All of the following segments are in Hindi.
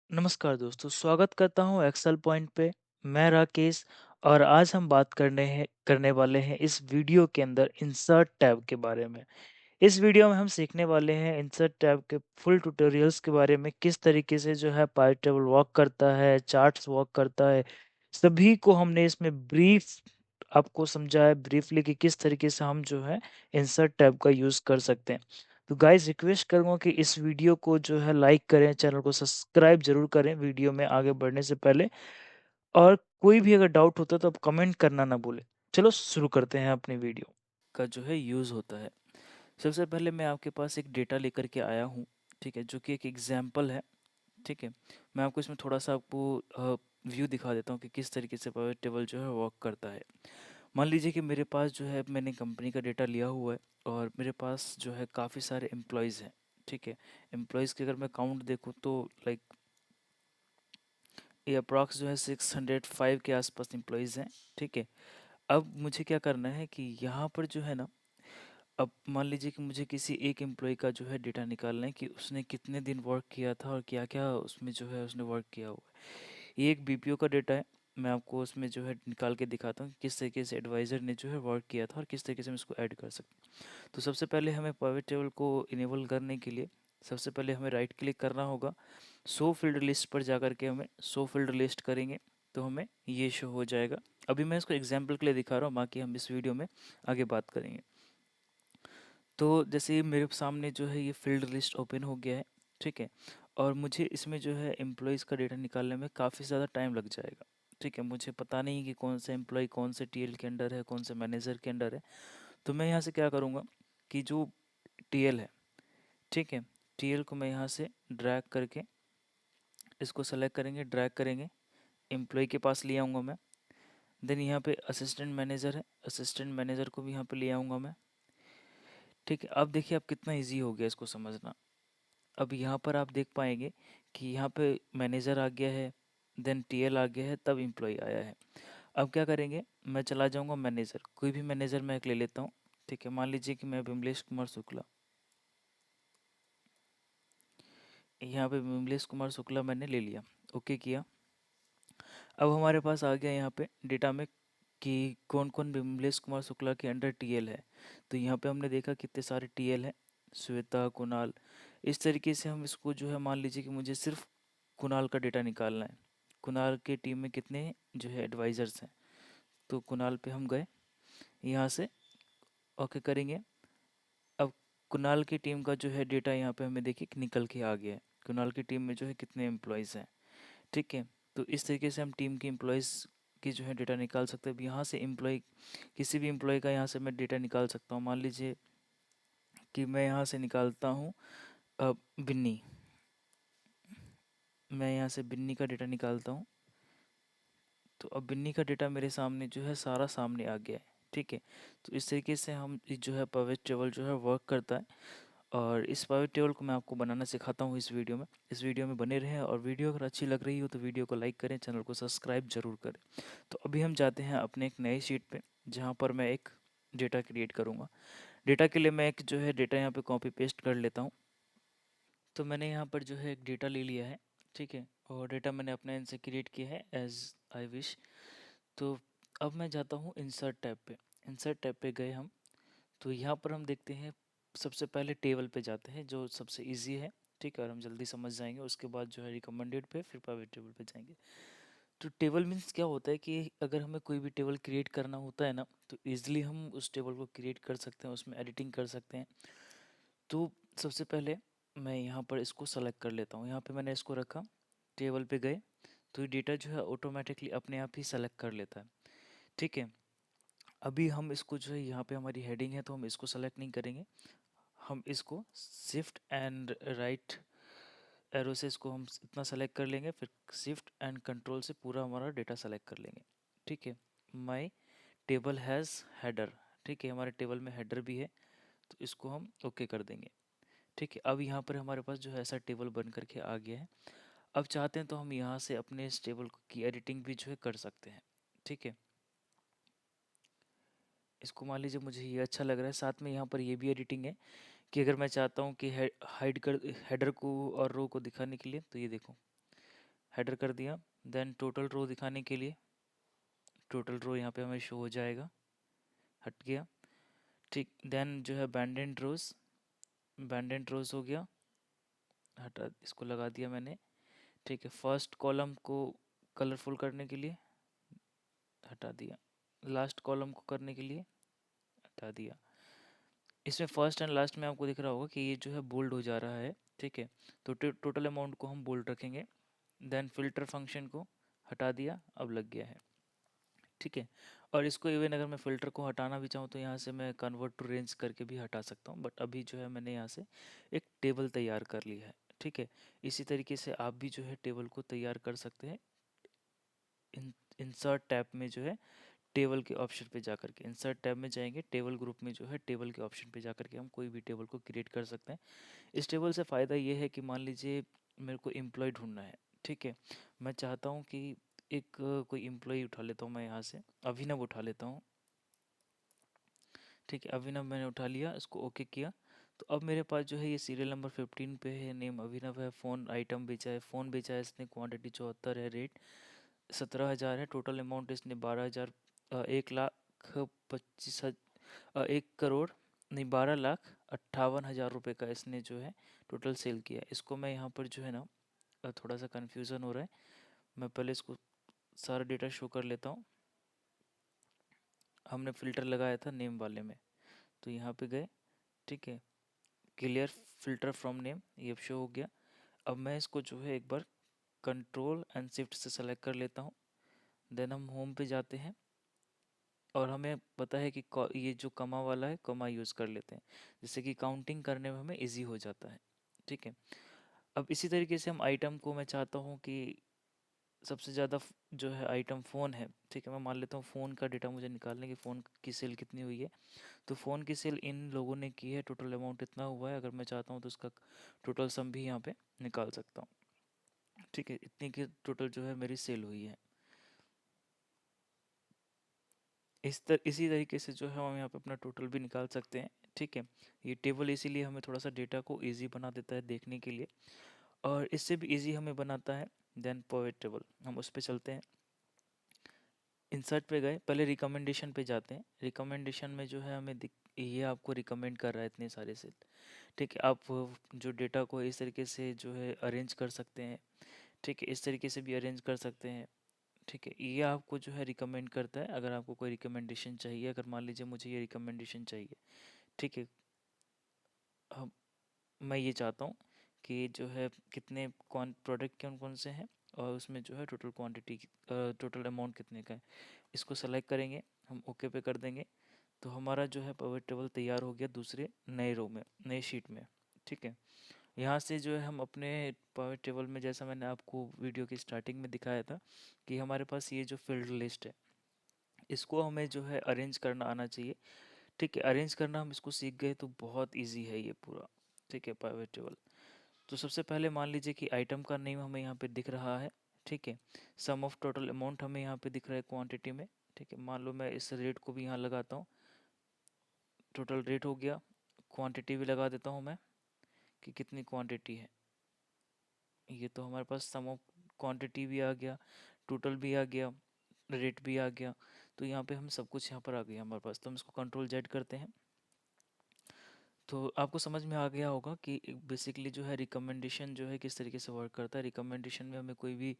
नमस्कार दोस्तों, स्वागत करता हूँ एक्सेल पॉइंट पे। मैं राकेश और आज हम बात करने वाले हैं इस वीडियो के अंदर इंसर्ट टैब के बारे में। इस वीडियो में हम सीखने वाले हैं इंसर्ट टैब के फुल ट्यूटोरियल्स के बारे में, किस तरीके से जो है पाइवट टेबल वर्क करता है, चार्ट्स वर्क करता है। सभी को हमने इसमें ब्रीफ आपको समझाया ब्रीफली कि किस तरीके से हम जो है इंसर्ट टैब का यूज़ कर सकते हैं। तो गाइस रिक्वेस्ट करूँगा कि इस वीडियो को जो है लाइक करें, चैनल को सब्सक्राइब ज़रूर करें वीडियो में आगे बढ़ने से पहले, और कोई भी अगर डाउट होता है तो आप कमेंट करना ना भूलें। चलो शुरू करते हैं अपनी वीडियो का जो है यूज़ होता है। सबसे पहले मैं आपके पास एक डेटा लेकर के आया हूँ, ठीक है, जो कि एक एग्जाम्पल है। ठीक है, मैं आपको इसमें थोड़ा सा आपको व्यू दिखा देता हूँ कि किस तरीके से पावर टेबल जो है वर्क करता है। मान लीजिए कि मेरे पास जो है मैंने कंपनी का डेटा लिया हुआ है और मेरे पास जो है काफ़ी सारे एम्प्लॉयज़ हैं। ठीक है, एम्प्लॉयज़ की अगर मैं काउंट देखूँ तो लाइक ये अप्रॉक्स जो है 605 के आसपास एम्प्लॉयज़ हैं। ठीक है, अब मुझे क्या करना है कि यहाँ पर जो है ना, अब मान लीजिए कि मुझे किसी एक एम्प्लॉय का जो है डेटा निकालना है कि उसने कितने दिन वर्क किया था और क्या क्या उसमें जो है उसने वर्क किया हुआ है। ये एक बीपीओ का डेटा है। मैं आपको उसमें जो है निकाल के दिखाता हूँ कि किस तरीके से एडवाइज़र ने जो है वर्क किया था और किस तरीके से हम इसको ऐड कर सकते हैं। तो सबसे पहले हमें पाइवट टेबल को इनेबल करने के लिए सबसे पहले हमें राइट क्लिक करना होगा। शो फील्ड लिस्ट पर जा कर के हमें शो फील्ड लिस्ट करेंगे तो हमें ये शो हो जाएगा। अभी मैं इसको एग्जाम्पल के लिए दिखा रहा हूँ, बाकी हम इस वीडियो में आगे बात करेंगे। तो जैसे ये मेरे सामने जो है ये फील्ड लिस्ट ओपन हो गया है। ठीक है, और मुझे इसमें जो है एम्प्लॉयज़ का डेटा निकालने में काफ़ी ज़्यादा टाइम लग जाएगा। ठीक है, मुझे पता नहीं कि कौन सा एम्प्लॉय कौन से टीएल के अंडर है, कौन से मैनेजर के अंडर है। तो मैं यहाँ से क्या करूँगा कि जो टीएल है, ठीक है, टीएल को मैं यहाँ से ड्रैग करके इसको सेलेक्ट करेंगे, ड्रैग करेंगे, एम्प्लॉय के पास ले आऊँगा मैं। देन यहाँ पे असिस्टेंट मैनेजर है, असिस्टेंट मैनेजर को भी यहाँ पे ले आऊँगा मैं। ठीक है, अब देखिए अब कितना ईजी हो गया इसको समझना। अब यहाँ पर आप देख पाएंगे कि यहाँ पे मैनेजर आ गया है, देन टीएल आ गया है, तब एम्प्लॉय आया है। अब क्या करेंगे, मैं चला जाऊँगा मैनेजर, कोई भी मैनेजर मैं एक ले लेता हूँ। ठीक है, मान लीजिए कि मैं विमलेश कुमार शुक्ला, यहाँ पे विमलेश कुमार शुक्ला मैंने ले लिया, ओके किया। अब हमारे पास आ गया यहाँ पे डेटा में कि कौन कौन विमलेश कुमार शुक्ला के अंडर टीएल है। तो यहाँ पे हमने देखा कितने सारे टीएल हैं, श्वेता, कुणाल। इस तरीके से हम इसको जो है, मान लीजिए कि मुझे सिर्फ कुणाल का डेटा निकालना है। कुणाल के टीम में कितने जो है एडवाइज़र्स हैं, तो कुणाल पे हम गए, यहाँ से ओके करेंगे। अब कुणाल की टीम का जो है डेटा यहाँ पे हमें देखिए कि निकल के आ गया है, कुणाल की टीम में जो है कितने एम्प्लॉयज़ हैं। ठीक है, तो इस तरीके से हम टीम के एम्प्लॉयज़ की जो है डेटा निकाल सकते हैं। अब यहाँ से एम्प्लॉय, किसी भी एम्प्लॉय का यहाँ से मैं डेटा निकाल सकता हूँ। मान लीजिए कि मैं यहाँ से निकालता हूँ बिन्नी, मैं यहाँ से बिन्नी का डेटा निकालता हूँ। तो अब बिन्नी का डेटा मेरे सामने जो है सारा सामने आ गया है। ठीक है, तो इस तरीके से हम जो है पाइवट टेबल जो है वर्क करता है। और इस पाइवट टेबल को मैं आपको बनाना सिखाता हूँ इस वीडियो में। इस वीडियो में बने रहें, और वीडियो अगर अच्छी लग रही हो तो वीडियो को लाइक करें, चैनल को सब्सक्राइब जरूर करें। तो अभी हम जाते हैं अपने एक नई शीट पे, जहाँ पर मैं एक डेटा क्रिएट करूँगा। डेटा के लिए मैं एक जो है डेटा यहाँ पे कॉपी पेस्ट कर लेता हूँ। तो मैंने यहाँ पर जो है एक डेटा ले लिया है। ठीक है, और डेटा मैंने अपने एंड से क्रिएट किया है एज आई विश। तो अब मैं जाता हूँ इंसर्ट टैब पे। इंसर्ट टैब पे गए हम, तो यहाँ पर हम देखते हैं, सबसे पहले टेबल पे जाते हैं जो सबसे इजी है। ठीक है, और हम जल्दी समझ जाएंगे। उसके बाद जो है रिकमेंडेड पे, फिर प्राइवेट टेबल पे जाएंगे। तो टेबल मीन्स क्या होता है कि अगर हमें कोई भी टेबल क्रिएट करना होता है ना, तो ईजिली हम उस टेबल को क्रिएट कर सकते हैं, उसमें एडिटिंग कर सकते हैं। तो सबसे पहले मैं यहाँ पर इसको सेलेक्ट कर लेता हूँ। यहाँ पे मैंने इसको रखा, टेबल पे गए, तो ये डेटा जो है ऑटोमेटिकली अपने आप ही सेलेक्ट कर लेता है। ठीक है, अभी हम इसको जो है, यहाँ पे हमारी हेडिंग है तो हम इसको सेलेक्ट नहीं करेंगे। हम इसको शिफ्ट एंड राइट एरो से इसको हम इतना सेलेक्ट कर लेंगे, फिर शिफ्ट एंड कंट्रोल से पूरा हमारा डेटा सेलेक्ट कर लेंगे। ठीक है, माई टेबल हैज़ हेडर। ठीक है, हमारे टेबल में हेडर भी है, तो इसको हम ओके कर देंगे। ठीक है, अब यहाँ पर हमारे पास जो है ऐसा टेबल बन करके आ गया है। अब चाहते हैं तो हम यहाँ से अपने इस टेबल की एडिटिंग भी जो है कर सकते हैं। ठीक है, इसको मान लीजिए मुझे ये अच्छा लग रहा है, साथ में यहाँ पर ये भी एडिटिंग है कि अगर मैं चाहता हूँ कि हाइड कर हेडर को और रो को दिखाने के लिए, तो ये देखो, हेडर कर दिया। देन टोटल रो दिखाने के लिए टोटल रो यहाँ पे हमें शो हो जाएगा, हट गया। ठीक, देन जो है बैंडेंट रोज हो गया, हटा, इसको लगा दिया मैंने। ठीक है, फर्स्ट कॉलम को कलरफुल करने के लिए हटा दिया, लास्ट कॉलम को करने के लिए हटा दिया। इसमें फर्स्ट एंड लास्ट में आपको दिख रहा होगा कि ये जो है बोल्ड हो जा रहा है। ठीक है, तो टोटल अमाउंट को हम बोल्ड रखेंगे। देन फिल्टर फंक्शन को हटा दिया, अब लग गया है। ठीक है, और इसको इवन अगर मैं फ़िल्टर को हटाना भी चाहूँ तो यहाँ से मैं कन्वर्ट टू रेंज करके भी हटा सकता हूँ, बट अभी जो है मैंने यहाँ से एक टेबल तैयार कर ली है। ठीक है, इसी तरीके से आप भी जो है टेबल को तैयार कर सकते हैं। इंसर्ट टैब में जो है टेबल के ऑप्शन पे जा करके, इंसर्ट टैब में जाएंगे, टेबल ग्रुप में जो है टेबल के ऑप्शन पे जा करके हम कोई भी टेबल को क्रिएट कर सकते हैं। इस टेबल से फ़ायदा ये है कि मान लीजिए मेरे को एम्प्लॉय ढूंढना है। ठीक है, मैं चाहता हूँ कि एक कोई एम्प्लॉय उठा लेता हूँ मैं यहाँ से, अभिनव उठा लेता हूँ। ठीक है, अभिनव मैंने उठा लिया, इसको ओके किया। तो अब मेरे पास जो है ये सीरियल नंबर 15 पे है, नेम अभिनव है, फ़ोन आइटम बेचा है, फ़ोन बेचा है इसने, क्वांटिटी 74 है, रेट 17,000 है, टोटल अमाउंट इसने 12,000, 1 करोड़ नहीं, 12,58,000 रुपये का इसने जो है टोटल सेल किया। इसको मैं यहाँ पर जो है ना, थोड़ा सा कन्फ्यूज़न हो रहा है, मैं पहले इसको सारा डेटा शो कर लेता हूँ। हमने फ़िल्टर लगाया था नेम वाले में, तो यहाँ पे गए। ठीक है, क्लियर फिल्टर फ्रॉम नेम, ये अब शो हो गया। अब मैं इसको जो है एक बार कंट्रोल एंड शिफ्ट से सेलेक्ट कर लेता हूँ। देन हम होम पे जाते हैं और हमें पता है कि ये जो कमा वाला है, कमा यूज़ कर लेते हैं, जिससे कि काउंटिंग करने में हमें इजी हो जाता है। ठीक है, अब इसी तरीके से हम आइटम को, मैं चाहता हूँ कि सबसे ज़्यादा जो है आइटम फ़ोन है। ठीक है, मैं मान लेता हूँ फ़ोन का डेटा मुझे निकालने की, फ़ोन की सेल कितनी हुई है। तो फ़ोन की सेल इन लोगों ने की है, टोटल अमाउंट इतना हुआ है। अगर मैं चाहता हूँ तो उसका टोटल सम भी यहाँ पे निकाल सकता हूँ। ठीक है, इतनी की टोटल जो है मेरी सेल हुई है। इसी तरीके से जो है हम यहाँ पे अपना टोटल भी निकाल सकते हैं। ठीक है, ये टेबल इसीलिए हमें थोड़ा सा डेटा को इजी बना देता है देखने के लिए, और इससे भी इजी हमें बनाता है देन पॉवर टेबल। हम उस पर चलते हैं, इंसर्ट पे गए, पहले रिकमेंडेशन पे जाते हैं। रिकमेंडेशन में जो है हमें ये आपको रिकमेंड कर रहा है इतने सारे से। ठीक है, आप जो डेटा को इस तरीके से जो है अरेंज कर सकते हैं। ठीक है, इस तरीके से भी अरेंज कर सकते हैं। ठीक है, ये आपको जो है रिकमेंड करता है अगर आपको कोई रिकमेंडेशन चाहिए। अगर मान लीजिए मुझे ये रिकमेंडेशन चाहिए, ठीक है, हम मैं ये चाहता हूँ कि जो है कितने कौन प्रोडक्ट कौन कौन से हैं, और उसमें जो है टोटल क्वांटिटी, टोटल अमाउंट कितने का है, इसको सेलेक्ट करेंगे, हम ओके पे कर देंगे। तो हमारा जो है पावर टेबल तैयार हो गया दूसरे नए रो में, नए शीट में। ठीक है, यहाँ से जो है हम अपने पावर टेबल में, जैसा मैंने आपको वीडियो की स्टार्टिंग में दिखाया था कि हमारे पास ये जो फील्ड लिस्ट है, इसको हमें जो है अरेंज करना आना चाहिए। ठीक है, अरेंज करना हम इसको सीख गए तो बहुत इजी है ये पूरा। ठीक है, पावर टेबल, तो सबसे पहले मान लीजिए कि आइटम का नेम हमें यहाँ पे दिख रहा है। ठीक है, सम ऑफ टोटल अमाउंट हमें यहाँ पे दिख रहा है क्वांटिटी में। ठीक है, मान लो मैं इस रेट को भी यहाँ लगाता हूँ, टोटल रेट हो गया। क्वांटिटी भी लगा देता हूँ मैं कि कितनी क्वांटिटी है। ये तो हमारे पास सम ऑफ क्वांटिटी भी आ गया, टोटल भी आ गया, रेट भी आ गया। तो यहाँ पे हम सब कुछ यहाँ पर आ गया हमारे पास। तो हम इसको कंट्रोल जेड करते हैं, तो आपको समझ में आ गया होगा कि बेसिकली जो है रिकमेंडेशन जो है किस तरीके से वर्क करता है। रिकमेंडेशन में हमें कोई भी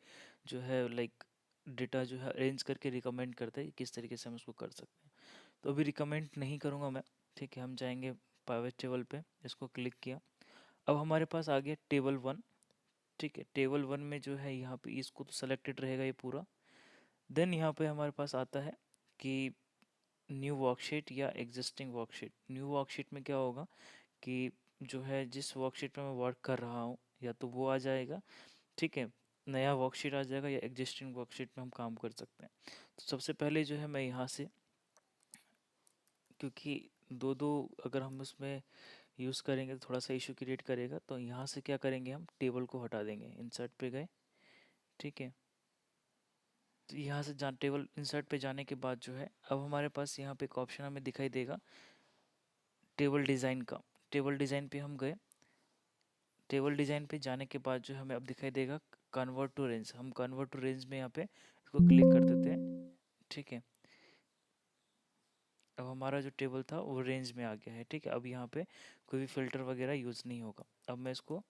जो है लाइक डेटा जो है अरेंज करके रिकमेंड करते हैं, किस तरीके से हम उसको कर सकते हैं। तो अभी रिकमेंड नहीं करूँगा मैं। ठीक है, हम जाएंगे पाइवेट टेबल पे, इसको क्लिक किया। अब हमारे पास आ गया टेबल वन। ठीक है, टेबल वन में जो है यहाँ पे इसको तो सेलेक्टेड रहेगा ये पूरा। देन यहाँ पे हमारे पास आता है कि न्यू वर्कशीट या एग्जिस्टिंग वर्कशीट। न्यू वर्कशीट में क्या होगा कि जो है जिस वर्कशीट पे मैं वर्क कर रहा हूँ या तो वो आ जाएगा। ठीक है, नया वर्कशीट आ जाएगा, या एग्जिस्टिंग वर्कशीट में हम काम कर सकते हैं। तो सबसे पहले जो है मैं यहाँ से, क्योंकि दो दो अगर हम उसमें यूज़ करेंगे तो थोड़ा सा इशू क्रिएट करेगा, तो यहाँ से क्या करेंगे, हम टेबल को हटा देंगे। इंसर्ट पे गए, ठीक है, तो यहाँ से जहाँ टेबल इंसर्ट पे जाने के बाद जो है अब हमारे पास यहाँ पे एक ऑप्शन हमें दिखाई देगा टेबल डिज़ाइन का। टेबल डिज़ाइन पे हम गए, टेबल डिज़ाइन पे जाने के बाद जो हमें अब दिखाई देगा कन्वर्ट टू रेंज। हम कन्वर्ट टू रेंज में यहाँ पे इसको क्लिक कर देते हैं, ठीक है। अब हमारा जो टेबल था वो रेंज में आ गया है, ठीक है। अब यहाँ पे कोई भी फिल्टर वगैरह यूज़ नहीं होगा। अब मैं इसको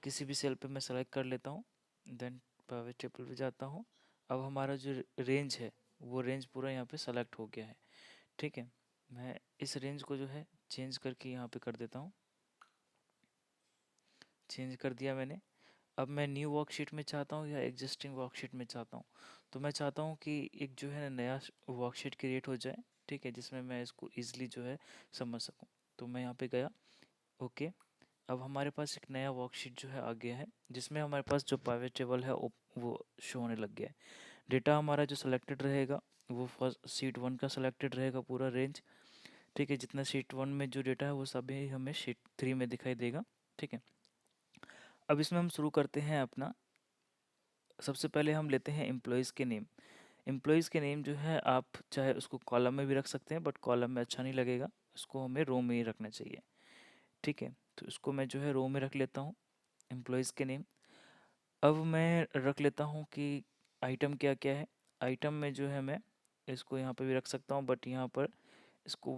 किसी भी सेल पे मैं सेलेक्ट कर लेता हूँ, देन प्राइवेट टेबल पे जाता हूँ। अब हमारा जो रेंज है वो रेंज पूरा यहाँ पे सेलेक्ट हो गया है, ठीक है। मैं इस रेंज को जो है चेंज करके यहाँ पे कर देता हूँ, चेंज कर दिया मैंने। अब मैं न्यू वर्कशीट में चाहता हूँ या एग्जिस्टिंग वर्कशीट में चाहता हूँ, तो मैं चाहता हूँ कि एक जो है नया वर्कशीट क्रिएट हो जाए, ठीक है, जिसमें मैं इसको ईजिली जो है समझ सकूँ। तो मैं यहाँ पे गया, ओके। अब हमारे पास एक नया वर्कशीट जो है आ गया है, जिसमें हमारे पास जो प्राइवेट टेबल है वो शो होने लग गया है। डेटा हमारा जो सिलेक्टेड रहेगा वो फर्स्ट शीट 1 का सिलेक्टेड रहेगा, पूरा रेंज, ठीक है। जितना शीट 1 में जो डेटा है वो सभी हमें शीट 3 में दिखाई देगा, ठीक है। अब इसमें हम शुरू करते हैं अपना। सबसे पहले हम लेते हैं एम्प्लॉयज़ के नेम। एम्प्लॉयज़ के नेम जो है आप चाहे उसको कॉलम में भी रख सकते हैं, बट कॉलम में अच्छा नहीं लगेगा, उसको हमें रो में ही रखना चाहिए, ठीक है। तो इसको मैं जो है रो में रख लेता हूँ, एम्प्लॉयज़ के नेम। अब मैं रख लेता हूँ कि आइटम क्या क्या है। आइटम में जो है मैं इसको यहाँ पे भी रख सकता हूँ, बट यहाँ पर इसको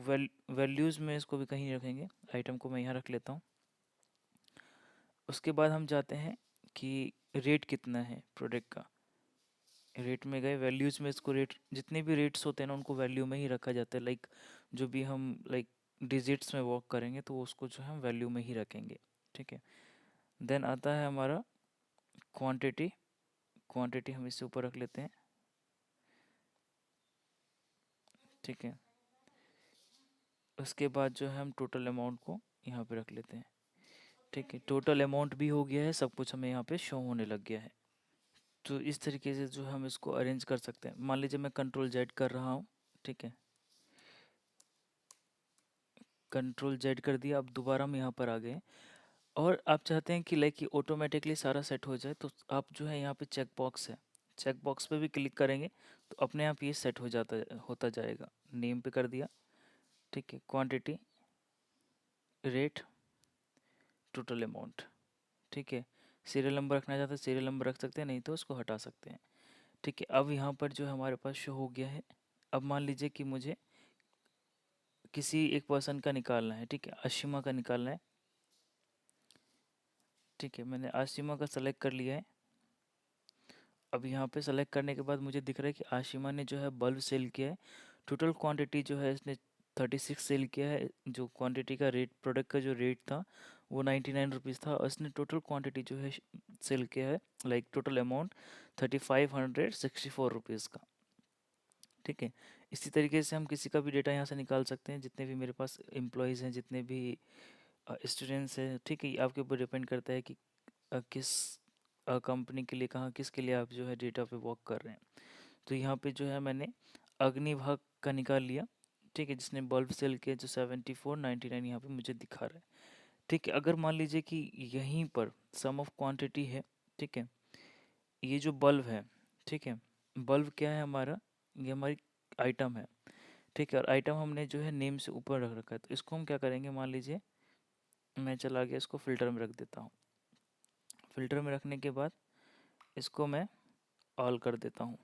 वैल्यूज़ में इसको भी कहीं नहीं रखेंगे, आइटम को मैं यहाँ रख लेता हूँ। उसके बाद हम जाते हैं कि रेट कितना है प्रोडक्ट का। रेट में गए, वैल्यूज़ में इसको रेट, जितने भी रेट्स होते हैं ना उनको वैल्यू में ही रखा जाता है। लाइक जो भी हम लाइक डिजिट्स में वर्क करेंगे तो उसको जो है हम वैल्यू में ही रखेंगे, ठीक है। देन आता है हमारा क्वांटिटी। क्वांटिटी हम इससे ऊपर रख लेते हैं, ठीक है। उसके बाद जो है हम टोटल अमाउंट को यहाँ पे रख लेते हैं, ठीक है। टोटल अमाउंट भी हो गया है, सब कुछ हमें यहाँ पे शो होने लग गया है। तो इस तरीके से जो हम इसको अरेंज कर सकते हैं। मान लीजिए मैं कंट्रोल जेड कर रहा हूँ, ठीक है, कंट्रोल जेड कर दिया। अब दोबारा हम यहाँ पर आ गए और आप चाहते हैं कि लाइक ये ऑटोमेटिकली सारा सेट हो जाए, तो आप जो है यहाँ पे चेक बॉक्स है, चेक बॉक्स पे भी क्लिक करेंगे तो अपने आप ये सेट हो जाता होता जाएगा। नेम पे कर दिया, ठीक है, क्वांटिटी, रेट, टोटल अमाउंट, ठीक है। सीरियल नंबर रखना चाहते हैं सीरियल नंबर रख सकते हैं, नहीं तो उसको हटा सकते हैं, ठीक है। अब यहाँ पर जो है हमारे पास शो हो गया है। अब मान लीजिए कि मुझे किसी एक पर्सन का निकालना है, ठीक है, आशिमा का निकालना है, ठीक है। मैंने आशिमा का सेलेक्ट कर लिया है। अब यहाँ पे सेलेक्ट करने के बाद मुझे दिख रहा है कि आशिमा ने जो है बल्ब सेल किया है। टोटल क्वांटिटी जो है इसने 36 सेल किया है। जो क्वांटिटी का रेट, प्रोडक्ट का जो रेट था वो 99 रुपीज़ था, और इसने टोटल क्वांटिटी जो है सेल किया है, लाइक टोटल अमाउंट 3564 रुपीज़ का, ठीक है। इसी तरीके से हम किसी का भी डेटा यहाँ से निकाल सकते हैं, जितने भी मेरे पास एम्प्लॉयज़ हैं, जितने भी स्टूडेंट्स हैं, ठीक है। ये आपके ऊपर डिपेंड करता है कि किस कंपनी के लिए, कहाँ किसके लिए आप जो है डेटा पे वर्क कर रहे हैं। तो यहाँ पे जो है मैंने अग्निभाग का निकाल लिया, ठीक है, जिसने बल्ब सेल किया, जो 74.99 यहाँ पे मुझे दिखा रहा है, ठीक है। अगर मान लीजिए कि यहीं पर सम ऑफ क्वांटिटी है, ठीक है, ये जो बल्ब है, ठीक है, बल्ब क्या है हमारा, ये हमारी आइटम है, ठीक है। और आइटम हमने जो है नेम से ऊपर रख रखा है, तो इसको हम क्या करेंगे, मान लीजिए मैं चला गया, इसको फिल्टर में रख देता हूँ। फिल्टर में रखने के बाद इसको मैं ऑल कर देता हूँ,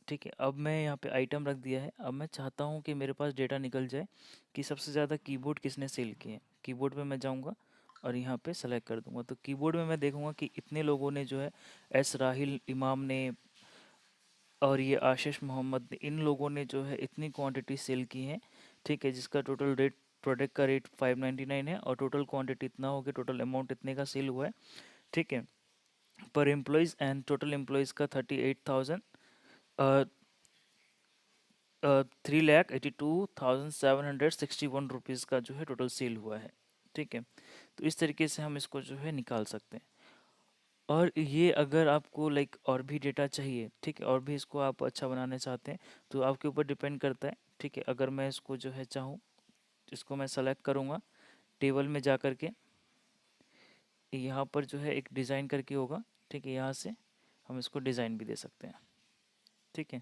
ठीक है। अब मैं यहाँ पे आइटम रख दिया है। अब मैं चाहता हूँ कि मेरे पास डेटा निकल जाए कि सबसे ज़्यादा कीबोर्ड किसने सेल किए हैं। कीबोर्ड पे मैं जाऊँगा और यहाँ पे सेलेक्ट कर दूँगा, तो कीबोर्ड में मैं देखूँगा कि इतने लोगों ने जो है, एस राहिल इमाम ने और ये आशीष मोहम्मद ने, इन लोगों ने जो है इतनी क्वांटिटी सेल की है, ठीक है, जिसका टोटल रेट, प्रोडक्ट का रेट 599 है, और टोटल क्वांटिटी इतना हो गया, टोटल अमाउंट इतने का सेल हुआ है, ठीक है। पर एम्प्लॉयज़ एंड टोटल एम्प्लॉयज़ का 38,000, 3,82,761 रुपीज़ का जो है टोटल सेल हुआ है, ठीक है। तो इस तरीके से हम इसको जो है निकाल सकते हैं। और ये अगर आपको लाइक और भी डेटा चाहिए, ठीक है, और भी इसको आप अच्छा बनाना चाहते हैं, तो आपके ऊपर डिपेंड करता है, ठीक है। अगर मैं इसको जो है चाहूँ, इसको मैं सेलेक्ट करूँगा, टेबल में जा कर के यहाँ पर जो है एक डिज़ाइन करके होगा, ठीक है, यहाँ से हम इसको डिज़ाइन भी दे सकते हैं, ठीक है।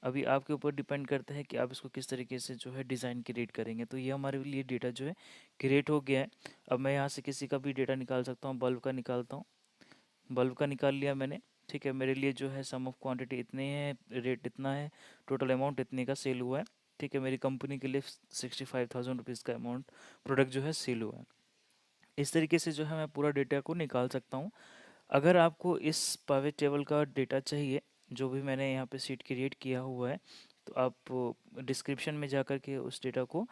अभी आपके ऊपर डिपेंड करता है कि आप इसको किस तरीके से जो है डिज़ाइन क्रिएट करेंगे। तो ये हमारे लिए डेटा जो है क्रिएट हो गया है। अब मैं यहाँ से किसी का भी डेटा निकाल सकता हूँ, बल्ब का निकालता हूँ, बल्ब का निकाल लिया मैंने। ठीक है, मेरे लिए जो है सम ऑफ क्वांटिटी इतनी है, रेट इतना है, टोटल अमाउंट इतने का सेल हुआ है। ठीक है, मेरी कंपनी के लिए 65,000 रुपीज़ का अमाउंट प्रोडक्ट जो है सेल हुआ है। इस तरीके से जो है मैं पूरा डेटा को निकाल सकता हूँ। अगर आपको इस पाइवेट टेबल का डेटा चाहिए, जो भी मैंने यहाँ पे सीट क्रिएट किया हुआ है, तो आप डिस्क्रिप्शन में जा कर के उस डेटा को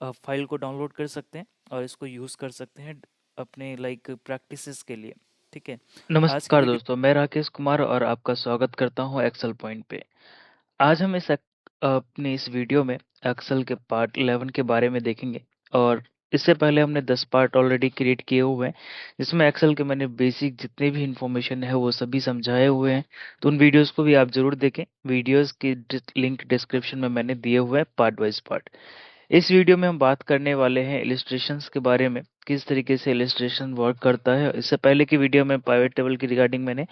फाइल को डाउनलोड कर सकते हैं और इसको यूज़ कर सकते हैं अपने लाइक प्रैक्टिसेस के लिए। ठीक है, आज की नमस्कार वीडियो। दोस्तों, मैं राकेश कुमार और आपका स्वागत करता हूं एक्सेल पॉइंट पे। आज हम अपने इस वीडियो में एक्सेल के पार्ट 11 के बारे में देखेंगे। और इससे पहले हमने 10 पार्ट ऑलरेडी क्रिएट किए हुए हैं, जिसमें एक्सेल के मैंने बेसिक जितने भी इंफॉर्मेशन है वो सभी समझाए हुए हैं। तो उन वीडियोस को भी आप जरूर देखें। वीडियोस की लिंक डिस्क्रिप्शन में मैंने दिए हुए हैं पार्ट वाइज पार्ट। इस वीडियो में हम बात करने वाले हैं इलिस्ट्रेशंस के बारे में, किस तरीके से इलिस्ट्रेशन वर्क करता है। इससे पहले की वीडियो में पाइवट टेबल की रिगार्डिंग मैंने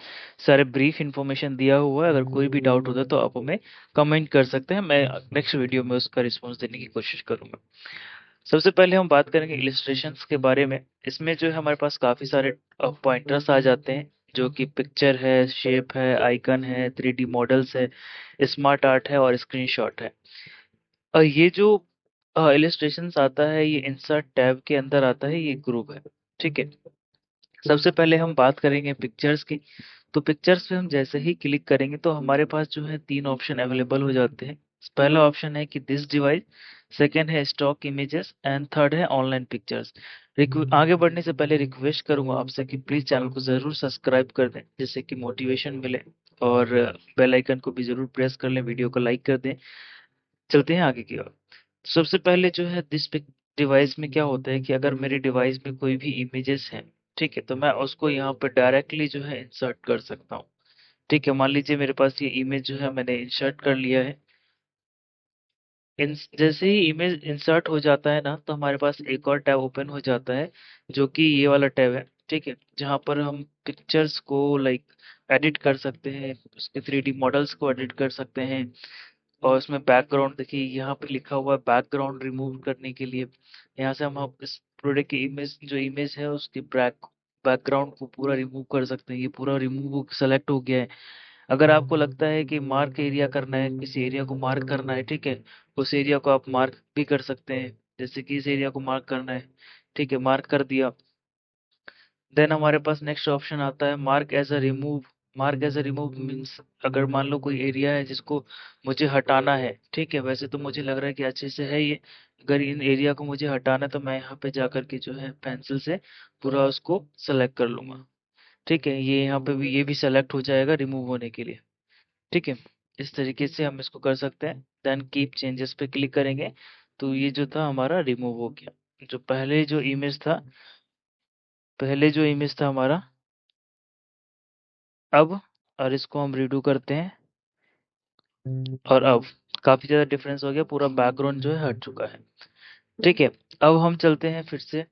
सारे ब्रीफ इन्फॉर्मेशन दिया हुआ है। अगर कोई भी डाउट होता है तो आप हमें कमेंट कर सकते हैं, मैं नेक्स्ट वीडियो में उसका रिस्पॉन्स देने की कोशिश करूंगा। सबसे पहले हम बात करेंगे इलिस्ट्रेशंस के बारे में। इसमें जो है हमारे पास काफी सारे पॉइंटर्स आ जाते हैं, जो कि पिक्चर है, शेप है, आइकन है, 3D मॉडल्स है, स्मार्ट आर्ट है और स्क्रीनशॉट है। ये जो इलिस्ट्रेशंस आता है, ये इंसर्ट टैब के अंदर आता है, ये ग्रुप है। ठीक है, सबसे पहले हम बात करेंगे पिक्चर्स की। तो पिक्चर्स पे हम जैसे ही क्लिक करेंगे तो हमारे पास जो है तीन ऑप्शन अवेलेबल हो जाते हैं। पहला ऑप्शन है कि दिस डिवाइस, सेकंड है स्टॉक इमेजेस एंड थर्ड है ऑनलाइन पिक्चर्स। आगे बढ़ने से पहले रिक्वेस्ट करूंगा आपसे कि प्लीज चैनल को जरूर सब्सक्राइब कर दें, जिससे कि मोटिवेशन मिले। और बेल आइकन को भी जरूर प्रेस कर लें, वीडियो को लाइक कर दें। चलते हैं आगे की ओर। सबसे पहले जो है दिस डिवाइस में क्या होता है कि अगर मेरे डिवाइस में कोई भी इमेजेस हैं, ठीक है, तो मैं उसको यहाँ पर डायरेक्टली जो है इंसर्ट कर सकता हूँ। ठीक है, मान लीजिए मेरे पास ये इमेज जो है मैंने इंसर्ट कर लिया है। जैसे ही इमेज इंसर्ट हो जाता है ना, तो हमारे पास एक और टैब ओपन हो जाता है, जो कि ये वाला टैब है। ठीक है, जहाँ पर हम पिक्चर्स को लाइक एडिट कर सकते हैं, उसके 3D मॉडल्स को एडिट कर सकते हैं। और उसमें बैकग्राउंड देखिए, यहाँ पे लिखा हुआ है बैकग्राउंड रिमूव करने के लिए। यहाँ से हम आप इस प्रोडक्ट की इमेज है उसकी बैकग्राउंड को पूरा रिमूव कर सकते हैं। ये पूरा रिमूव सेलेक्ट हो गया है। अगर आपको लगता है कि मार्क एरिया करना है, किसी एरिया को मार्क करना है, ठीक है, उस एरिया को आप मार्क भी कर सकते हैं। जैसे कि इस एरिया को मार्क करना है, ठीक है, मार्क कर दिया। देन हमारे पास नेक्स्ट ऑप्शन आता है mark as a remove. Mark as a remove means, अगर मान लो कोई एरिया है जिसको मुझे हटाना है, ठीक है, वैसे तो मुझे लग रहा है कि अच्छे से है ये। अगर इन एरिया को मुझे हटाना है तो मैं यहाँ पे जाकर के जो है पेंसिल से पूरा उसको सेलेक्ट कर लूंगा। ठीक है, ये यहाँ पे भी, ये भी सेलेक्ट हो जाएगा रिमूव होने के लिए। ठीक है, इस तरीके से हम इसको कर सकते हैं। देन कीप चेंजेस पे क्लिक करेंगे तो ये जो था हमारा रिमूव हो गया। जो पहले जो इमेज था हमारा, अब, और इसको हम रीडू करते हैं। और अब काफी ज्यादा डिफरेंस हो गया, पूरा बैकग्राउंड जो है हट चुका है। ठीक है, अब हम चलते हैं फिर से,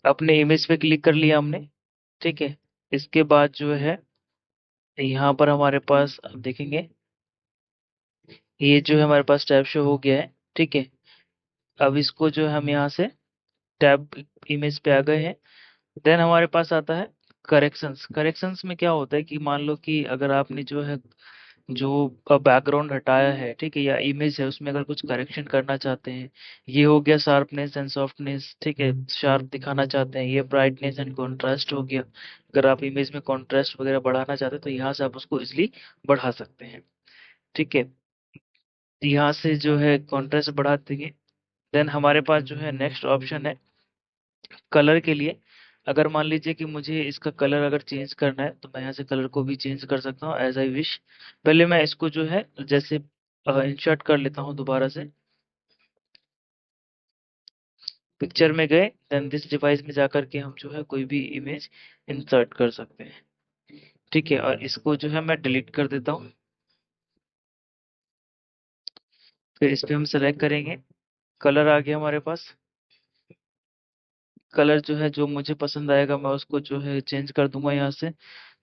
अपने इमेज पे क्लिक कर लिया हमने। ठीक है, इसके बाद जो है यहाँ पर हमारे पास अब देखेंगे, ये जो है हमारे पास टैब शो हो गया है। ठीक है, अब इसको जो है हम यहाँ से टैब इमेज पे आ गए हैं। देन हमारे पास आता है करेक्शंस। करेक्शंस में क्या होता है कि मान लो कि अगर आपने जो है जो बैकग्राउंड हटाया है, ठीक है, या इमेज है, उसमें अगर कुछ करेक्शन करना चाहते हैं, ये हो गया शार्पनेस एंड सॉफ्टनेस। ठीक है, शार्प दिखाना चाहते हैं, ये ब्राइटनेस एंड कॉन्ट्रास्ट हो गया। अगर आप इमेज में कॉन्ट्रास्ट वगैरह बढ़ाना चाहते हैं तो यहाँ से आप उसको इजिली बढ़ा सकते हैं। ठीक है, यहाँ से जो है कॉन्ट्रास्ट बढ़ा देंगे। देन हमारे पास जो है नेक्स्ट ऑप्शन है कलर के लिए। अगर मान लीजिए कि मुझे इसका कलर अगर चेंज करना है तो मैं यहाँ से कलर को भी चेंज कर सकता हूँ एज आई विश। पहले मैं इसको जो है जैसे इंसर्ट कर लेता हूँ दोबारा से। पिक्चर में गए, देन दिस डिवाइस में जाकर के हम जो है कोई भी इमेज इंसर्ट कर सकते हैं। ठीक है, और इसको जो है मैं डिलीट कर देता हूँ। फिर इस पे हम सेलेक्ट करेंगे, कलर आ गया हमारे पास। कलर जो है जो मुझे पसंद आएगा मैं उसको जो है चेंज कर दूंगा यहाँ से।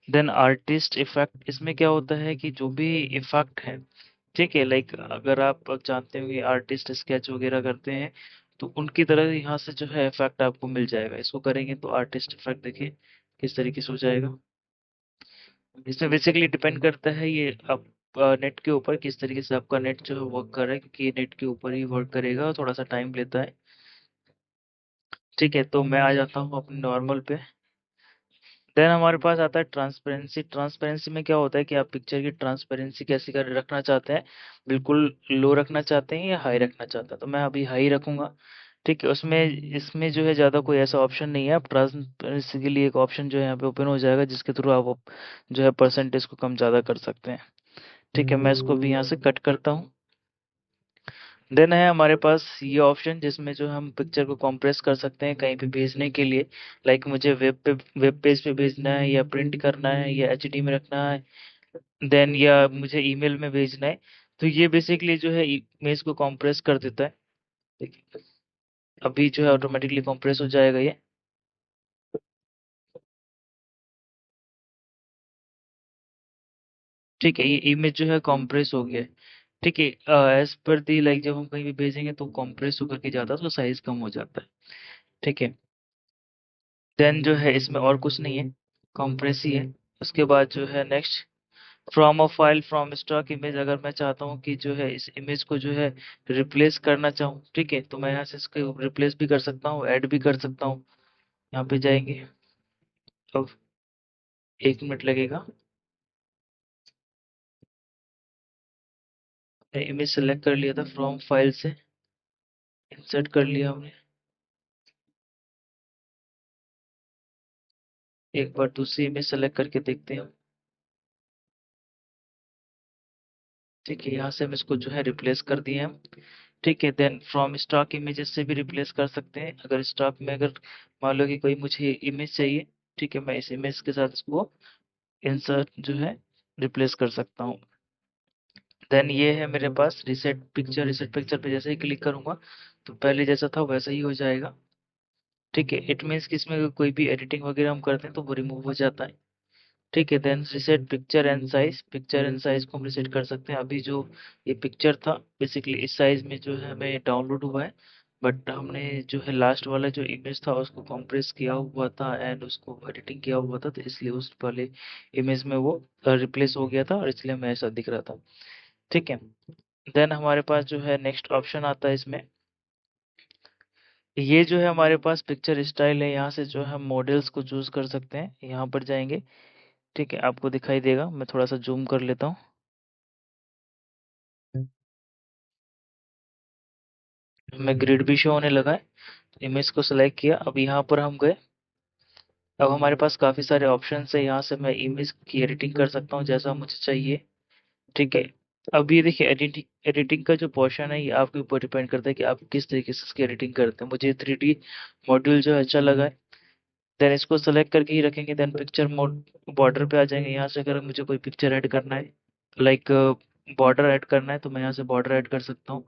देन आर्टिस्ट इफेक्ट, इसमें क्या होता है कि जो भी इफेक्ट है, ठीक है, लाइक अगर आप जानते हो कि आर्टिस्ट स्केच वगैरह करते हैं, तो उनकी तरह यहाँ से जो है इफेक्ट आपको मिल जाएगा। इसको करेंगे तो आर्टिस्ट इफेक्ट देखिए किस तरीके से हो जाएगा। इसमें बेसिकली डिपेंड करता है ये आप नेट के ऊपर किस तरीके से आपका नेट जो है वर्क कर रहा है, क्योंकि ये नेट के ऊपर ही वर्क करेगा और थोड़ा सा टाइम लेता है। ठीक है, तो मैं आ जाता हूँ अपने नॉर्मल पे। देन हमारे पास आता है ट्रांसपेरेंसी। ट्रांसपेरेंसी में क्या होता है कि आप पिक्चर की ट्रांसपेरेंसी कैसी कर रखना चाहते हैं, बिल्कुल लो रखना चाहते हैं या हाई रखना चाहते हैं। तो मैं अभी हाई रखूंगा। ठीक है, उसमें इसमें जो है ज़्यादा कोई ऐसा ऑप्शन नहीं है। आप ट्रांसपेरेंसी के लिए एक ऑप्शन जो है यहाँ पे ओपन हो जाएगा, जिसके थ्रू आप जो है परसेंटेज को कम ज़्यादा कर सकते हैं। ठीक है, मैं इसको भी यहाँ से कट करता हूँ। देन है हमारे पास ये ऑप्शन जिसमें जो हम पिक्चर को कंप्रेस कर सकते हैं कहीं पे भेजने के लिए। लाइक मुझे वेब पेज पे भेजना है, या प्रिंट करना है, या एचडी में रखना है, देन या मुझे ईमेल में भेजना है। तो ये बेसिकली जो है इमेज को कंप्रेस कर देता है। देखिए अभी जो है ऑटोमेटिकली कंप्रेस हो जाएगा ये। ठीक है, ये इमेज जो है कंप्रेस हो गया है। ठीक है, एज पर दी लाइक जब हम कहीं भी भेजेंगे तो कंप्रेस होकर के जाता है, तो साइज कम हो जाता है। ठीक है, देन जो है इसमें और कुछ नहीं है, कंप्रेस ही है। उसके बाद जो है next, from a file from stock image. अगर मैं चाहता हूँ कि जो है इस इमेज को जो है रिप्लेस करना चाहूँ, ठीक है, तो मैं यहाँ से इसको रिप्लेस भी कर सकता हूँ, ऐड भी कर सकता हूँ। यहाँ पे जाएंगे, अब 1 मिनट लगेगा। इमेज सेलेक्ट कर लिया था फ्रॉम फाइल से, इंसर्ट कर लिया हमने। एक बार दूसरी इमेज सेलेक्ट करके देखते हैं। ठीक है, यहाँ से हम इसको जो है रिप्लेस कर दिए हम। ठीक है, देन फ्रॉम स्टॉक इमेजेस से भी रिप्लेस कर सकते हैं। अगर स्टॉक में अगर मान लो कि कोई मुझे इमेज चाहिए, ठीक है, मैं इस इमेज के साथ इसको इंसर्ट जो है रिप्लेस कर सकता हूँ। देन ये है मेरे पास रिसेट पिक्चर। रिसेट पिक्चर पे जैसे ही क्लिक करूंगा तो पहले जैसा था वैसा ही हो जाएगा। ठीक है, इट मीन्स कि इसमें अगर कोई भी एडिटिंग वगैरह हम करते हैं तो वो रिमूव हो जाता है। ठीक है, then reset picture and size. Picture and size को हम रिसेट कर सकते हैं। अभी जो ये पिक्चर था बेसिकली इस साइज में जो है हमें डाउनलोड हुआ है, बट हमने जो है लास्ट वाला जो इमेज था उसको कंप्रेस किया हुआ था एंड उसको एडिटिंग किया हुआ था, तो इसलिए उस वाले इमेज में वो रिप्लेस हो गया था और इसलिए हमें ऐसा दिख रहा था। ठीक है, देन हमारे पास जो है नेक्स्ट ऑप्शन आता है इसमें। ये जो है हमारे पास पिक्चर स्टाइल है, यहाँ से जो है हम मॉडल्स को चूज कर सकते हैं। यहाँ पर जाएंगे, ठीक है, आपको दिखाई देगा। मैं थोड़ा सा जूम कर लेता हूँ। हमें ग्रिड भी शो होने लगा है। इमेज को सिलेक्ट किया, अब यहाँ पर हम गए। अब हमारे पास काफी सारे ऑप्शन है, यहाँ से मैं इमेज की एडिटिंग कर सकता हूँ जैसा मुझे चाहिए। ठीक है, अब ये देखिए एडिटिंग एडिटिंग का जो पोर्शन है ये आपके ऊपर डिपेंड करता है कि आप किस तरीके से इसकी एडिटिंग करते हैं। मुझे 3D मॉड्यूल जो है अच्छा लगा है। देन इसको सेलेक्ट करके ही रखेंगे। देन पिक्चर मोड, बॉर्डर पे आ जाएंगे। यहाँ से अगर मुझे कोई पिक्चर ऐड करना है, लाइक बॉर्डर ऐड करना है, तो मैं यहाँ से बॉर्डर ऐड कर सकता हूँ।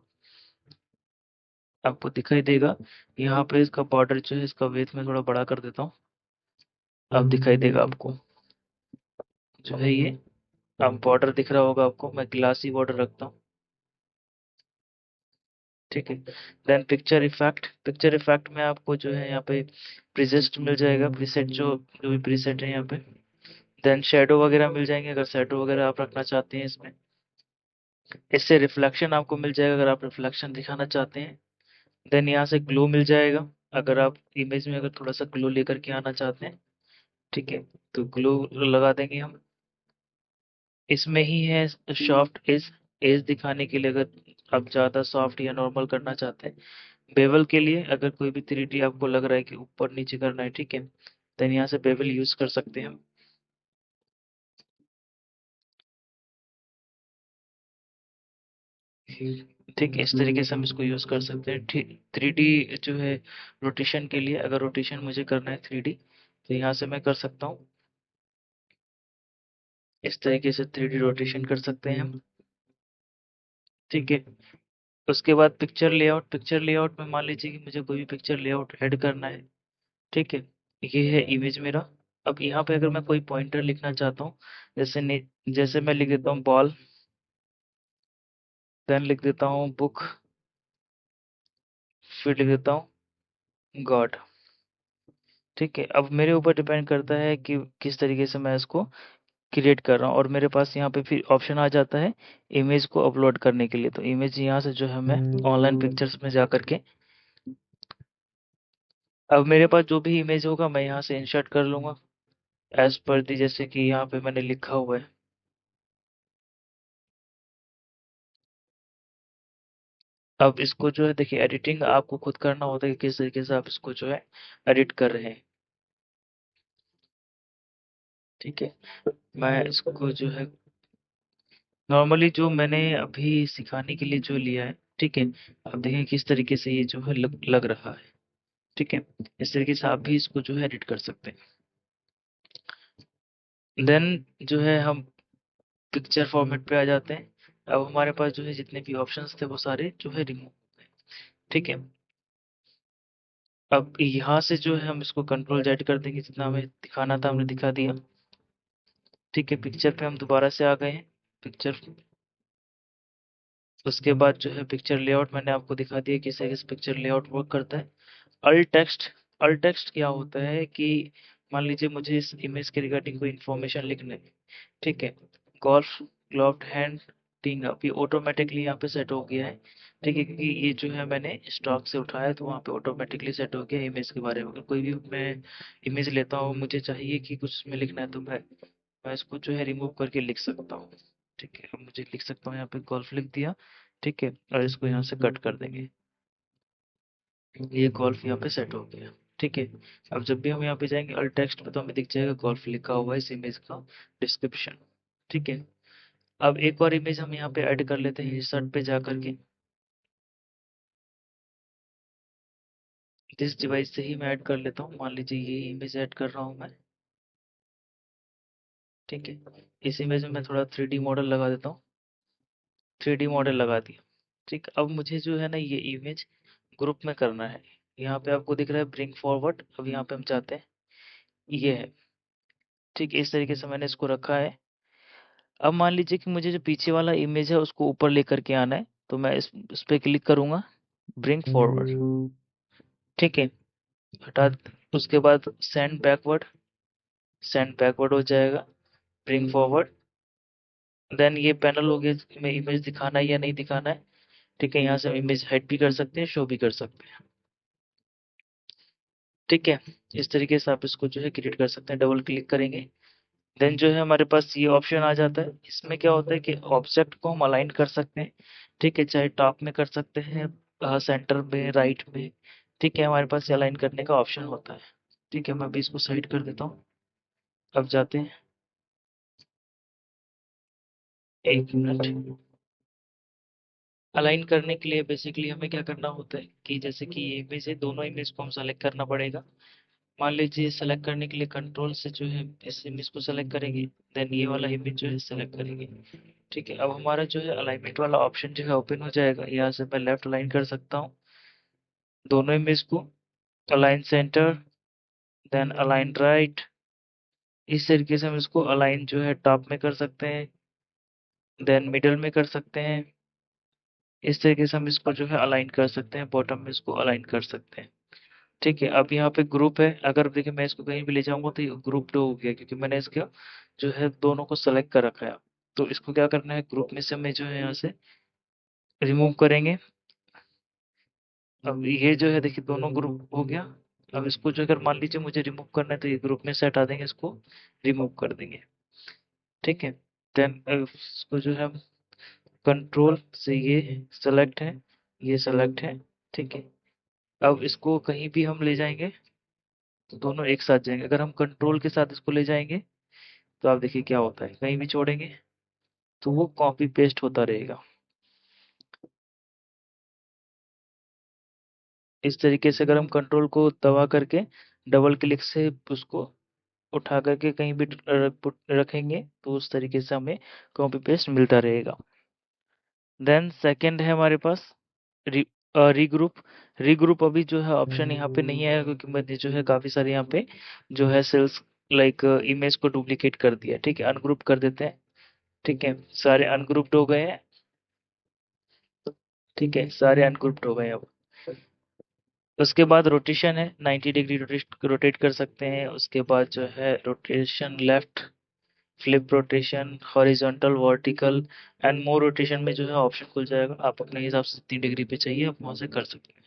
आपको दिखाई देगा यहाँ पे इसका बॉर्डर जो है इसका वेट में थोड़ा बड़ा कर देता हूँ। अब दिखाई देगा आपको जो है ये, अब बॉर्डर दिख रहा होगा आपको। मैं ग्लासी बॉर्डर रखता हूँ। ठीक है, then picture effect. Picture effect में आपको जो है यहाँ पे प्रीसेट मिल जाएगा। प्रीसेट जो जो भी प्रीसेट है यहाँ पे। देन शेडो वगैरह मिल जाएंगे अगर शेडो वगैरह आप रखना चाहते हैं इसमें। इससे रिफ्लेक्शन आपको मिल जाएगा अगर आप रिफ्लेक्शन दिखाना चाहते हैं। देन यहाँ से ग्लो मिल जाएगा अगर आप इमेज में अगर थोड़ा सा ग्लो लेकर के आना चाहते हैं। ठीक है, तो ग्लो लगा देंगे हम। इसमें ही है सॉफ्ट एज। एज दिखाने के लिए अगर आप ज़्यादा सॉफ्ट या नॉर्मल करना चाहते हैं। बेवल के लिए अगर कोई भी 3D आपको लग रहा है कि ऊपर नीचे करना है, ठीक है, देन यहाँ से बेवल यूज कर सकते हैं हम। ठीक है, इस तरीके से हम इसको यूज कर सकते हैं। ठीक, 3D जो है रोटेशन के लिए अगर रोटेशन मुझे करना है 3D, तो यहाँ से मैं कर सकता हूँ। इस तरीके से 3D रोटेशन कर सकते हैं हम। ठीक है, उसके बाद पिक्चर लेआउट। पिक्चर लेआउट में मान लीजिए कि मुझे कोई भी पिक्चर लेआउट ऐड करना है। ठीक है, ये है इमेज मेरा। अब यहाँ पे अगर मैं कोई पॉइंटर लिखना चाहता हूँ, जैसे मैं लिख देता हूँ बॉल, देन लिख देता हूँ बुक, फिर लिख देता हूँ गॉड। ठीक है, अब मेरे ऊपर डिपेंड करता है कि किस तरीके से मैं इसको क्रिएट कर रहा हूँ, और मेरे पास यहाँ पे फिर ऑप्शन आ जाता है इमेज को अपलोड करने के लिए। तो इमेज यहाँ से जो है मैं ऑनलाइन पिक्चर्स में जा करके, अब मेरे पास जो भी इमेज होगा मैं यहाँ से इंसर्ट कर लूंगा एज पर दी, जैसे कि यहाँ पे मैंने लिखा हुआ है। अब इसको जो है देखिए, एडिटिंग आपको खुद करना होता है कि किस तरीके से आप इसको जो है एडिट कर रहे हैं। ठीक है, मैं इसको जो है नॉर्मली जो मैंने अभी सिखाने के लिए जो लिया है, ठीक है, आप देखें किस तरीके से ये जो है लग रहा है। ठीक है, इस तरीके से आप भी इसको जो है एडिट कर सकते हैं। देन जो है हम पिक्चर फॉर्मेट पे आ जाते हैं। अब हमारे पास जो है जितने भी ऑप्शंस थे वो सारे जो है रिमूव। ठीक है, अब यहाँ से जो है हम इसको कंट्रोल जेड कर देंगे, जितना हमें दिखाना था हमने दिखा दिया। ठीक है, पिक्चर पे हम दोबारा से आ गए हैं। पिक्चर, उसके बाद जो है पिक्चर लेआउट मैंने आपको दिखा दिया किस तरीके से पिक्चर लेआउट वर्क करता है। अल्ट टेक्स्ट क्या होता है कि मान लीजिए मुझे इस इमेज के रिगार्डिंग कोई इन्फॉर्मेशन लिखना है। ठीक है, गोल्फ ग्लोव्ड हैंड टीइंग अप, ये ऑटोमेटिकली यहाँ पे सेट हो गया है। ठीक है, क्योंकि ये जो है मैंने स्टॉक से उठाया तो वहाँ पे ऑटोमेटिकली सेट हो गया इमेज के बारे में। अगर कोई भी मैं इमेज लेता हूँ, मुझे चाहिए कि कुछ उसमें लिखना है, तो मैं इसको जो है रिमूव करके लिख सकता हूँ। ठीक है, अब मुझे लिख सकता हूँ यहाँ पे गोल्फ लिख दिया। ठीक है, और इसको यहाँ से कट कर देंगे, ये गोल्फ यहाँ पे सेट हो गया। ठीक है, अब जब भी हम यहाँ पे जाएंगे अल्ट टेक्स्ट पे तो हमें दिख जाएगा गोल्फ लिखा हुआ है इस इमेज का डिस्क्रिप्शन। ठीक है, अब एक और इमेज हम यहाँ पे ऐड कर लेते हैं इंसर्ट पे जा करके। जिस डिवाइस से ही मैं ऐड कर लेता हूँ, मान लीजिए ये इमेज ऐड कर रहा हूँ मैं। ठीक है, इस इमेज में मैं थोड़ा 3D मॉडल लगा देता हूँ। 3D मॉडल लगा दिया। ठीक, अब मुझे जो है ना ये इमेज ग्रुप में करना है। यहाँ पे आपको दिख रहा है ब्रिंग फॉरवर्ड, अब यहाँ पे हम चाहते हैं ये है। ठीक है, इस तरीके से मैंने इसको रखा है। अब मान लीजिए कि मुझे जो पीछे वाला इमेज है उसको ऊपर लेकर के आना है, तो मैं इस पे क्लिक करूंगा, ब्रिंग फॉरवर्ड। ठीक है, हटा, उसके बाद सेंड बैकवर्ड हो जाएगा, ब्रिंग फॉरवर्ड। देन ये पैनल हो गया कि मैं इमेज दिखाना है या नहीं दिखाना है। ठीक है, यहाँ से हम इमेज हाइड भी कर सकते हैं, शो भी कर सकते हैं। ठीक है, इस तरीके से आप इसको जो है क्रिएट कर सकते हैं। डबल क्लिक करेंगे, देन जो है हमारे पास ये ऑप्शन आ जाता है। इसमें क्या होता है कि ऑब्जेक्ट को हम अलाइन कर सकते हैं। ठीक है, चाहे टॉप में कर सकते हैं, सेंटर में, राइट में। ठीक है, हमारे पास अलाइन करने का ऑप्शन होता है। ठीक है, मैं अभी इसको साइड कर देता हूँ। अब जाते हैं, एक मिनट। अलाइन करने के लिए बेसिकली हमें क्या करना होता है कि जैसे कि ये इमेज है, दोनों इमेज को हम सेलेक्ट करना पड़ेगा। मान लीजिए सेलेक्ट करने के लिए कंट्रोल से जो है इस इमेज को सेलेक्ट करेंगे, देन ये वाला इमेज जो है सेलेक्ट करेंगे। ठीक है, अब हमारा जो है अलाइनमेंट वाला ऑप्शन जो है ओपन हो जाएगा। यहाँ से मैं लेफ्ट अलाइन कर सकता हूँ दोनों इमेज को, align centre, then align right. इस तरीके से हम इसको अलाइन जो है टॉप में कर सकते हैं, देन मिडल में कर सकते हैं। इस तरीके से हम इसको जो है अलाइन कर सकते हैं, बॉटम में इसको अलाइन कर सकते हैं। ठीक है, अब यहाँ पे ग्रुप है, अगर देखिए मैं इसको कहीं भी ले जाऊंगा तो ये ग्रुप टू हो गया, क्योंकि मैंने इसका जो है दोनों को सेलेक्ट कर रखा है। तो इसको क्या करना है, ग्रुप में से हमें जो है यहाँ से रिमूव करेंगे। अब ये जो है देखिए दोनों ग्रुप हो गया। अब इसको जो अगर मान लीजिए मुझे रिमूव करना है तो ये ग्रुप में से हटा देंगे, इसको रिमूव कर देंगे। ठीक है, देन इसको जो है कंट्रोल से ये सेलेक्ट है, ये सेलेक्ट है। ठीक है, अब इसको कहीं भी हम ले जाएंगे तो दोनों एक साथ जाएंगे। अगर हम कंट्रोल के साथ इसको ले जाएंगे तो आप देखिए क्या होता है, कहीं भी छोड़ेंगे तो वो कॉपी पेस्ट होता रहेगा। इस तरीके से अगर हम कंट्रोल को दबा करके डबल क्लिक से उसको उठा करके कहीं भी रखेंगे तो उस तरीके से हमें कॉपी पेस्ट मिलता रहेगा। देन सेकंड है हमारे पास री रीग्रुप। रीग्रुप अभी जो है ऑप्शन यहाँ पे नहीं आया, क्योंकि मैंने जो है काफ़ी सारे यहाँ पे जो है सेल्स लाइक इमेज को डुप्लीकेट कर दिया, ठीक है, अनग्रुप कर देते हैं, ठीक है, सारे अनग्रुप्ड हो गए हैं, ठीक है, सारे अनग्रुप्ड हो गए अब। उसके बाद रोटेशन है, 90 डिग्री रोटेट कर सकते हैं। उसके बाद जो है rotation left, flip rotation, horizontal, vertical and more rotation में जो है ऑप्शन खुल जाएगा, आप अपने हिसाब से जितनी डिग्री पे चाहिए आप वहां से कर सकते हैं।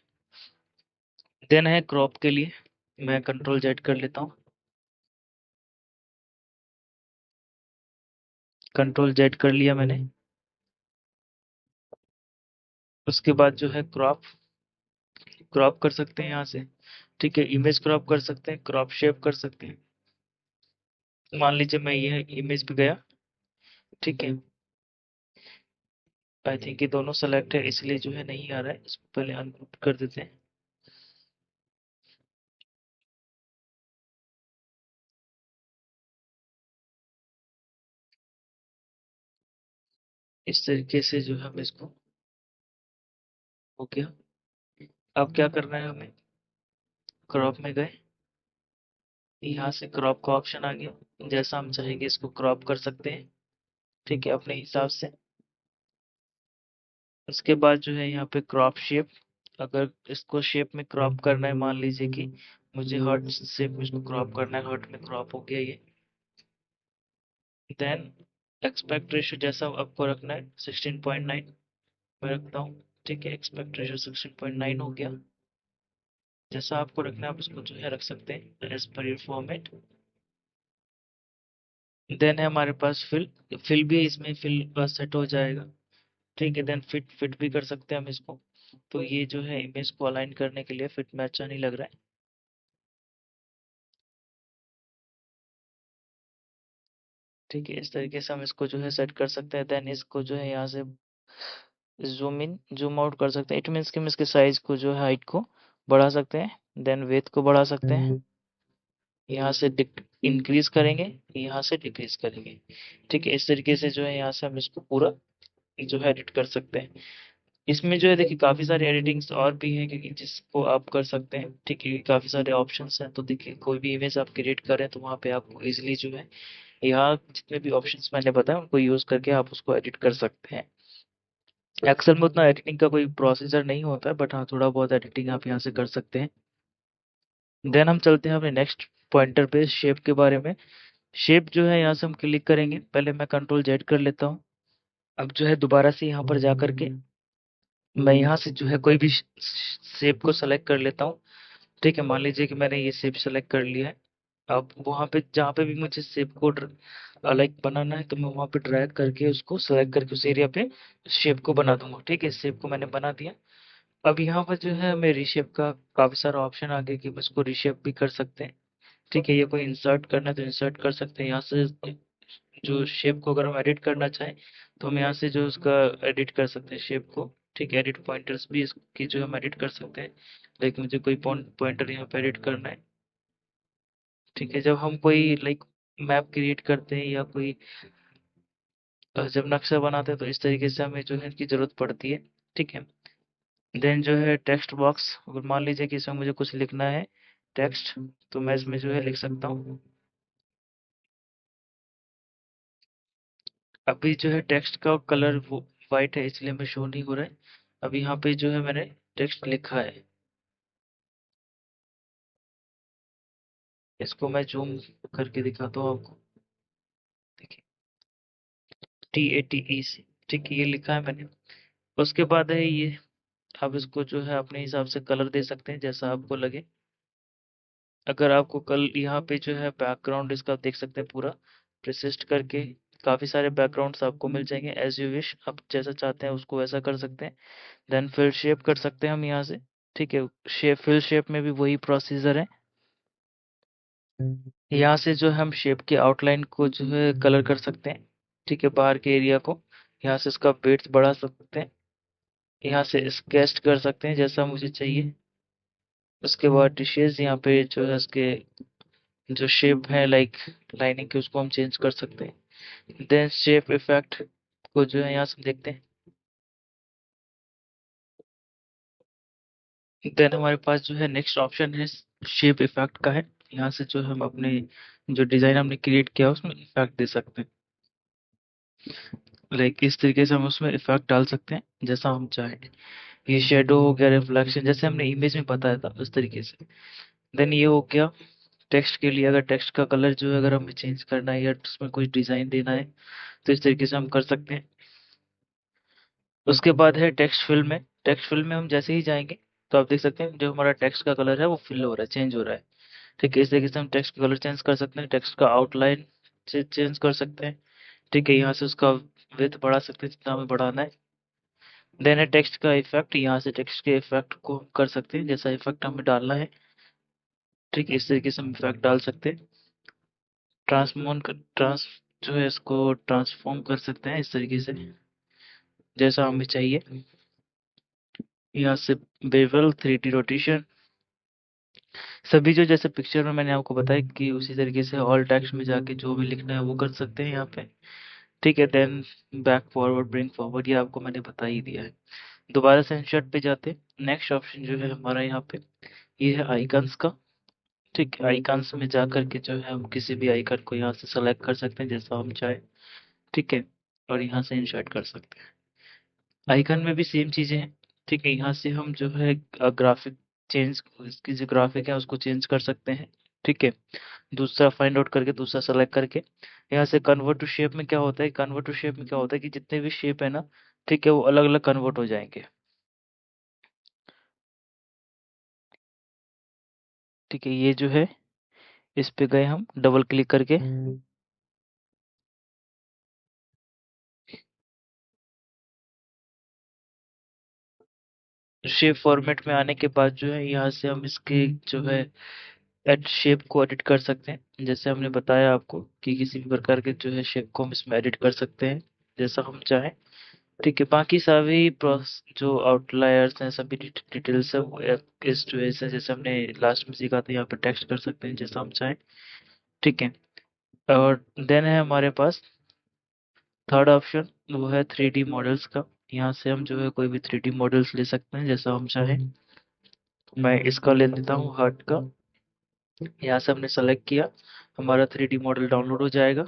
देन है क्रॉप के लिए, मैं कंट्रोल जेड कर लेता हूँ, कंट्रोल जेड कर लिया मैंने। उसके बाद जो है क्रॉप, क्रॉप कर सकते हैं यहाँ से, ठीक है, इमेज क्रॉप कर सकते हैं, क्रॉप शेप कर सकते हैं। मान लीजिए मैं ये इमेज पे गया, ठीक है, आई थिंक ये दोनों सेलेक्ट है इसलिए जो है नहीं आ रहा है, इसको पहले अनग्रुप कर देते हैं। इस तरीके से जो है हम इसको, हो गया। अब क्या करना है हमें, क्रॉप में गए, यहाँ से क्रॉप का ऑप्शन आ गया, जैसा हम चाहेंगे इसको क्रॉप कर सकते हैं, ठीक है, अपने हिसाब से। उसके बाद जो है यहाँ पे क्रॉप शेप, अगर इसको शेप में क्रॉप करना है, मान लीजिए कि मुझे हार्ट शेप में इसको क्रॉप करना है, हार्ट में क्रॉप हो गया ये। देन एक्सपेक्ट रेशियो जैसा आपको रखना है 16.9 मैं रखता हूँ, ठीक है, एक्सपेक्ट रेशियो 16.9 हो गया। जैसा आपको रखना है आप उसको जो है रख सकते हैं as per your format. Then है हमारे पास फिल, फिल भी इसमें फिल सेट हो जाएगा, ठीक है। देन फिट, फिट भी कर सकते हैं हम इसको। तो ये जो है इमेज को अलाइन करने के लिए फिट में अच्छा नहीं लग रहा है, ठीक है, इस तरीके से हम इसको जो है सेट कर सकते हैं। देन इसको जो है यहाँ से ज़ूम इन ज़ूम आउट कर सकते हैं, इट मीन्स कि हम इसके साइज को जो है हाइट को बढ़ा सकते हैं। देन विड्थ को बढ़ा सकते हैं, यहाँ से इंक्रीज करेंगे, यहाँ से डिक्रीज करेंगे, ठीक है, इस तरीके से जो है यहाँ से हम इसको पूरा जो है एडिट कर सकते हैं। इसमें जो है देखिए काफ़ी सारे एडिटिंग्स और भी हैं क्योंकि जिसको आप कर सकते हैं, ठीक है, काफ़ी सारे ऑप्शंस हैं। तो देखिए कोई भी इमेज आप क्रिएट करें तो वहाँ पे आपको इजीली जो है यहाँ जितने भी ऑप्शंस मैंने बताया उनको यूज़ करके आप उसको एडिट कर सकते हैं। एक्सेल में उतना एडिटिंग का कोई प्रोसीजर नहीं होता है, बट हाँ थोड़ा बहुत एडिटिंग आप यहाँ से कर सकते हैं। देन हम चलते हैं अपने नेक्स्ट पॉइंटर पे, शेप के बारे में। शेप जो है यहाँ से हम क्लिक करेंगे, पहले मैं कंट्रोल जेड कर लेता हूँ। अब जो है दोबारा से यहाँ पर जा करके मैं यहाँ से जो है कोई भी शेप को सेलेक्ट कर लेता हूँ, ठीक है, मान लीजिए कि मैंने ये शेप सेलेक्ट कर लिया है। अब वहाँ पे जहाँ पे भी मुझे शेप को लाइक बनाना है तो मैं वहाँ पे ड्रैग करके उसको सेलेक्ट करके उस एरिया पे शेप को बना दूंगा, ठीक है, शेप को मैंने बना दिया। अब यहाँ पर जो है हमें रीशेप का काफी सारा ऑप्शन आ गया कि हम इसको रीशेप भी कर सकते हैं, ठीक है, ये कोई इंसर्ट करना है तो इंसर्ट कर सकते हैं यहाँ से। जो शेप को अगर हम एडिट करना चाहें तो हम यहाँ से जो उसका एडिट कर सकते हैं शेप को, ठीक है, एडिट पॉइंटर्स भी इसकी जो हम एडिट कर सकते हैं। लाइक मुझे कोई पॉइंटर यहाँ पे एडिट करना है, ठीक है, जब हम कोई लाइक मैप क्रिएट करते हैं या कोई जब नक्शा बनाते हैं तो इस तरीके से हमें जो है इसकी जरूरत पड़ती है, ठीक है। देन जो है टेक्स्ट बॉक्स, अगर मान लीजिए कि इसमें मुझे कुछ लिखना है टेक्स्ट, तो मैं इसमें जो है लिख सकता हूँ। अभी जो है टेक्स्ट का कलर वो वाइट है इसलिए मैं शो नहीं हो रहा है। अब यहाँ पे जो है मैंने टेक्स्ट लिखा है, इसको मैं जूम करके दिखाता हूँ आपको, देखिए TATE, ठीक है, ये लिखा है मैंने। उसके बाद है ये, आप इसको जो है अपने हिसाब से कलर दे सकते हैं जैसा आपको लगे। अगर आपको कल यहाँ पे जो है बैकग्राउंड इसका आप देख सकते हैं पूरा प्रिसिस्ट करके, काफ़ी सारे बैकग्राउंड्स आपको मिल जाएंगे एज यू विश, आप जैसा चाहते हैं उसको वैसा कर सकते हैं। देन फिल शेप कर सकते हैं हम यहाँ से, ठीक है, शेप फिल शेप में भी वही प्रोसीजर है। यहाँ से जो हम शेप के आउटलाइन को जो है कलर कर सकते हैं, ठीक है, बाहर के एरिया को, यहाँ से इसका विड्थ बढ़ा सकते हैं, यहाँ से स्केच कर सकते हैं जैसा मुझे चाहिए। उसके बाद डिशेज यहाँ पे जो है इसके जो शेप है लाइक लाइनिंग के उसको हम चेंज कर सकते हैं। देन शेप इफेक्ट को जो है यहाँ से देखते हैं। देन हमारे पास जो है नेक्स्ट ऑप्शन है शेप इफेक्ट का है, यहाँ से जो हम अपने जो डिज़ाइन हमने क्रिएट किया उसमें इफ़ेक्ट दे सकते हैं। लाइक इस तरीके से हम उसमें इफ़ेक्ट डाल सकते हैं जैसा हम चाहें। ये शेडो हो गया, रिफ्लेक्शन जैसे हमने इमेज में बताया था उस तरीके से। देन ये हो गया टेक्स्ट के लिए, अगर टेक्स्ट का कलर जो है अगर हमें चेंज करना है या उसमें कुछ डिज़ाइन देना है तो इस तरीके से हम कर सकते हैं। उसके बाद है टेक्स्ट फिल में। टेक्स्ट फिल में हम जैसे ही जाएंगे तो आप देख सकते हैं जो हमारा टेक्स्ट का कलर है वो फिल हो रहा है, चेंज हो रहा है। ठीक है, इस तरीके से हम टेक्स्ट का कलर चेंज कर सकते हैं, टेक्स्ट का आउटलाइन से चेंज कर सकते हैं। ठीक है, यहाँ से उसका विड्थ बढ़ा सकते हैं जितना हमें बढ़ाना है। देन है टेक्स्ट का इफेक्ट, यहाँ से टेक्स्ट के इफेक्ट को हम कर सकते हैं जैसा इफेक्ट हमें डालना है। ठीक है, इस तरीके से हम इफेक्ट डाल सकते हैं। ट्रांस जो है इसको ट्रांसफॉर्म कर सकते हैं इस तरीके से जैसा हमें चाहिए। यहाँ से बेवल, 3D रोटेशन, सभी जो जैसे पिक्चर में मैंने आपको बताया कि उसी तरीके से ऑल टेक्स्ट में जाके जो भी लिखना है वो कर सकते हैं यहाँ पे। ठीक है, then back forward, bring forward, ये आपको मैंने बता ही दिया है। दोबारा से इंसर्ट पे जाते हैं। नेक्स्ट ऑप्शन जो है हमारा यहाँ पे ये है आइकन्स का। ठीक है, आइकन्स में जा करके जो है हम किसी भी आइकन को यहाँ से सेलेक्ट कर सकते हैं जैसा हम चाहे। ठीक है, और यहाँ से इंसर्ट कर सकते हैं। आइकन में भी सेम चीजें हैं। ठीक है, यहाँ से हम जो है ग्राफिक चेंज, इसकी जो ग्राफिक है उसको चेंज कर सकते हैं। ठीक है, दूसरा फाइंड आउट करके दूसरा सेलेक्ट करके यहाँ से कन्वर्ट टू शेप में क्या होता है, कन्वर्ट टू शेप में क्या होता है कि जितने भी शेप है ना, ठीक है, वो अलग अलग कन्वर्ट हो जाएंगे। ठीक है, ये जो है इस पे गए हम डबल क्लिक करके। शेप फॉर्मेट में आने के बाद जो है यहाँ से हम इसके जो है एड शेप को एडिट कर सकते हैं जैसे हमने बताया आपको कि किसी भी प्रकार के जो है शेप को हम इसमें एडिट कर सकते हैं जैसा हम चाहें। ठीक है, बाकी सभी जो आउटलायर्स हैं सभी डिटेल्स है वो इस जो है जैसे हमने लास्ट में सीखा था यहाँ पे टेक्स्ट कर सकते हैं जैसा हम चाहें। ठीक है, और देन है हमारे पास थर्ड ऑप्शन, वो है 3D मॉडल्स का। यहाँ से हम जो है कोई भी 3D मॉडल्स ले सकते हैं जैसा हम चाहें। मैं इसका ले लेता हूँ हार्ट का। यहाँ से हमने सेलेक्ट किया, हमारा 3D मॉडल डाउनलोड हो जाएगा।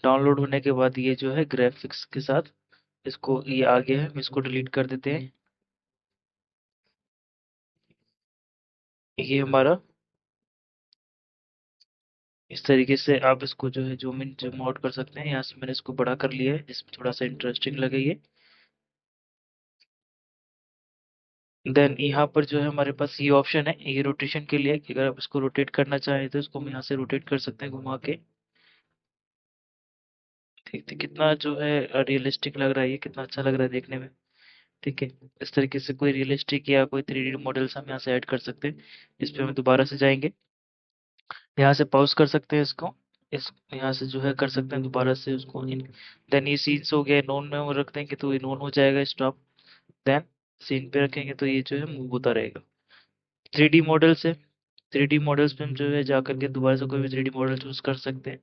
डाउनलोड होने के बाद ये जो है ग्राफिक्स के साथ इसको, ये आगे है, हम इसको डिलीट कर देते हैं। ये हमारा इस तरीके से आप इसको जो है जूम इन जूम आउट कर सकते हैं। यहाँ से मैंने इसको बड़ा कर लिया है जिसमें थोड़ा सा इंटरेस्टिंग लगे ये। देन यहाँ पर जो है हमारे पास ये ऑप्शन है, ये रोटेशन के लिए कि अगर आप इसको रोटेट करना चाहें तो इसको हम यहाँ से रोटेट कर सकते हैं घुमा के। ठीक है, कितना जो है रियलिस्टिक लग रहा है, ये कितना अच्छा लग रहा है देखने में। ठीक है, इस तरीके से कोई रियलिस्टिक या कोई 3D मॉडल्स हम यहाँ से ऐड कर सकते हैं। इस पे हम दोबारा से जाएंगे, यहाँ से पॉज कर सकते हैं इसको, इस यहाँ से जो है कर सकते हैं दोबारा से उसको इन। देन ये सीन्स हो गया, नोन में वो रख देंगे तो ये नोन हो जाएगा स्टॉप। देन सीन पे रखेंगे तो ये जो है मूव होता रहेगा। 3D मॉडल से, 3D मॉडल्स पे हम जो है जाकर के दोबारा से कोई भी 3D मॉडल चूज कर सकते हैं।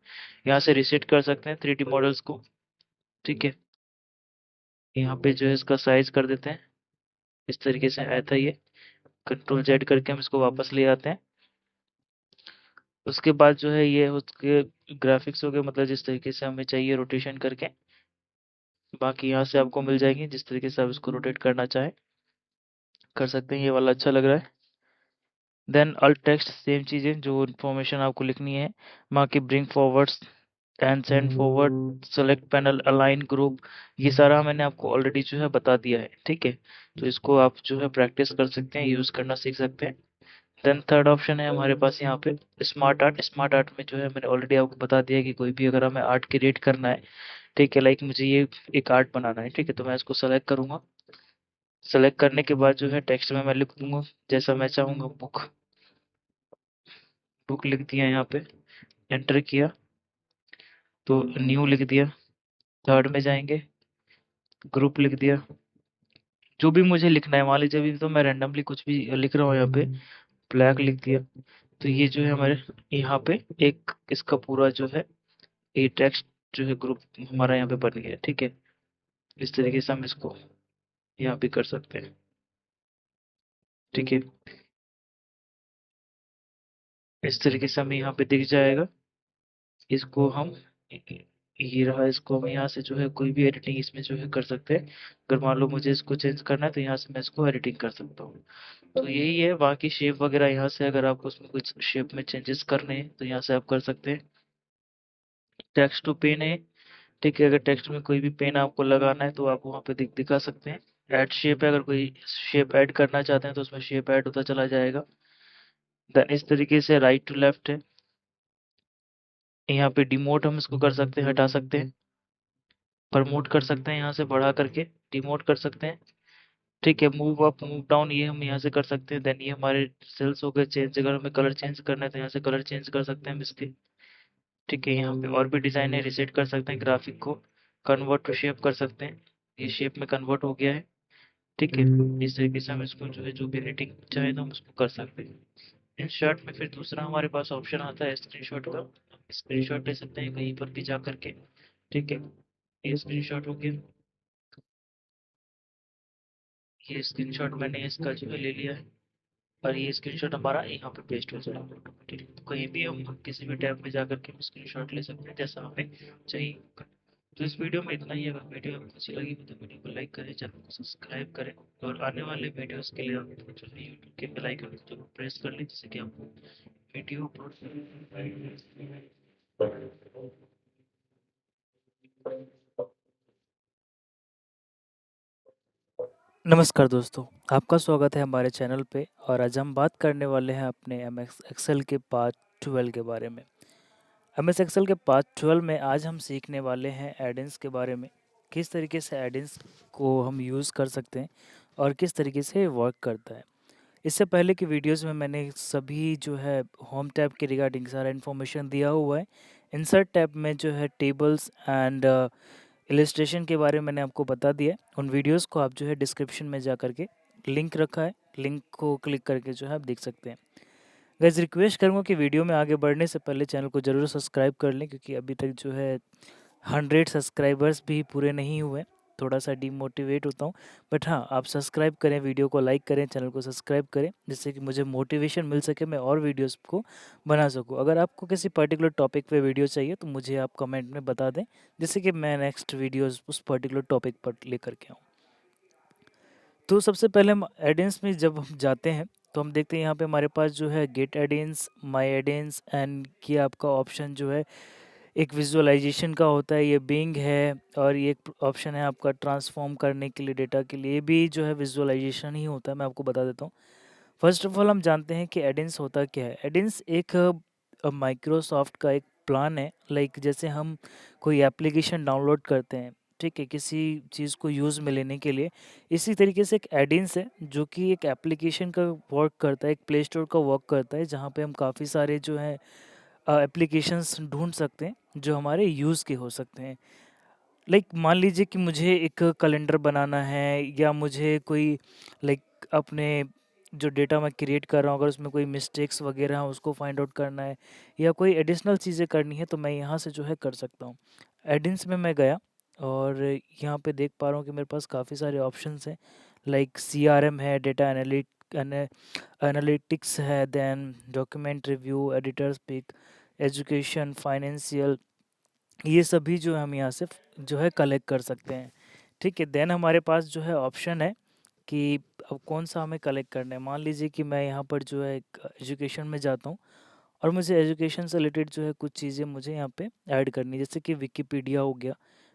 यहाँ से रिसेट कर सकते हैं 3D मॉडल्स को। ठीक है, यहाँ पे जो है इसका साइज कर देते हैं, इस तरीके से आया था ये। कंट्रोल जेड करके हम इसको वापस ले आते हैं। उसके बाद जो है ये उसके ग्राफिक्स हो गए, मतलब जिस तरीके से हमें चाहिए रोटेशन करके। बाकी यहाँ से आपको मिल जाएंगे जिस तरीके से आप इसको रोटेट करना चाहें कर सकते हैं। ये वाला अच्छा लग रहा है। देन अल्ट टेक्स्ट सेम चीज़ें, जो इन्फॉर्मेशन आपको लिखनी है। बाकी bring forwards and send forward, select panel, align group, ये सारा मैंने आपको ऑलरेडी जो है बता दिया है। ठीक है, तो इसको आप जो है प्रैक्टिस कर सकते हैं, यूज़ करना सीख सकते हैं। देन थर्ड ऑप्शन है हमारे पास यहाँ पे स्मार्ट आर्ट। स्मार्ट आर्ट में जो है मैंने ऑलरेडी आपको बता दिया है कि कोई भी अगर हमें आर्ट क्रिएट करना है, ठीक है, लाइक मुझे ये एक आर्ट बनाना है, ठीक है, तो मैं इसको सेलेक्ट करूंगा। सेलेक्ट करने के बाद जो है टेक्स्ट में मैं लिख दूंगा जैसा मैं चाहूंगा, बुक, बुक लिख दिया यहाँ पे, एंटर किया तो न्यू लिख दिया। थर्ड में जाएंगे, ग्रुप लिख दिया। जो भी मुझे लिखना है, मान लीजिए अभी तो मैं रैंडमली कुछ भी लिख रहा हूँ यहाँ पे, ब्लैक लिख दिया। तो ये जो है हमारे यहाँ पे एक इसका पूरा जो है ये टेक्स्ट जो है ग्रुप हमारा यहाँ पे बन गया। ठीक है, इस तरीके से हम इसको यहाँ पे कर सकते हैं। ठीक है, इस तरीके से हमें यहाँ पे दिख जाएगा। इसको हम ये रहा, इसको हम यहाँ से जो है कोई भी एडिटिंग इसमें जो है कर सकते हैं। अगर मान लो मुझे इसको चेंज करना है तो यहाँ से मैं इसको एडिटिंग कर सकता हूँ। तो यही है, बाकी शेप वगैरह यहाँ से अगर आपको उसमें कुछ शेप में चेंजेस करने हैं तो यहाँ से आप कर सकते हैं। टेक्स्ट टू पेन है, ठीक है, अगर टेक्स्ट में कोई भी पेन आपको लगाना है तो आप वहाँ पे दिखा सकते हैं। ऐड शेप है, अगर कोई शेप ऐड करना चाहते हैं तो उसमें शेप ऐड होता चला जाएगा। देन इस तरीके से राइट टू लेफ्ट है, यहाँ पे डिमोट हम इसको कर सकते हैं, हटा सकते हैं। प्रमोट कर सकते हैं, यहाँ से बढ़ा करके डिमोट कर सकते हैं। ठीक है, मूव अप मूव डाउन ये हम यहाँ से कर सकते हैं। देन ये हमारे सेल्स हो गए चेंज, अगर हमें कलर चेंज करना है तो यहाँ से कलर चेंज कर सकते हैं हम इसके। ठीक है, यहाँ पे और भी डिजाइन है, रिसेट कर सकते हैं ग्राफिक को, कन्वर्ट टू शेप कर सकते हैं, ये शेप में कन्वर्ट हो गया है। ठीक है, इस तरीके से हम इसको जो है जो भी एडिटिंग चाहे तो हम उसको कर सकते हैं। इन शॉर्ट में फिर दूसरा हमारे पास ऑप्शन आता है स्क्रीनशॉट का, स्क्रीनशॉट ले सकते हैं कहीं पर भी जा करके। ठीक है, ये स्क्रीनशॉट हो गया, ये स्क्रीनशॉट मैंने इसका जो है ले लिया है और ये स्क्रीनशॉट हमारा यहाँ पे पेस्ट हो जाएगा ऑटोमेटिकली। तो कहीं भी हम किसी भी टैब में जा करके हम स्क्रीनशॉट ले सकते हैं जैसा हमें चाहिए। तो इस वीडियो में इतना ही। अगर वीडियो आपको अच्छी लगी हो तो वीडियो को लाइक करें, चैनल को सब्सक्राइब करें और आने वाले वीडियोस के लिए आप जो है यूट्यूब के बेल आइकन को जरूर प्रेस कर लें जिससे कि आपको वीडियो अपलोड नमस्कार दोस्तों, आपका स्वागत है हमारे चैनल पे। और आज हम बात करने वाले हैं अपने एम एस एक्सेल के पार्ट 12 के बारे में। एम एस एक्सेल के पार्ट 12 में आज हम सीखने वाले हैं एडिन्स के बारे में, किस तरीके से एडिन्स को हम यूज़ कर सकते हैं और किस तरीके से वर्क करता है। इससे पहले की वीडियोस में मैंने सभी जो है होम टैब के रिगार्डिंग सारा इन्फॉर्मेशन दिया हुआ है। इंसर्ट टैब में जो है टेबल्स एंड इलस्ट्रेशन के बारे में मैंने आपको बता दिया है। उन वीडियोस को आप जो है डिस्क्रिप्शन में जा करके लिंक रखा है, लिंक को क्लिक करके जो है आप देख सकते हैं। गाइस, रिक्वेस्ट करूँगा कि वीडियो में आगे बढ़ने से पहले चैनल को ज़रूर सब्सक्राइब कर लें, क्योंकि अभी तक जो है 100 सब्सक्राइबर्स भी पूरे नहीं हुए। थोड़ा सा डीमोटिवेट होता हूँ, बट हाँ, आप सब्सक्राइब करें, वीडियो को लाइक करें, चैनल को सब्सक्राइब करें, जिससे कि मुझे मोटिवेशन मिल सके, मैं और वीडियोस को बना सकूँ। अगर आपको किसी पर्टिकुलर टॉपिक पे वीडियो चाहिए तो मुझे आप कमेंट में बता दें, जिससे कि मैं नेक्स्ट वीडियोस उस पर्टिकुलर टॉपिक पर लेकर के आऊँ। तो सबसे पहले हम एडिन्स में जब हम जाते हैं तो हम देखते हैं यहाँ पे हमारे पास जो है गेट एडिन्स, माय एडिन्स एंड ये आपका ऑप्शन जो है एक विजुअलाइजेशन का होता है, ये बिंग है। और ये एक ऑप्शन है आपका ट्रांसफॉर्म करने के लिए डेटा के लिए, ये भी जो है विजुअलाइजेशन ही होता है। मैं आपको बता देता हूँ। फर्स्ट ऑफ ऑल हम जानते हैं कि एडिन्स होता क्या है। एडिन्स एक माइक्रोसॉफ्ट का एक प्लान है, लाइक जैसे हम कोई एप्लीकेशन डाउनलोड करते हैं, ठीक है, किसी चीज़ को यूज़ में लेने के लिए। इसी तरीके से एक एडिन्स है जो कि एक एप्लीकेशन का वर्क करता है, एक प्ले स्टोर का वर्क करता है, जहाँ पे हम काफ़ी सारे जो है एप्लीकेशंस ढूंढ सकते हैं जो हमारे यूज़ के हो सकते हैं। लाइक मान लीजिए कि मुझे एक कैलेंडर बनाना है, या मुझे कोई लाइक अपने जो डेटा मैं क्रिएट कर रहा हूँ अगर उसमें कोई मिस्टेक्स वगैरह हैं उसको फाइंड आउट करना है, या कोई एडिशनल चीज़ें करनी है, तो मैं यहाँ से जो है कर सकता हूँ। एडिन्स में मैं गया और यहाँ पे देख पा रहा हूँ कि मेरे पास काफ़ी सारे ऑप्शंस हैं। लाइक CRM है, डेटा एनालिटिक्स है, then document review, editors pick, education, financial, ये सभी जो है हम यहाँ से जो है कलेक्ट कर सकते हैं। ठीक है, देन हमारे पास जो है ऑप्शन है कि अब कौन सा हमें कलेक्ट करना है। मान लीजिए कि मैं यहाँ पर जो है एक एजुकेशन में जाता हूँ और मुझे एजुकेशन से रिलेटेड जो है कुछ चीज़ें मुझे यहाँ पे ऐड करनी है, जैसे कि विकिपीडिया हो गया।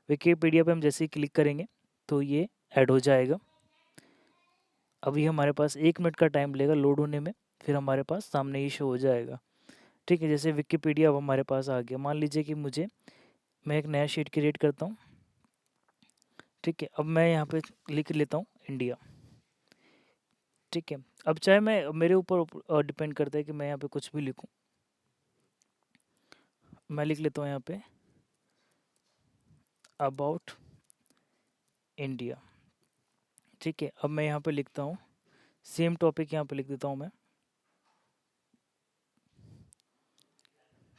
विकिपीडिया पे हम जैसे ही क्लिक करेंगे तो ये ऐड हो जाएगा। अभी हमारे पास 1 मिनट का टाइम लेगा लोड होने में, फिर हमारे पास सामने ये शो हो जाएगा। ठीक है, जैसे विकिपीडिया अब हमारे पास आ गया। मान लीजिए कि मैं एक नया शीट क्रिएट करता हूँ। ठीक है, अब मैं यहाँ पे लिख लेता हूँ इंडिया। ठीक है, अब चाहे मैं मेरे ऊपर डिपेंड करता है कि मैं यहाँ पे कुछ भी लिखूँ। मैं लिख लेता हूँ यहाँ पे अबाउट इंडिया। ठीक है, अब मैं यहाँ पे लिखता हूँ सेम टॉपिक, यहाँ पे लिख देता हूँ मैं।